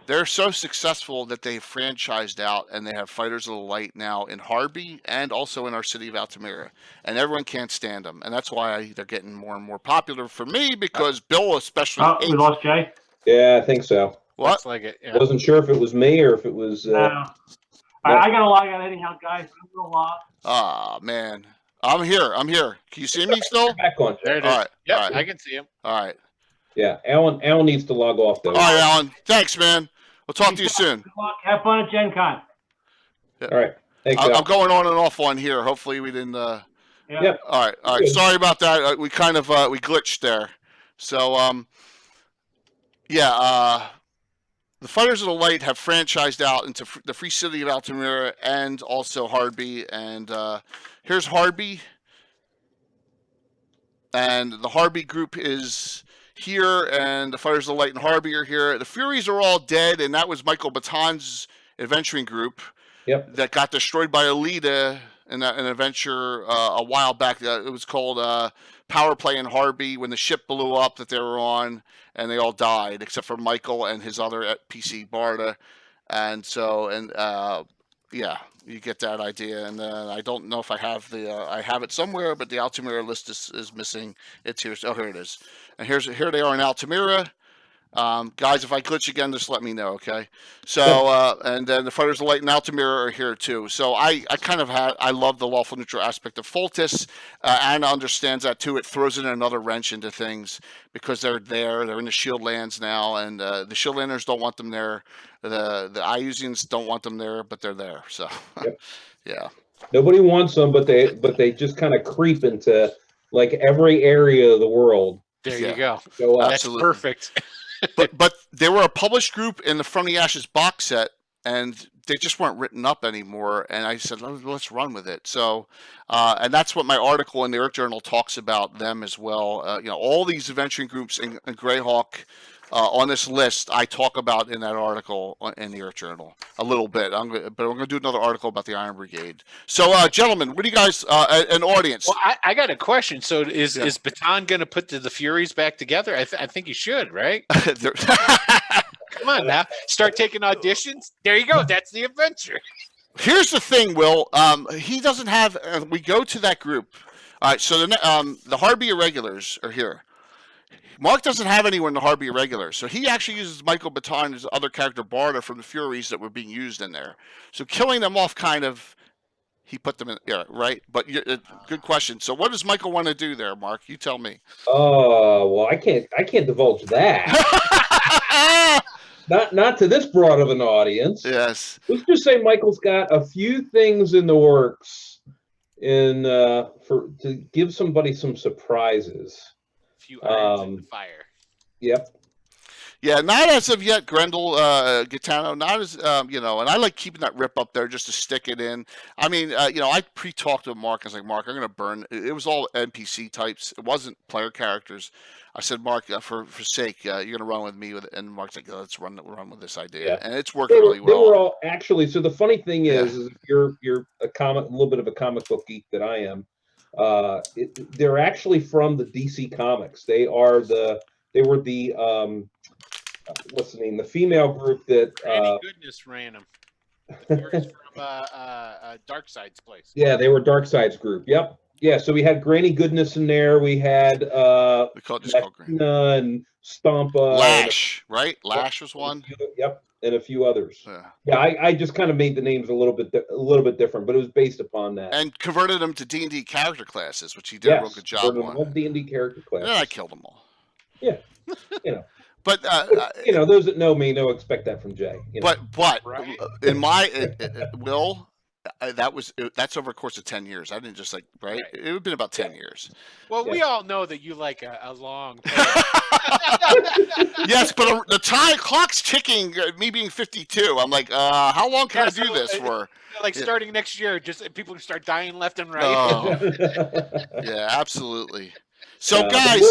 They're so successful that they've franchised out, and they have Fighters of the Light now in Harby and also in our city of Altamira. And everyone can't stand them, and that's why they're getting more and more popular for me because Bill especially. Oh, we lost Jay. Yeah, I think so. What? Looks like it. Yeah. Wasn't sure if it was me or if it was. No. I got to log out anyhow, guys. I'm going to log. Ah, man. I'm here. Can you see me still? Back on. There it is. All right. Yep, all right. I can see him. All right. Yeah, Alan needs to log off though. All right, Alan. Thanks, man. We'll talk to you soon. Good luck. Have fun at Gen Con. All right. Thanks, I'm Al. going on and off on here. Hopefully we didn't. Yep. All right. Good. Sorry about that. We kind of we glitched there. So the Fighters of the Light have franchised out into the Free City of Altamira and also Harby. And here's Harby. And the Harby group is here, and the Fighters of the Light and Harby are here. The Furies are all dead, and that was Michael Baton's adventuring group. Yep. That got destroyed by Alita in an adventure a while back. It was called Power Play in Harby when the ship blew up that they were on, and they all died except for Michael and his other PC Barda. And so, yeah, you get that idea. And I don't know if I have I have it somewhere, but the Altamira list is missing. It's here. Oh, here it is. And here they are in Altamira. Guys, if I glitch again, just let me know, okay? So, and then the Fighters of the Light and Altamira are here too. So I kind of I love the lawful neutral aspect of Foltest. Anna understands that too. It throws in another wrench into things because they're there. They're in the Shield Lands now, and the Shield Landers don't want them there. The Iusians don't want them there, but they're there. So, Yep. Yeah. Nobody wants them, but they just kind of creep into like every area of the world. There Yeah. you go. Go up. That's Absolutely. perfect. But they were a published group in the From the Ashes box set, and they just weren't written up anymore. And I said, let's run with it. So, and that's what my article in the Earth Journal talks about them as well. All these adventuring groups in Greyhawk on this list, I talk about in that article in the Earth Journal a little bit. But we're going to do another article about the Iron Brigade. So, gentlemen, what do you guys, an audience? Well, I got a question. So is Baton going to put the Furies back together? I think he should, right? Come on now. Start taking auditions. There you go. That's the adventure. Here's the thing, Will. He doesn't have. We go to that group. All right. So the Harby Irregulars are here. Mark doesn't have anyone in the Harby Irregulars, so he actually uses Michael Baton, his other character Barda from the Furies that were being used in there. So killing them off kind of He put them in, yeah, right. But good question. So what does Michael want to do there, Mark? You tell me. Oh, well, I can't divulge that. Not to this broad of an audience. Yes. Let's just say Michael's got a few things in the works to give somebody some surprises. A few irons in the fire. Yep. Yeah, not as of yet, Grendel Gaetano. Not as and I like keeping that rip up there just to stick it in. I mean, I pre-talked with Mark. I was like, Mark, I'm going to burn. It was all NPC types. It wasn't player characters. I said, Mark, for sake, you're going to run with me with it. And Mark's like, let's run with this idea, Yeah. and it's working really well. They were all actually. So the funny thing is if you're a little bit of a comic book geek that I am, they're actually from the DC Comics. They were the what's the name? The female group that Granny Goodness ran them. From Darkseid's place. Yeah, they were Darkseid's group. Yep. Yeah, so we had Granny Goodness in there. We had we called Granny and Stompa. Lash, right? Lash was one. Yep, and a few others. Yeah, I just kind of made the names a little bit different, but it was based upon that. And converted them to D&D character classes, which he did a real good job on. All D&D character classes. And I killed them all. Yeah, But those that know me expect that from Jay. But right? In my Will, that's over a course of 10 years. I didn't just right. It would have been about 10 years. Well, we all know that you like a long. Yes, but the time clock's ticking. Me being 52, I'm like, how long can I do this for? Like starting next year, just people start dying left and right. Oh. Yeah, absolutely. So guys.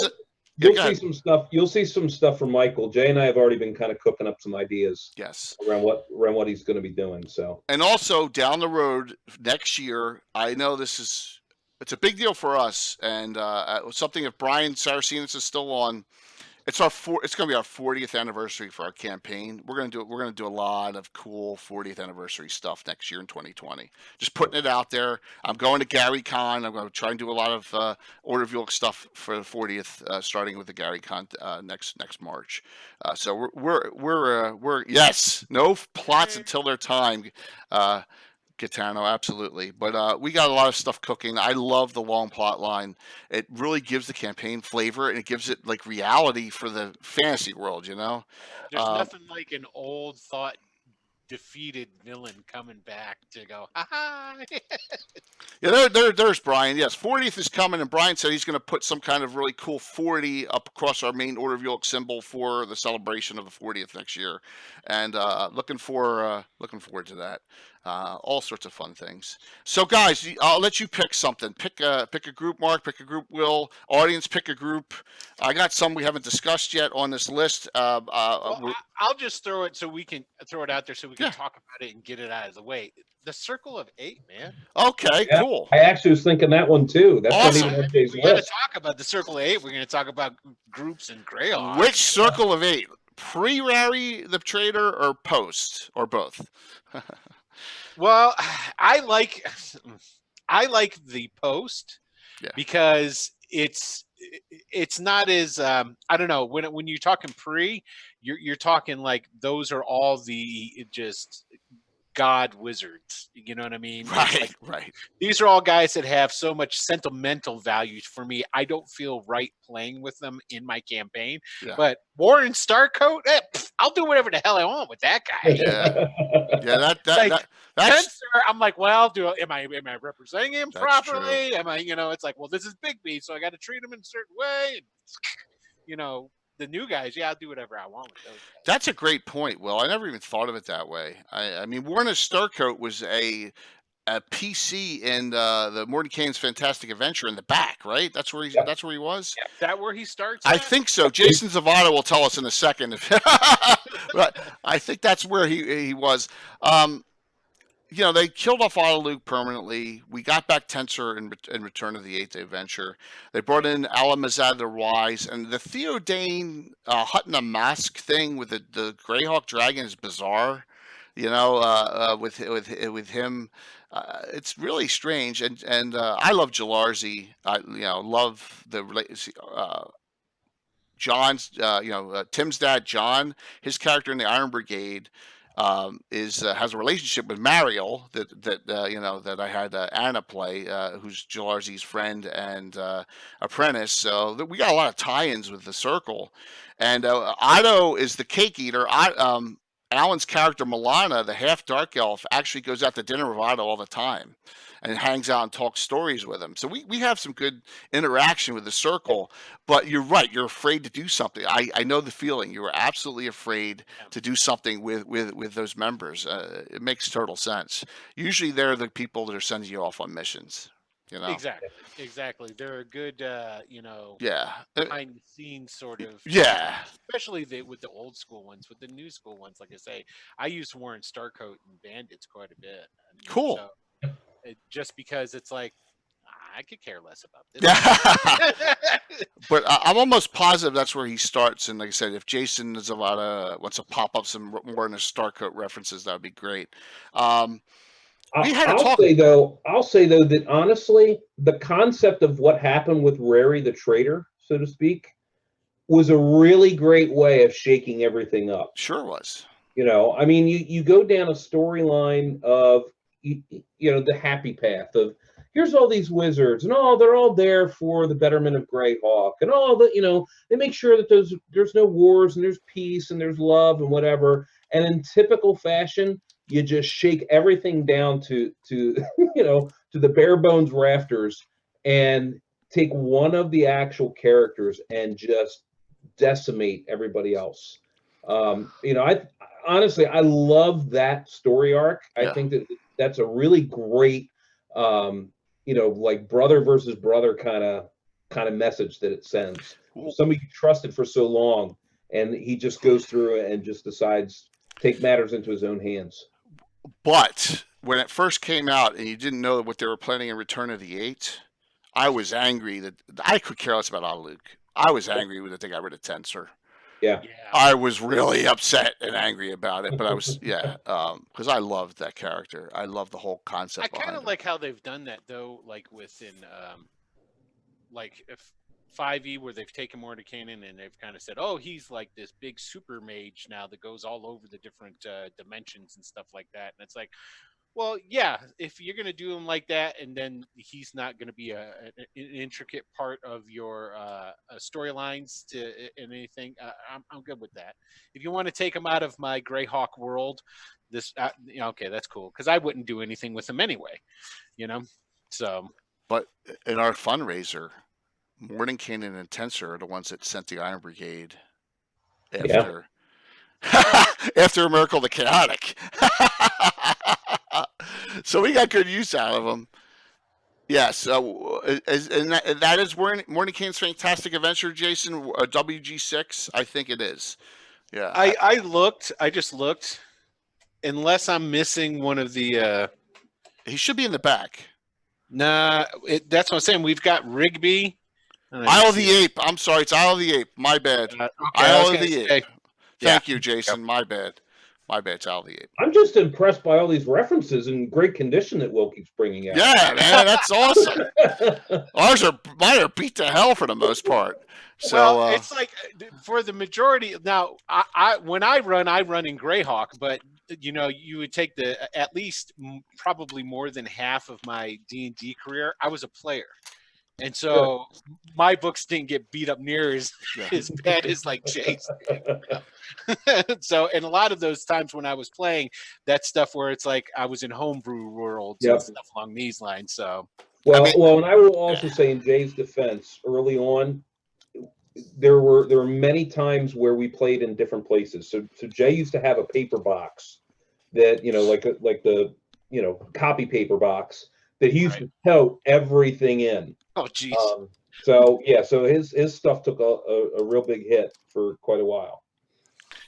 You'll see some stuff. You'll see some stuff from Michael. Jay and I have already been kind of cooking up some ideas. Yes. Around what he's going to be doing. So. And also down the road next year, I know it's a big deal for us, and something if Brian Saracenas is still on. It's going to be our 40th anniversary for our campaign. We're going to do a lot of cool 40th anniversary stuff next year in 2020. Just putting it out there. I'm going to Gary Con. I'm going to try and do a lot of Order of York stuff for the 40th, starting with the Gary Con next March. So we're yes, no plots until their time. Gaetano, absolutely. But we got a lot of stuff cooking. I love the long plot line. It really gives the campaign flavor, and it gives it like reality for the fantasy world, There's nothing like an old thought defeated villain coming back to go, ha ha. Yeah, there's Brian. Yes, 40th is coming, and Brian said he's going to put some kind of really cool 40 up across our main Order of York symbol for the celebration of the 40th next year, and looking forward to that. All sorts of fun things. So, guys, I'll let you pick something. Pick a group, Mark. Pick a group, Will. Audience, pick a group. I got some we haven't discussed yet on this list. I'll just throw it out there so we can talk about it and get it out of the way. The Circle of 8, man. Okay, cool. I actually was thinking that one too. That's awesome. Not even Jay's We're going to list. talk about the Circle of 8. We're going to talk about groups and Greyhawk. Which Circle of 8? Pre-Rary the Trader or post or both? Well, I like the post because it's not as I don't know, when you're talking pre, you're talking like those are all the just god wizards, you know what I mean? Right. These are all guys that have so much sentimental value for me. I don't feel right playing with them in my campaign. But Warren Starcoat, I'll do whatever the hell I want with that guy. Yeah, that's. I'm like, well, am I representing him properly? True. Am I, it's like, well, this is Big B, so I got to treat him in a certain way. The new guys, I'll do whatever I want with those guys. That's a great point, Will. I never even thought of it that way. I mean, Warren Starcoat was a PC in the Morton Kane's Fantastic Adventure in the back, right? That's where he was. Yeah. Is that where he starts? I think so. Jason Zavada will tell us in a second. But I think that's where he was. They killed off Luke permanently. We got back Tensor in Return of the Eighth Adventure. They brought in Alamazad the Wise, and the Theodane Hutton a Mask thing with the Greyhawk dragon is bizarre. With him, it's really strange. And I love Jalarzi. I love the John's. Tim's dad, John, his character in the Iron Brigade. has a relationship with Mariel that I had Anna play, who's Jalarzi's friend and apprentice. So we got a lot of tie-ins with the Circle, and Otto is the cake eater. Alan's character Milana, the half dark elf, actually goes out to dinner with Otto all the time and hangs out and talks stories with him. So we have some good interaction with the Circle. But you're right, you're afraid to do something. I know the feeling. You were absolutely afraid to do something with those members. It makes total sense. Usually they're the people that are sending you off on missions. Exactly. They're a good, Yeah. behind the scenes sort of. Yeah. Especially with the old school ones. With the new school ones, like I say, I use Warren Starcoat and Bandits quite a bit. Cool. So, just because it's like, I could care less about this. But I'm almost positive that's where he starts. And like I said, if Jason Zavada wants to pop up some more in the Starcoat references, that would be great. I'll say though that honestly, the concept of what happened with Rary the traitor, so to speak, was a really great way of shaking everything up. Sure was. I mean, you go down a storyline of the happy path of here's all these wizards and they're all there for the betterment of Greyhawk and all that, they make sure that there's no wars and there's peace and there's love and whatever. And in typical fashion, you just shake everything down to the bare bones rafters and take one of the actual characters and just decimate everybody else. I honestly love that story arc. I think that's a really great like brother versus brother kind of message that it sends. Somebody you trusted for so long, and he just goes through it and just decides to take matters into his own hands. But when it first came out and you didn't know what they were planning in Return of the Eight, I was angry that I could care less about Aluk. I was angry that they got rid of Tensor. Yeah. I was really upset and angry about it, but I was because I loved that character. I love the whole concept. I kind of like how they've done that though, like within if 5e where they've taken Mordenkainen and they've kind of said, oh, he's like this big super mage now that goes all over the different dimensions and stuff like that. And it's like, well, yeah, if you're going to do him like that and then he's not going to be an intricate part of your storylines in anything, I'm good with that. If you want to take him out of my Greyhawk world, okay, that's cool. Because I wouldn't do anything with him anyway, So. But in our fundraiser, Mordenkainen and Tensor are the ones that sent the Iron Brigade after after Miracle the Chaotic. So we got good use out of them. Yes, and that is Mordenkainen's Fantastic Adventure, Jason, WG6. I think it is. Yeah. I just looked. Unless I'm missing one of the. He should be in the back. Nah, that's what I'm saying. We've got Rigby. Isle of the Ape. I'm sorry, it's Isle of the Ape. My bad. Isle of the Ape. Thank you, Jason. Yep. My bad. It's Isle of the Ape. I'm just impressed by all these references and great condition that Will keeps bringing out. Yeah, man, that's awesome. Mine are beat to hell for the most part. So it's like for the majority now. When I run in Greyhawk, but you would take at least probably more than half of my D&D career. I was a player. And so my books didn't get beat up near as bad as like Jay's. So, and a lot of those times when I was playing that stuff where it's like I was in homebrew worlds and stuff along these lines. So, and I will also say in Jay's defense, early on, there were many times where we played in different places. So Jay used to have a paper box that like the copy paper box that he used to tote everything in. Oh, geez. So his stuff took a real big hit for quite a while.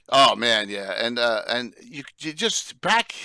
Oh man, yeah, and you just back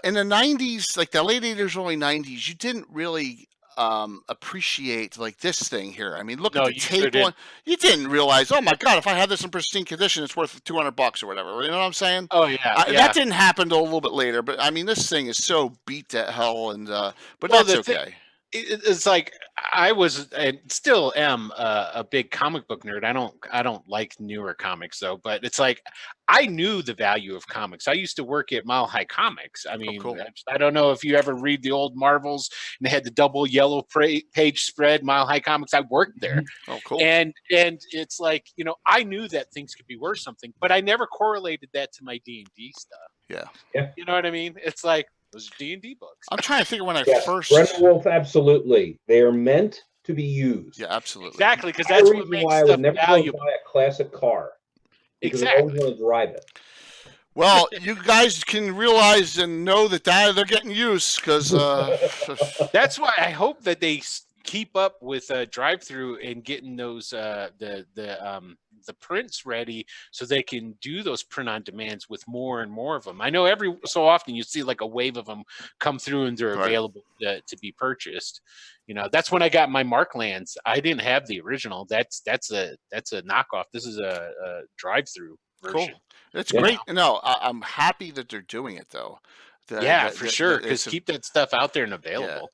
in the 90s, like the late 80s, early 90s, you didn't really appreciate like this thing here. I mean, look at the table. You didn't realize, oh my God, if I had this in pristine condition, it's worth $200 or whatever. You know what I'm saying? Oh yeah, that didn't happen till a little bit later. But I mean, this thing is so beat to hell, and but that's okay. it's like I was and still am a big comic book nerd. I don't like newer comics though, but it's like I knew the value of comics. I used to work at Mile High Comics. I mean, cool. I don't know if you ever read the old Marvels and they had the double yellow page spread. Mile High Comics. I worked there, Oh, cool. and it's like, you know, I knew that things could be worth something, but I never correlated that to my D&D stuff. Yeah. You know what I mean? It's like those D&D books. I'm trying to think of when I Yes, first. Brendan Wolf, absolutely. They are meant to be used. Yeah, absolutely. Exactly, because That's that's the what reason makes why I stuff would never go valuable. buy a classic car. Because I Exactly. always want to drive it. Well, you guys can realize and know that they're getting used because That's why I hope that they keep up with drive-through and getting those the prints ready so they can do those print-on-demands with more and more of them. I know every so often you see like a wave of them come through and they're Right. available to be purchased. You know, that's when I got my Marklands. I didn't have the original. That's a knockoff. This is a drive-through version. cool. It's Yeah. great. No, I'm happy that they're doing it though. Yeah, for sure. Because it's keep that stuff out there and available.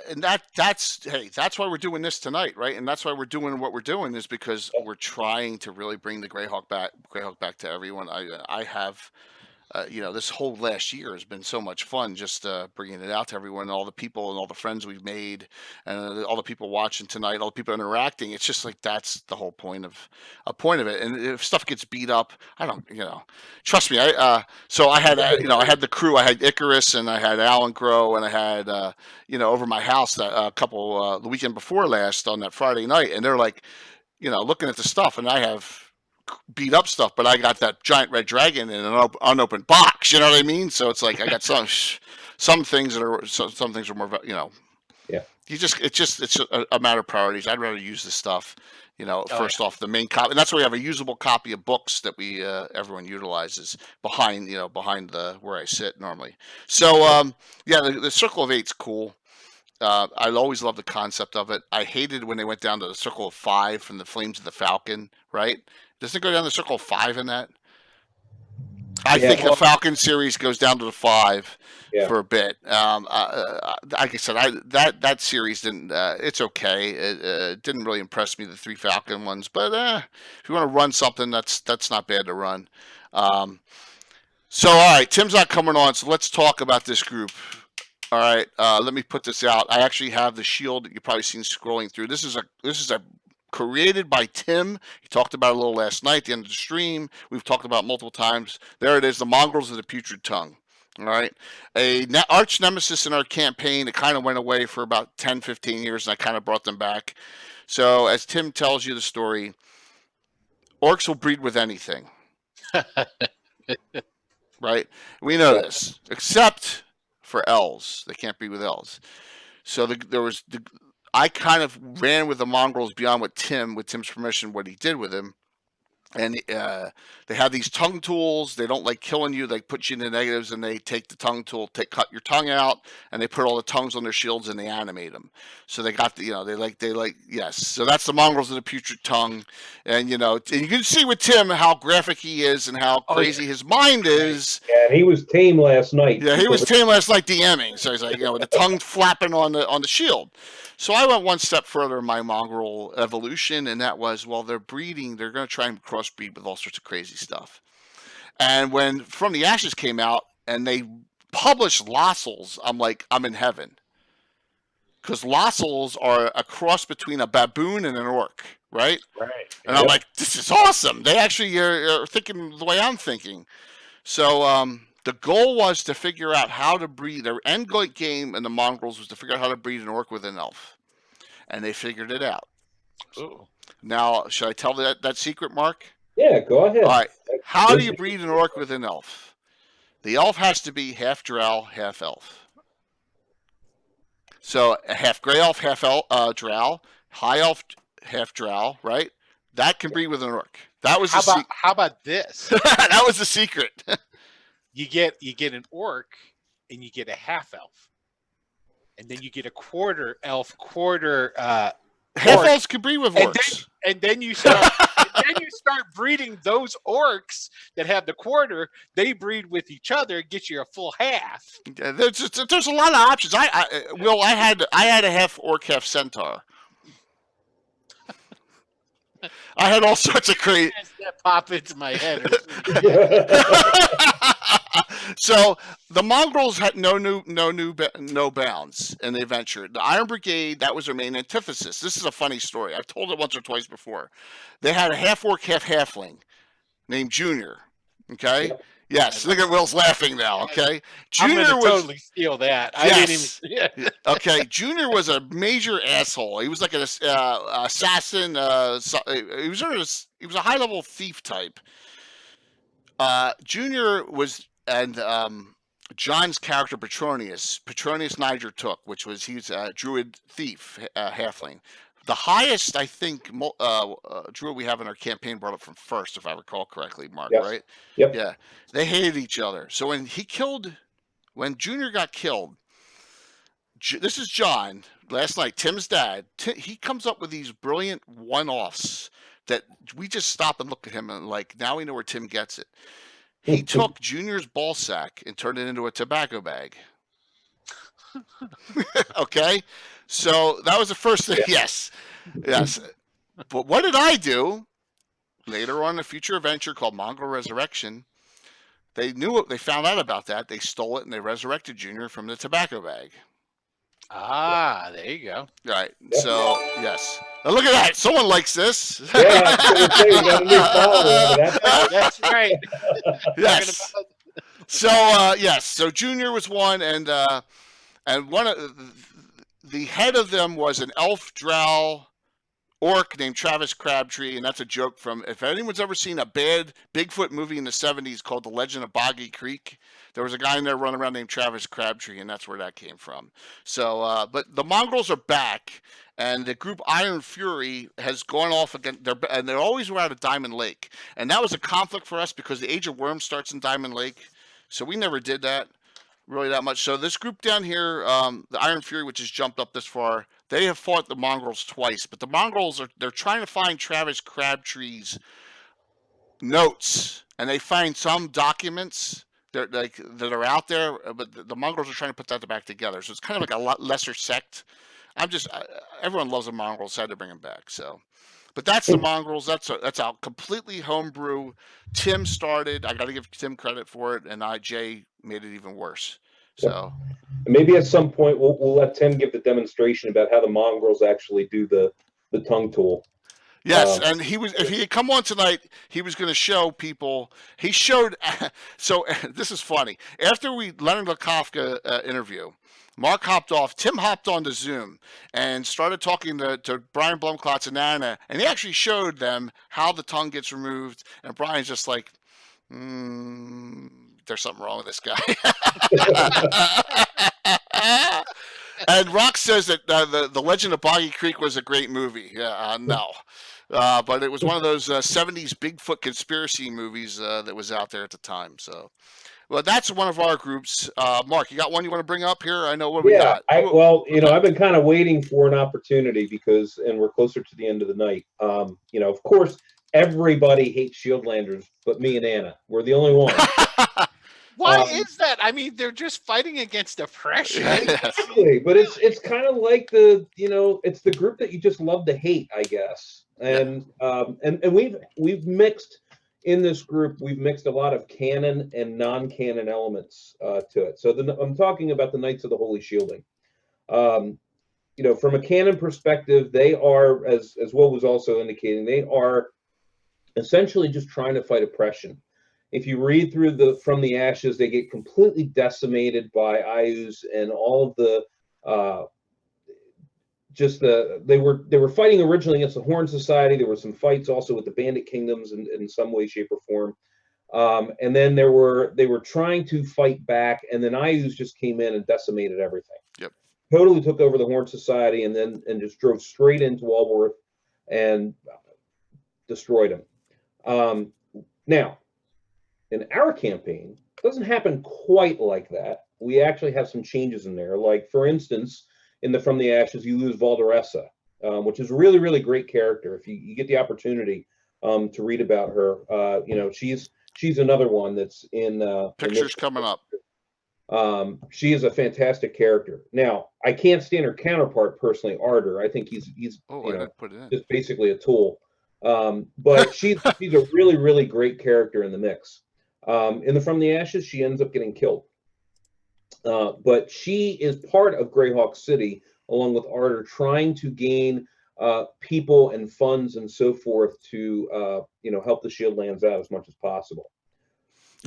and that's why we're doing this tonight, right? And that's why we're doing what we're doing is because we're trying to really bring the Greyhawk back to everyone. I have. This whole last year has been so much fun just bringing it out to everyone, all the people and all the friends we've made, and all the people watching tonight, all the people interacting. It's just like that's the whole point of it. And if stuff gets beat up, I don't, trust me. So I had, I had the crew. I had Icarus and I had Alan Grow and I had, over my house that the weekend before last on that Friday night, and they're like, looking at the stuff, and I have beat up stuff, but I got that giant red dragon in an unopened box. You know what I mean? So it's like I got some things that are some things are more. Yeah. It's a matter of priorities. I'd rather use this stuff. First off, the main copy, and that's why we have a usable copy of books that we everyone utilizes behind the where I sit normally. So the Circle of Eight's cool. I always loved the concept of it. I hated when they went down to the Circle of Five from the Flames of the Falcon, right? Doesn't it go down to the Circle of Five in that? I think the Falcon series goes down to the 5 for a bit. Like I said, that series didn't. It's okay. It didn't really impress me, the 3 Falcon ones. But if you want to run something, that's not bad to run. So all right, Tim's not coming on, so let's talk about this group. All right, let me put this out. I actually have the shield that you've probably seen scrolling through. This is a created by Tim. He talked about it a little last night at the end of the stream. We've talked about it multiple times. There it is, the Mongrels of the Putrid Tongue. All right. A arch nemesis in our campaign. It kind of went away for about 10, 15 years, and I kind of brought them back. So as Tim tells you the story, orcs will breed with anything. Right? We know this. Except for elves. They can't breed with elves. So I kind of ran with the Mongrels beyond with Tim's permission, what he did with him. And they have these tongue tools. They don't like killing you. They put you in the negatives, and they take the tongue tool, cut your tongue out, and they put all the tongues on their shields, and they animate them. So they got yes. So that's the Mongrels of the Putrid Tongue, and and you can see with Tim how graphic he is and how crazy his mind is. Yeah, and he was tame last night. Yeah, he was tame last night DMing. So he's like, with the tongue flapping on the shield. So I went one step further in my mongrel evolution, and that was, they're breeding. They're going to try and crossbreed with all sorts of crazy stuff. And when From the Ashes came out and they published Lossels, I'm like, I'm in heaven. Because Lossels are a cross between a baboon and an orc, right? Right. And I'm like, this is awesome. They actually are thinking the way I'm thinking. So the goal was to figure out how to breed. Their end game in the Mongrels was to figure out how to breed an orc with an elf. And they figured it out. Ooh. Now, should I tell that secret, Mark? Yeah, go ahead. All right. How do you breed an orc with an elf? The elf has to be half drow, half elf. So a half gray elf, half drow, high elf, half drow, right? That can breed with an orc. That was how about this? That was the secret. You get an orc and you get a half elf, and then you get a quarter elf, quarter half elves can breed with orcs. And then you start then you start breeding those orcs that have the quarter. They breed with each other, get you a full half. Yeah, there's a lot of options. Will, I had a half orc, half centaur. I had all sorts of crazy. That pop into my head. So the Mongrels had no bounds in the adventure. The Iron Brigade, that was their main antithesis. This is a funny story. I've told it once or twice before. They had a half orc, half halfling named Junior. Okay. Yep. Yes. Look at Will's laughing now. Okay. Junior Junior was totally steal that. I Yes. didn't even. Okay. Junior was a major asshole. He was like an assassin. He was a high level thief type. Junior was. And John's character Petronius Niger took, which was he's a druid thief, halfling. The highest, I think, druid we have in our campaign brought up from first, if I recall correctly, Mark, Yes. right? Yep. Yeah. They hated each other. So when Junior got killed, this is John, last night, Tim's dad, he comes up with these brilliant one-offs that we just stop and look at him and like, now we know where Tim gets it. He took Junior's ball sack and turned it into a tobacco bag. Okay? So that was the first thing. Yes. But what did I do? Later on in a future adventure called Mongrel Resurrection, they found out about that. They stole it and they resurrected Junior from the tobacco bag. Ah, there you go. Right. So, yes. Now look at that. Someone likes this. Yeah, I was gonna say, we got a new follower. That's right. Yes. So, yes. So Junior was one, and one of the head of them was an elf drow orc named Travis Crabtree, and that's a joke from, if anyone's ever seen a bad Bigfoot movie in the 70s called The Legend of Boggy Creek, there was a guy in there running around named Travis Crabtree, and that's where that came from. So, but the Mongrels are back, and the group Iron Fury has gone off again, and they always were out of Diamond Lake, and that was a conflict for us because the Age of Worms starts in Diamond Lake, so we never did that really that much. So this group down here, the Iron Fury, which has jumped up this far, they have fought the Mongrels twice, but the Mongrels they're trying to find Travis Crabtree's notes, and they find some documents that are out there, but the Mongrels are trying to put that back together. So it's kind of like a lot lesser sect. Everyone loves the Mongrels, so I had to bring them back. So, but that's the Mongrels. That's a completely homebrew. Tim started. I got to give Tim credit for it, and Jay made it even worse. So maybe at some point we'll let Tim give the demonstration about how the Mongrels actually do the tongue tool. Yes, and if he had come on tonight, he was going to show people. He showed. So this is funny. After Leonard Kafka interview, Mark hopped off. Tim hopped on to Zoom and started talking to Brian Blumklotz and Anna, and he actually showed them how the tongue gets removed. And Brian's just like, there's something wrong with this guy. And Rock says that the Legend of Boggy Creek was a great movie. No. But it was one of those 70s Bigfoot conspiracy movies that was out there at the time. So, well, that's one of our groups. Mark, you got one you want to bring up here? I know what we got. I've been kind of waiting for an opportunity and we're closer to the end of the night. Of course, everybody hates Shieldlanders, but me and Anna. We're the only ones. Why is that? I mean, they're just fighting against oppression. Exactly, but it's kind of like it's the group that you just love to hate, I guess. And we've mixed in this group. We've mixed a lot of canon and non-canon elements to it. So I'm talking about the Knights of the Holy Shielding. From a canon perspective, they are, as Will was also indicating, they are essentially just trying to fight oppression. If you read through From the Ashes, they get completely decimated by Ayus and all of the they were fighting originally against the Horn Society. There were some fights also with the Bandit Kingdoms in some way, shape, or form. And then they were trying to fight back, and then Ayus just came in and decimated everything. Yep. Totally took over the Horn Society and just drove straight into Walworth and destroyed them. Now, in our campaign, it doesn't happen quite like that. We actually have some changes in there. Like, for instance, in From the Ashes, you lose Valderessa, which is a really, really great character. If you get the opportunity, to read about her. She's another one that's in Pictures coming up. She is a fantastic character. Now, I can't stand her counterpart personally, Arter. I think he's Oh, I didn't put it in. just basically a tool. But she's a really, really great character in the mix. From the Ashes, she ends up getting killed. But she is part of Greyhawk City, along with Arter, trying to gain people and funds and so forth to help the Shieldlands out as much as possible.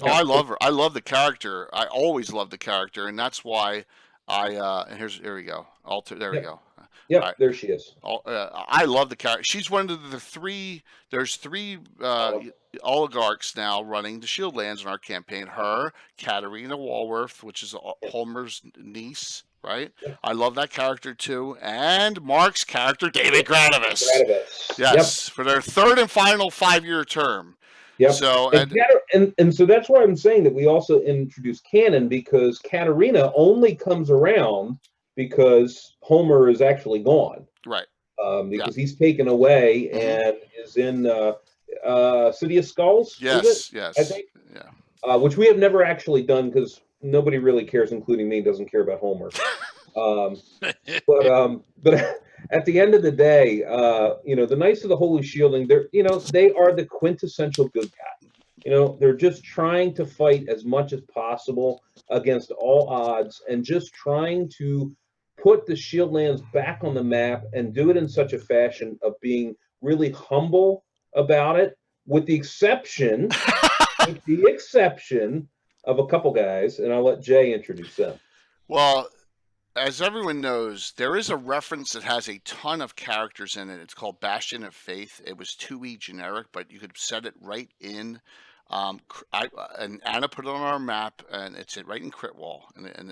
Oh, I love her. I love the character. I always love the character, and that's why and here we go. There we go. Yep, there she is. I love the character. She's one of the three. There's three oligarchs now running the Shieldlands in our campaign. Her, Katarina Walworth, which is Homer's niece, right? I love that character too. And Mark's character, David Gradavis. Yes, for their third and final 5-year term. Yep. So and so that's why I'm saying that we also introduced canon, because Katarina only comes around because Homer is actually gone. Right. Because he's taken away and is in City of Skulls. Yes. Yes. I think. Yeah. Which we have never actually done because nobody really cares, including me, doesn't care about Homer. But at the end of the day, the Knights of the Holy Shielding, they are the quintessential good guy. They're just trying to fight as much as possible against all odds and just trying to put the Shieldlands back on the map and do it in such a fashion of being really humble about it, with the exception of a couple guys, and I'll let Jay introduce them. Well, as everyone knows, there is a reference that has a ton of characters in it. It's called Bastion of Faith. It was 2E generic, but you could set it right in. And Anna put it on our map, and it's right in Critwall. And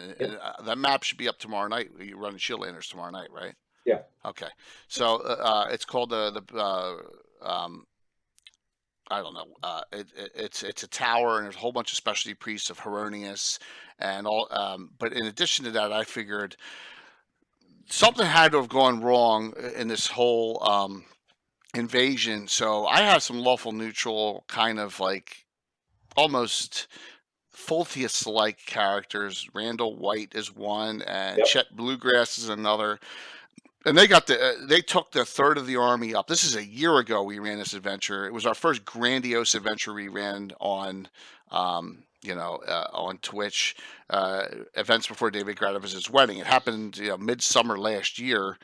that map should be up tomorrow night. You're running Shieldlanders tomorrow night, right? Yeah. Okay. So it's called I don't know. It's a tower, and there's a whole bunch of specialty priests of Heronius and all. But in addition to that, I figured something had to have gone wrong in this whole invasion. So I have some lawful neutral, kind of like almost Fultius-like characters. Randall White is one, and Chet Bluegrass is another. And they took the third of the army up. This is a year ago we ran this adventure. It was our first grandiose adventure we ran on, on Twitch, events before David Gradavis' wedding. It happened, midsummer last year.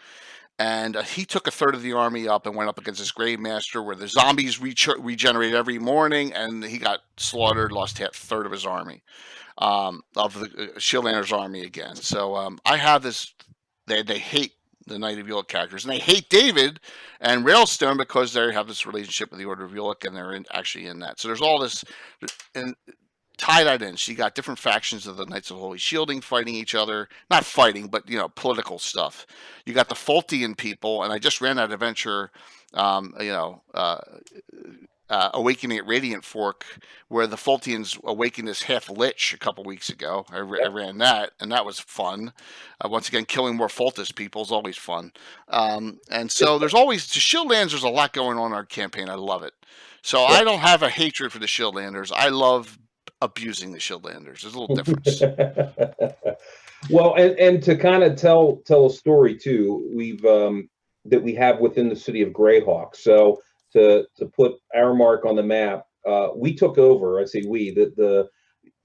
And he took a third of the army up and went up against this Grave Master where the zombies regenerate every morning, and he got slaughtered, lost a third of his army, of the Shieldlanders' army again. So I have this, they hate the Knight of Ulick characters, and they hate David and Railstone because they have this relationship with the Order of Ulick, and they're actually in that. So there's all this, and tie that in. So you got different factions of the Knights of Holy Shielding fighting each other, not fighting, but political stuff. You got the Fultian people, and I just ran that adventure, Awakening at Radiant Fork, where the Fultians awakened this half-lich a couple weeks ago. I ran that, and that was fun. Once again, killing more Fultus people is always fun. And so there's always, to Shieldlands, there's a lot going on in our campaign. I love it. So I don't have a hatred for the Shieldlanders. I love abusing the Shieldlanders. There's a little difference. Well, and to kind of tell a story too, that we have within the city of Greyhawk. So to put our mark on the map, we took over. I say we, the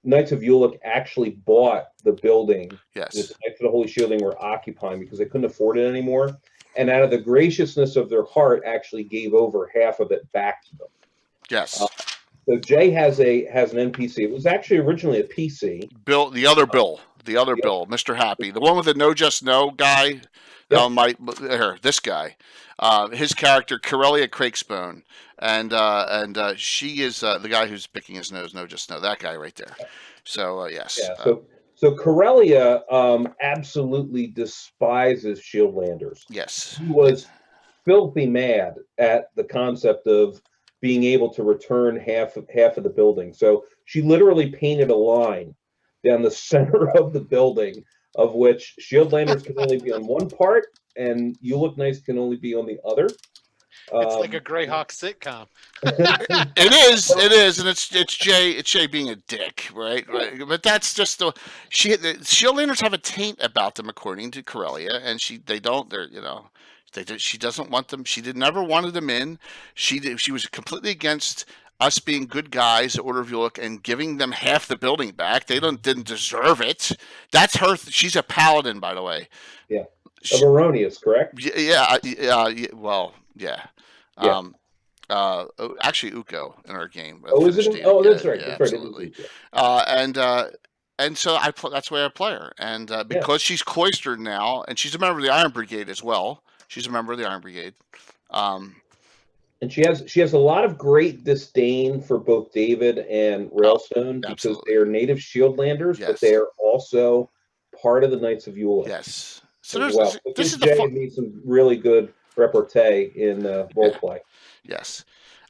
Knights of Ulick actually bought the building. Yes. The Knights of the Holy Shielding were occupying because they couldn't afford it anymore. And out of the graciousness of their heart, actually gave over half of it back to them. Yes. So Jay has an NPC. It was actually originally a PC. Bill, Mr. Happy, the one with the No Just No guy. This guy, his character Corellia Crakesbone, and she is the guy who's picking his nose. No Just No, that guy right there. So yes. Yeah. So Corellia absolutely despises Shieldlanders. Yes. He was filthy mad at the concept of being able to return half of the building. So she literally painted a line down the center of the building, of which Shieldlanders can only be on one part and Ulick Knights can only be on the other. It's like a Greyhawk sitcom. It is, and it's Jay being a dick, right? But that's just the Shieldlanders have a taint about them, according to Corellia, and they don't. She doesn't want them. She never wanted them in. She was completely against us being good guys at Order of York and giving them half the building back. They didn't deserve it. That's her. She's a paladin, by the way. Yeah. Of Erroneous, correct? Yeah. Well, yeah. Yeah. Actually, Uko in our game. Oh, is it? Oh, that's right. Yeah, That's right. absolutely. It is Uko. And so that's the way I play her. And because she's cloistered now, and she's a member of the Iron Brigade as well. She's a member of the Iron Brigade. And she has a lot of great disdain for both David and Railstone because they are native Shieldlanders, but they are also part of the Knights of Yule. Yes. So this is Jay made some really good repartee in roleplay. Yes.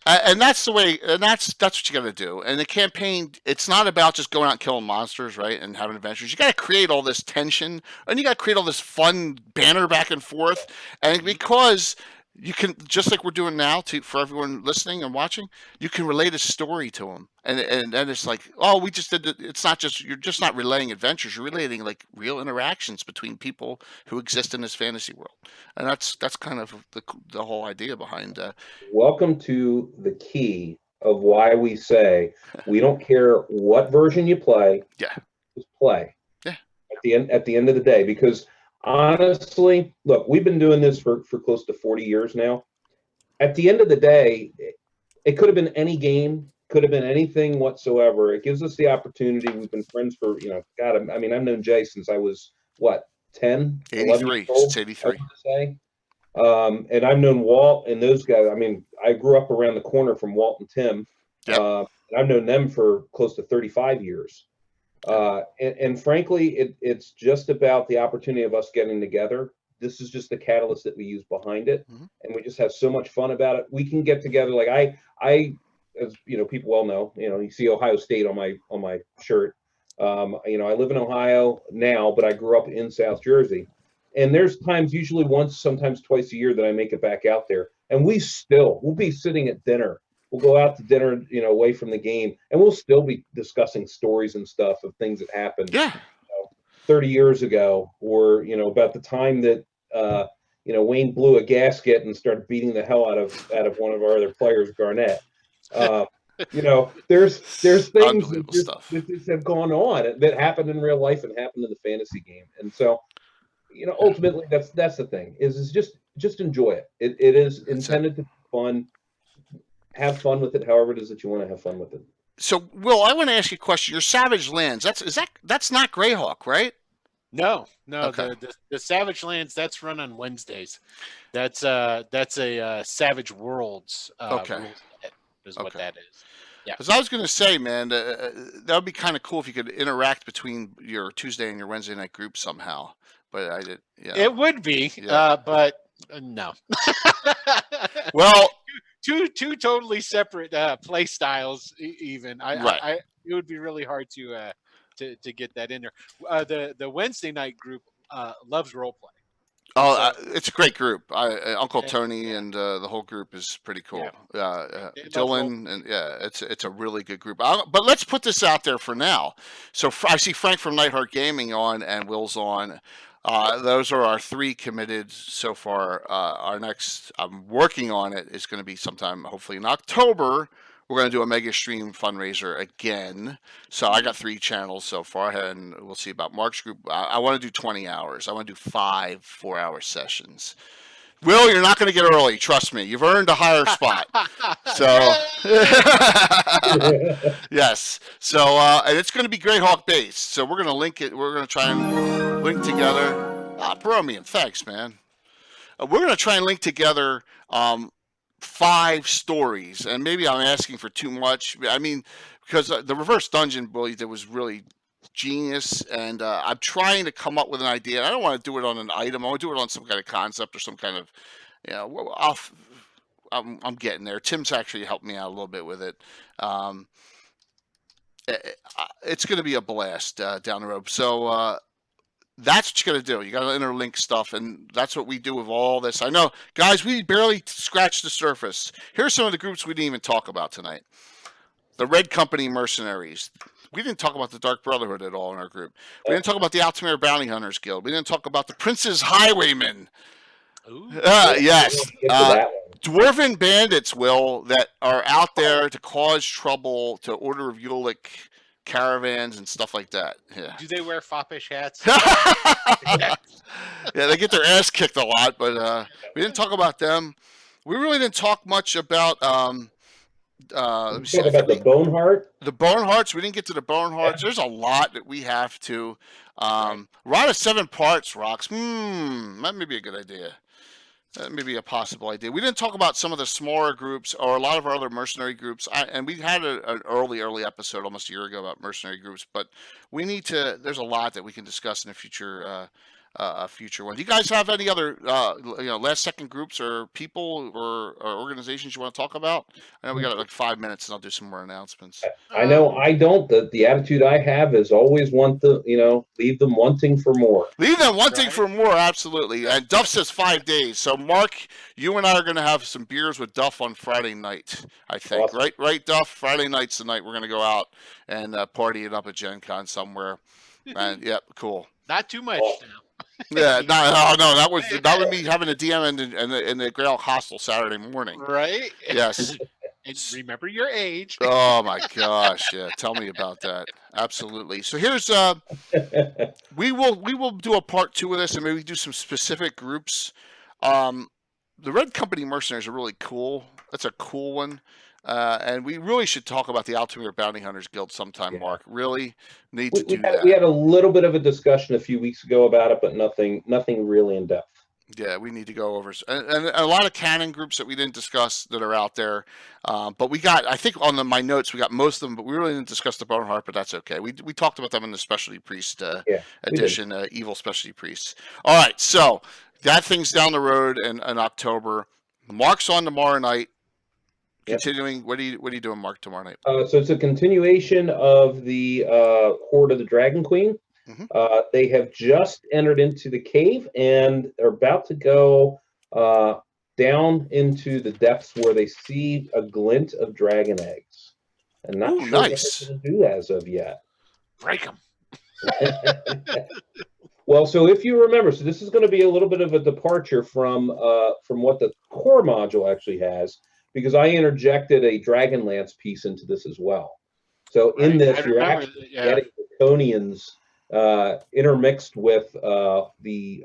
And that's the way, and that's what you got to do. And the campaign, it's not about just going out and killing monsters, right, and having adventures. You got to create all this tension, and you got to create all this fun banter back and forth. And because you can, just like we're doing now, for everyone listening and watching, you can relate a story to them, and then it's like, oh, we just did. It's not just, you're just not relaying adventures. You're relating like real interactions between people who exist in this fantasy world, and that's kind of the whole idea behind. Welcome to the key of why we say we don't care what version you play. Yeah, just play. Yeah. At the end of the day, because honestly, look, we've been doing this for close to 40 years now. At the end of the day, it could have been any game, could have been anything whatsoever. It gives us the opportunity. We've been friends for, God, I mean, I've known Jay since I was, 10? 83, since 83. Say. And I've known Walt and those guys. I mean, I grew up around the corner from Walt and Tim. Yep. And I've known them for close to 35 years. And frankly, it's just about the opportunity of us getting together. This is just the catalyst that we use behind it, and we just have so much fun about it. We can get together. Like I, as people well know, you see Ohio State on my shirt. I live in Ohio now, but I grew up in South Jersey, and there's times, usually once, sometimes twice a year, that I make it back out there, and we'll be sitting at dinner. We'll go out to dinner, away from the game, and we'll still be discussing stories and stuff of things that happened 30 years ago, or, about the time that, Wayne blew a gasket and started beating the hell out of one of our other players, Garnett. There's things that just have gone on that happened in real life and happened in the fantasy game. And so, ultimately that's the thing is just enjoy it. It is intended to be fun. Have fun with it, however it is that you want to have fun with it. So, Will, I want to ask you a question. Your Savage Lands, that's not Greyhawk, right? No. Okay. The Savage Lands, that's run on Wednesdays. That's a Savage Worlds. Okay. Is what that is. Yeah. Because I was going to say, man, that would be kind of cool if you could interact between your Tuesday and your Wednesday night group somehow. But I did. Yeah. It would be, but no. Well. Two totally separate play styles. Even it would be really hard to get that in there. The Wednesday night group loves role play. Oh, it's a great group. Uncle Tony and the whole group is pretty cool. Dylan and it's a really good group. But let's put this out there for now. So I see Frank from Nightheart Gaming on and Will's on. Those are our three committed so far. Our next, I'm working on it, is going to be sometime hopefully in October. We're going to do a mega stream fundraiser again. So I got 3 channels so far, and we'll see about Mark's group. I want to do 20 hours. I want to do 5 4-hour sessions. Will, you're not going to get early. Trust me. You've earned a higher spot. So, yes. So, and it's going to be Greyhawk based. So we're going to link it. We're going to try and link together. Bromium, thanks, man. We're going to try and link together 5 stories. And maybe I'm asking for too much. I mean, because the reverse dungeon bully that was really genius, and I'm trying to come up with an idea. I don't want to do it on an item. I want to do it on some kind of concept or some kind of, I'm getting there. Tim's actually helped me out a little bit with it. It's going to be a blast down the road. So that's what you got to do. You got to interlink stuff, and that's what we do with all this. I know, guys, we barely scratched the surface. Here's some of the groups we didn't even talk about tonight. The Red Company Mercenaries. We didn't talk about the Dark Brotherhood at all in our group. We didn't talk about the Altamir Bounty Hunters Guild. We didn't talk about the Prince's Highwaymen. Ooh. Yes. Get to that one. Dwarven bandits, Will, that are out there to cause trouble to Order of Ulick caravans and stuff like that. Yeah. Do they wear foppish hats? Yeah, they get their ass kicked a lot, but we didn't talk about them. We really didn't talk much about. Let me see. Talk about the Boneheart. The Bonehearts. We didn't get to the Bonehearts. There's a lot that we have to. Rod of 7 parts, Rocks. That may be a good idea. That may be a possible idea. We didn't talk about some of the smaller groups or a lot of our other mercenary groups. And we had an early episode almost a year ago about mercenary groups. But we need to. There's a lot that we can discuss in a future one. Do you guys have any other last second groups or people or organizations you want to talk about? I know we got like 5 minutes, and I'll do some more announcements. I know I don't. The attitude I have is always leave them wanting for more. Leave them wanting for more, absolutely. And Duff says 5 days. So Mark, you and I are going to have some beers with Duff on Friday night, I think. Awesome. Right, Duff? Friday night's the night we're going to go out and party it up at Gen Con somewhere. And yep, cool. Not too much Oh. now. Yeah, no, that would be having a DM in the Greyhawk hostel Saturday morning. Right? Yes. And remember your age. Oh my gosh, yeah. Tell me about that. Absolutely. So here's we will do a part 2 of this and maybe do some specific groups. The Red Company Mercenaries are really cool. That's a cool one. And we really should talk about the Altamir Bounty Hunters Guild sometime, Yeah. Mark. Really need to do We that. had a little bit of a discussion a few weeks ago about it, but nothing really in depth. Yeah, we need to go over and a lot of canon groups that we didn't discuss that are out there. But we got, I think on my notes, we got most of them, but we really didn't discuss the Boneheart, but that's okay. We talked about them in the Specialty Priest edition, Evil Specialty Priests. All right, so that thing's down the road in October. Mark's on tomorrow night. Yep. Continuing, what are you doing, Mark, tomorrow night? So it's a continuation of the Horde of the Dragon Queen. Mhm. They have just entered into the cave and are about to go down into the depths where they see a glint of dragon eggs. And not Ooh, sure nice. what they're going to do as of yet. Break them. Well, so if you remember, so this is going to be a little bit of a departure from what the core module actually has, because I interjected a Dragonlance piece into this as well. So in this, you're actually getting Draconians intermixed with the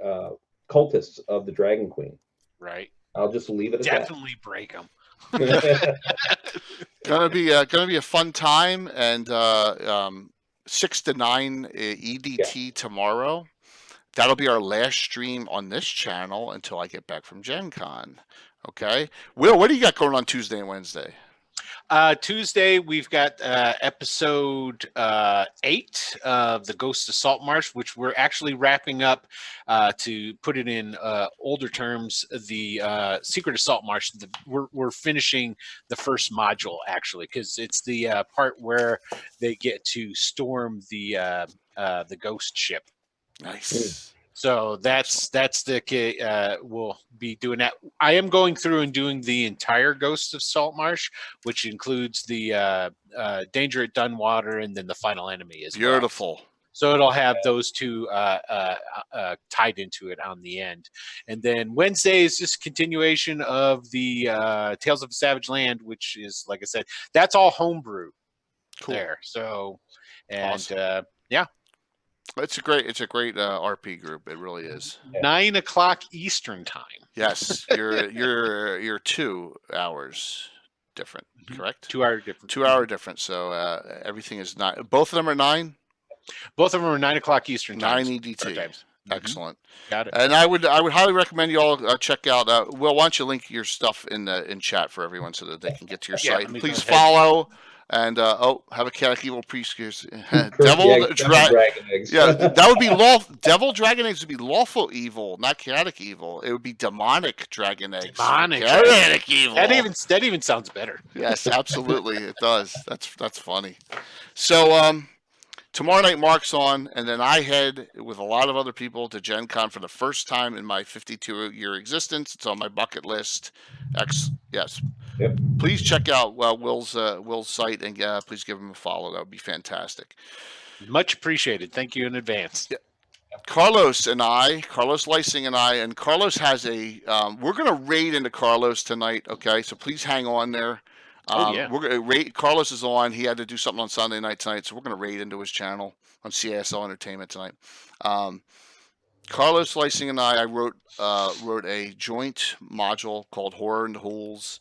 cultists of the Dragon Queen. Right. I'll just leave it at Definitely break them. that. Gonna be a fun time, and 6 to 9 EDT tomorrow. That'll be our last stream on this channel until I get back from Gen Con. Okay, Will, what do you got going on Tuesday and Wednesday? Tuesday, we've got episode 8 of the Ghost of Saltmarsh, which we're actually wrapping up to put it in older terms. The Secret of Saltmarsh. We're finishing the first module actually, because it's the part where they get to storm the ghost ship. Nice. So that's we'll be doing that. I am going through and doing the entire Ghost of Saltmarsh, which includes the Danger at Dunwater and then the final enemy as well. Beautiful. So it'll have those two tied into it on the end. And then Wednesday is just continuation of the Tales of a Savage Land, which is, like I said, that's all homebrew there. So, and awesome. yeah. It's a great RP group. It really is. 9 o'clock Eastern time. Yes, you're 2 hours different, correct? 2 hour difference. 2 hour difference. So everything is 9. Both of them are 9. Both of them are 9 o'clock Eastern time. 9 EDT. Excellent. Got it. And I would highly recommend you all check out. Will, why don't you link your stuff in chat for everyone so that they can get to your site? Please follow. And have a chaotic evil priest. Devil dragon eggs. Yeah, that would be devil dragon eggs would be lawful evil, not chaotic evil. It would be demonic dragon eggs. Chaotic evil. That even sounds better. Yes, absolutely, it does. That's funny. So tomorrow night Mark's on, and then I head with a lot of other people to Gen Con for the first time in my 52-year existence. It's on my bucket list. Yes. Yep. Please check out Will's site and please give him a follow. That would be fantastic. Much appreciated. Thank you in advance. Yeah. Carlos Lysing and I, and Carlos has a, we're going to raid into Carlos tonight, okay? So please hang on there. Yeah. We're going to raid, Carlos is on. He had to do something on Sunday night tonight, so we're going to raid into his channel on CSL Entertainment tonight. Carlos Lysing and I wrote a joint module called Horror in the Hools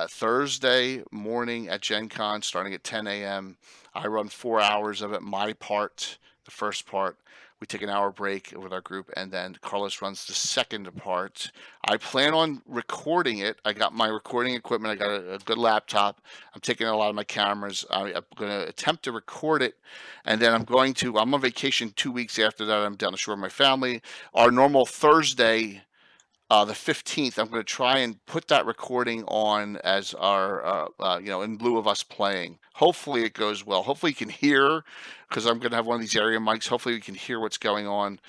Thursday morning at Gen Con starting at 10 a.m. I run 4 hours of it, my part, the first part. We take an hour break with our group, and then Carlos runs the second part. I plan on recording it. I got my recording equipment. I got a good laptop. I'm taking a lot of my cameras. I'm going to attempt to record it, and then I'm on vacation 2 weeks after that. I'm down the shore with my family. Our normal Thursday, the 15th, I'm going to try and put that recording on as our, in lieu of us playing. Hopefully it goes well. Hopefully you can hear, because I'm going to have one of these area mics. Hopefully we can hear what's going on.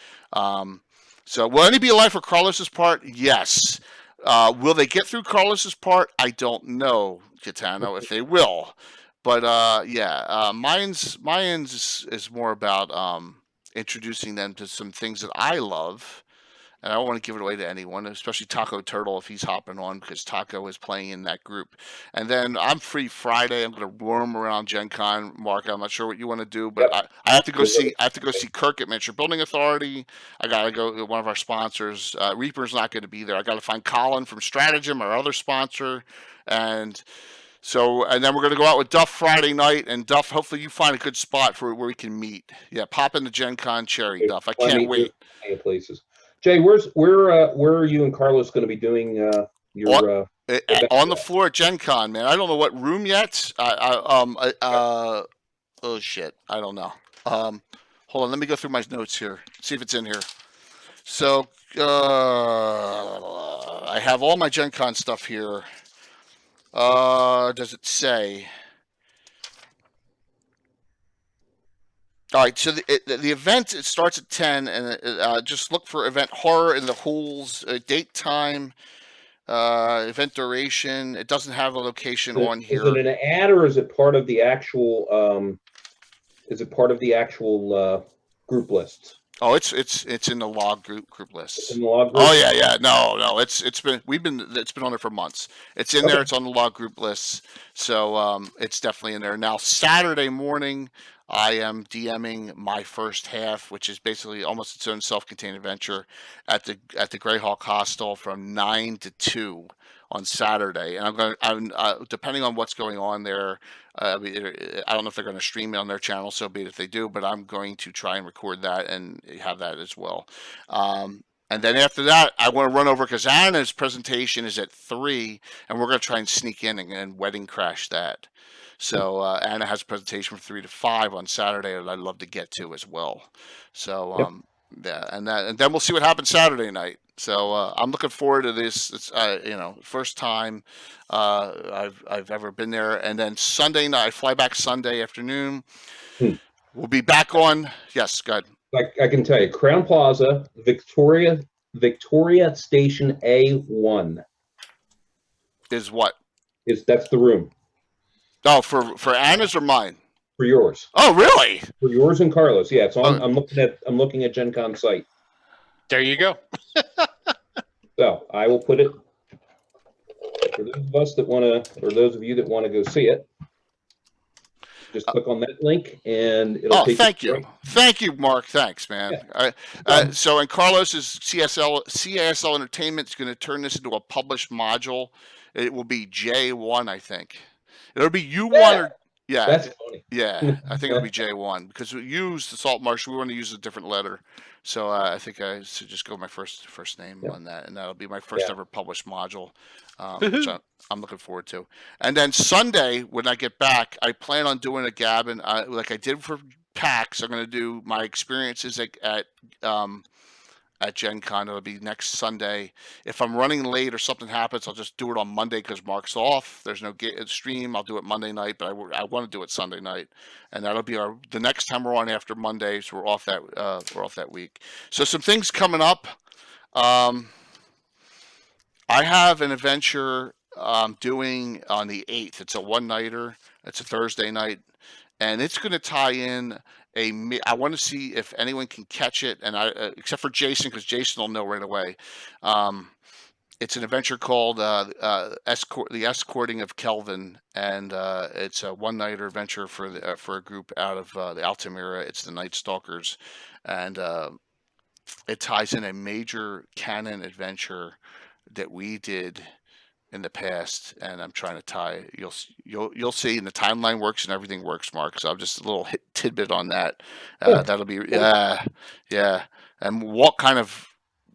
So will any be alive for Carlos's part? Yes. Will they get through Carlos's part? I don't know, Gitano, if they will. But mine's is more about introducing them to some things that I love. And I don't want to give it away to anyone, especially Taco Turtle if he's hopping on, because Taco is playing in that group. And then I'm free Friday. I'm going to roam around Gen Con. Mark, I'm not sure what you want to do, but I have to go see Kirk at Miniature Building Authority. I got to go to one of our sponsors. Reaper's not going to be there. I got to find Colin from Stratagem, our other sponsor, and then we're going to go out with Duff Friday night. And Duff, hopefully you find a good spot for where we can meet. Yeah, pop in the Gen Con cherry, Duff. I can't wait. Places. Jay, where are you and Carlos going to be doing your on the floor at Gen Con, man? I don't know what room yet. Oh shit, I don't know. Hold on, let me go through my notes here, see if it's in here. So I have all my Gen Con stuff here. Does it say? All right, so the event, it starts at 10, and just look for event Horror in the Hools, date, time, event duration. It doesn't have a location on here. Is it an ad, or is it part of the actual? Group list? Oh, it's in the log group list. It's in the log group? Oh yeah, no, it's been on there for months. It's in there. It's on the log group list, so it's definitely in there. Now Saturday morning, I am DMing my first half, which is basically almost its own self-contained adventure at the Greyhawk Hostel from 9 to 2 on Saturday, and I'm depending on what's going on there. I don't know if they're going to stream it on their channel, so be it if they do. But I'm going to try and record that and have that as well. And then after that, I want to run over because Anna's presentation is at 3, and we're going to try and sneak in and wedding crash that. So Anna has a presentation from 3 to 5 on Saturday that I'd love to get to as well. So and then we'll see what happens Saturday night. So I'm looking forward to this. It's first time I've ever been there. And then Sunday night, I fly back Sunday afternoon. We'll be back on. Yes, go ahead. I can tell you, Crown Plaza, Victoria Station A1 is what? That's the room. Oh, for Anna's or mine? For yours. Oh, really? For yours and Carlos. Yeah, so I'm looking at Gen Con site. There you go. So I will put it for those of us that want to, or those of you that want to go see it. Just click on that link, and it'll take thank you. Right. Thank you, Mark. Thanks, man. Yeah. So, and Carlos's CSL Entertainment is going to turn this into a published module. It will be J1, I think. It'll be U1 or yeah. That's funny. Yeah, I think it'll be J1 because we use the Salt Marsh. We want to use a different letter, so I think I should just go with my first name on that, and that'll be my first ever published module, which I'm looking forward to. And then Sunday when I get back, I plan on doing a Gabbin like I did for PAX. I'm going to do my experiences at at Gen Con. It'll be next Sunday. If I'm running late or something happens, I'll just do it on Monday because Mark's off. There's no stream. I'll do it Monday night, but I want to do it Sunday night, and that'll be the next time we're on after Mondays. We're off that week. So some things coming up. I have an adventure doing on the 8th. It's a one-nighter. It's a Thursday night, and it's going to tie in I want to see if anyone can catch it, and except for Jason, because Jason will know right away. It's an adventure called The Escorting of Kelvin, and it's a one-nighter adventure for a group out of the Altamira. It's the Night Stalkers, and it ties in a major canon adventure that we did in the past, and I'm trying to tie. You'll see, and the timeline works and everything works, Mark. So I'm just a little tidbit on that. That'll be yeah. And what kind of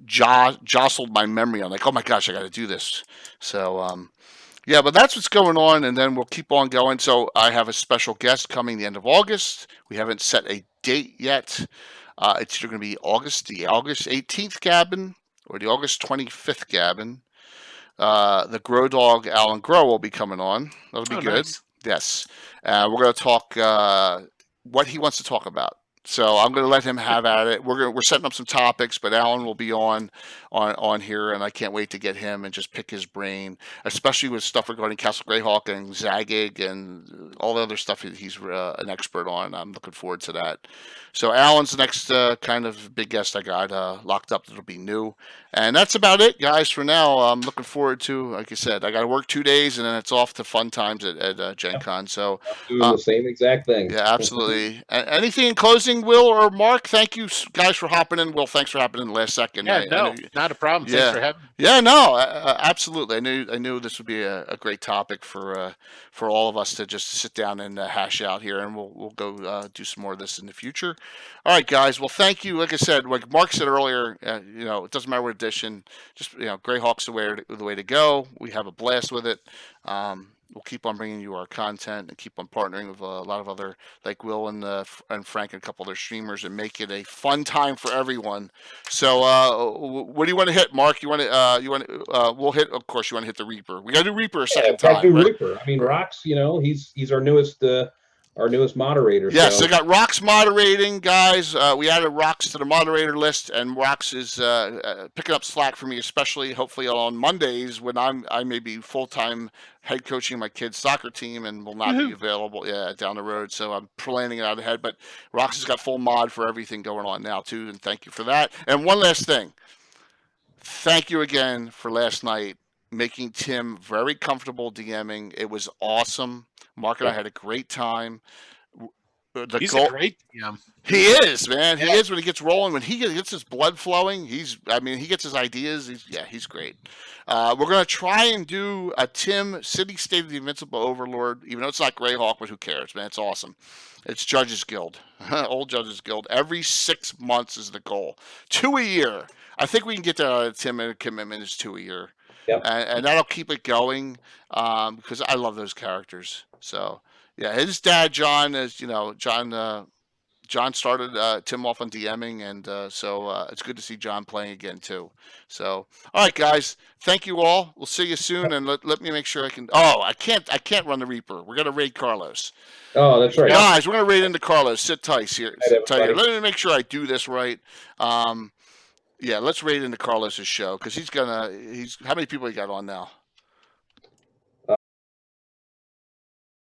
jostled my memory? I'm like, oh my gosh, I got to do this. So yeah, but that's what's going on, and then we'll keep on going. So I have a special guest coming the end of August. We haven't set a date yet. It's either going to be the August 18th Gabbin or the August 25th Gabbin. The Grow Dog Alan Grow will be coming on. That'll be good. Nice. Yes. We're going to talk what he wants to talk about. So I'm going to let him have at it. We're setting up some topics, but Alan will be on here, and I can't wait to get him and just pick his brain, especially with stuff regarding Castle Greyhawk and Zagig and all the other stuff he's an expert on. I'm looking forward to that. So Alan's the next kind of big guest I got locked up that'll be new. And that's about it, guys, for now. I'm looking forward to, like I said, I got to work 2 days, and then it's off to fun times at Gen Con. So Doing the same exact thing. yeah, absolutely. Anything in closing, Will or Mark? Thank you guys for hopping in. Will, thanks for hopping in the last second. Yeah, not a problem. Yeah. Thanks for having me. Yeah, no, absolutely. I knew this would be a great topic for all of us to just sit down and hash out here, and we'll go do some more of this in the future. All right, guys. Well, thank you. Like I said, like Mark said earlier, it doesn't matter what edition. Just Greyhawk's the way to go. We have a blast with it. We'll keep on bringing you our content and keep on partnering with a lot of other, like Will and Frank and a couple other streamers, and make it a fun time for everyone. So, what do you want to hit, Mark? We'll hit. Of course, you want to hit the Reaper. We got to do Reaper a second time. Do Reaper. I mean, Rock's. He's our newest moderator. Yes, so. I got Rox moderating, guys. We added Rox to the moderator list, and Rox is picking up slack for me, especially hopefully on Mondays when I may be full-time head coaching my kids' soccer team and will not be available down the road. So I'm planning it out ahead. But Rox has got full mod for everything going on now too, and thank you for that. And one last thing, thank you again for last night, making Tim very comfortable DMing. It was awesome. Mark and I had a great time. He's a great DM. He is, man. He is when he gets rolling. When he gets his blood flowing, he gets his ideas. He's great. We're going to try and do a Tim City State of the Invincible Overlord, even though it's not Greyhawk, but who cares, man? It's awesome. It's Judges Guild, old Judges Guild. Every 6 months is the goal. 2 a year. I think we can get that Tim, and commitment is 2 a year. Yep. And that'll keep it going because I love those characters. So, yeah, his dad, John, John started Tim off on DMing, and so it's good to see John playing again, too. So, all right, guys, thank you all. We'll see you soon, and let me make sure I can. Oh, I can't run the Reaper. We're going to raid Carlos. Oh, that's right. Guys, we're going to raid into Carlos. Sit tight here. Sit tight here. Let me make sure I do this right. Yeah, let's raid into Carlos's show because he's how many people he got on now?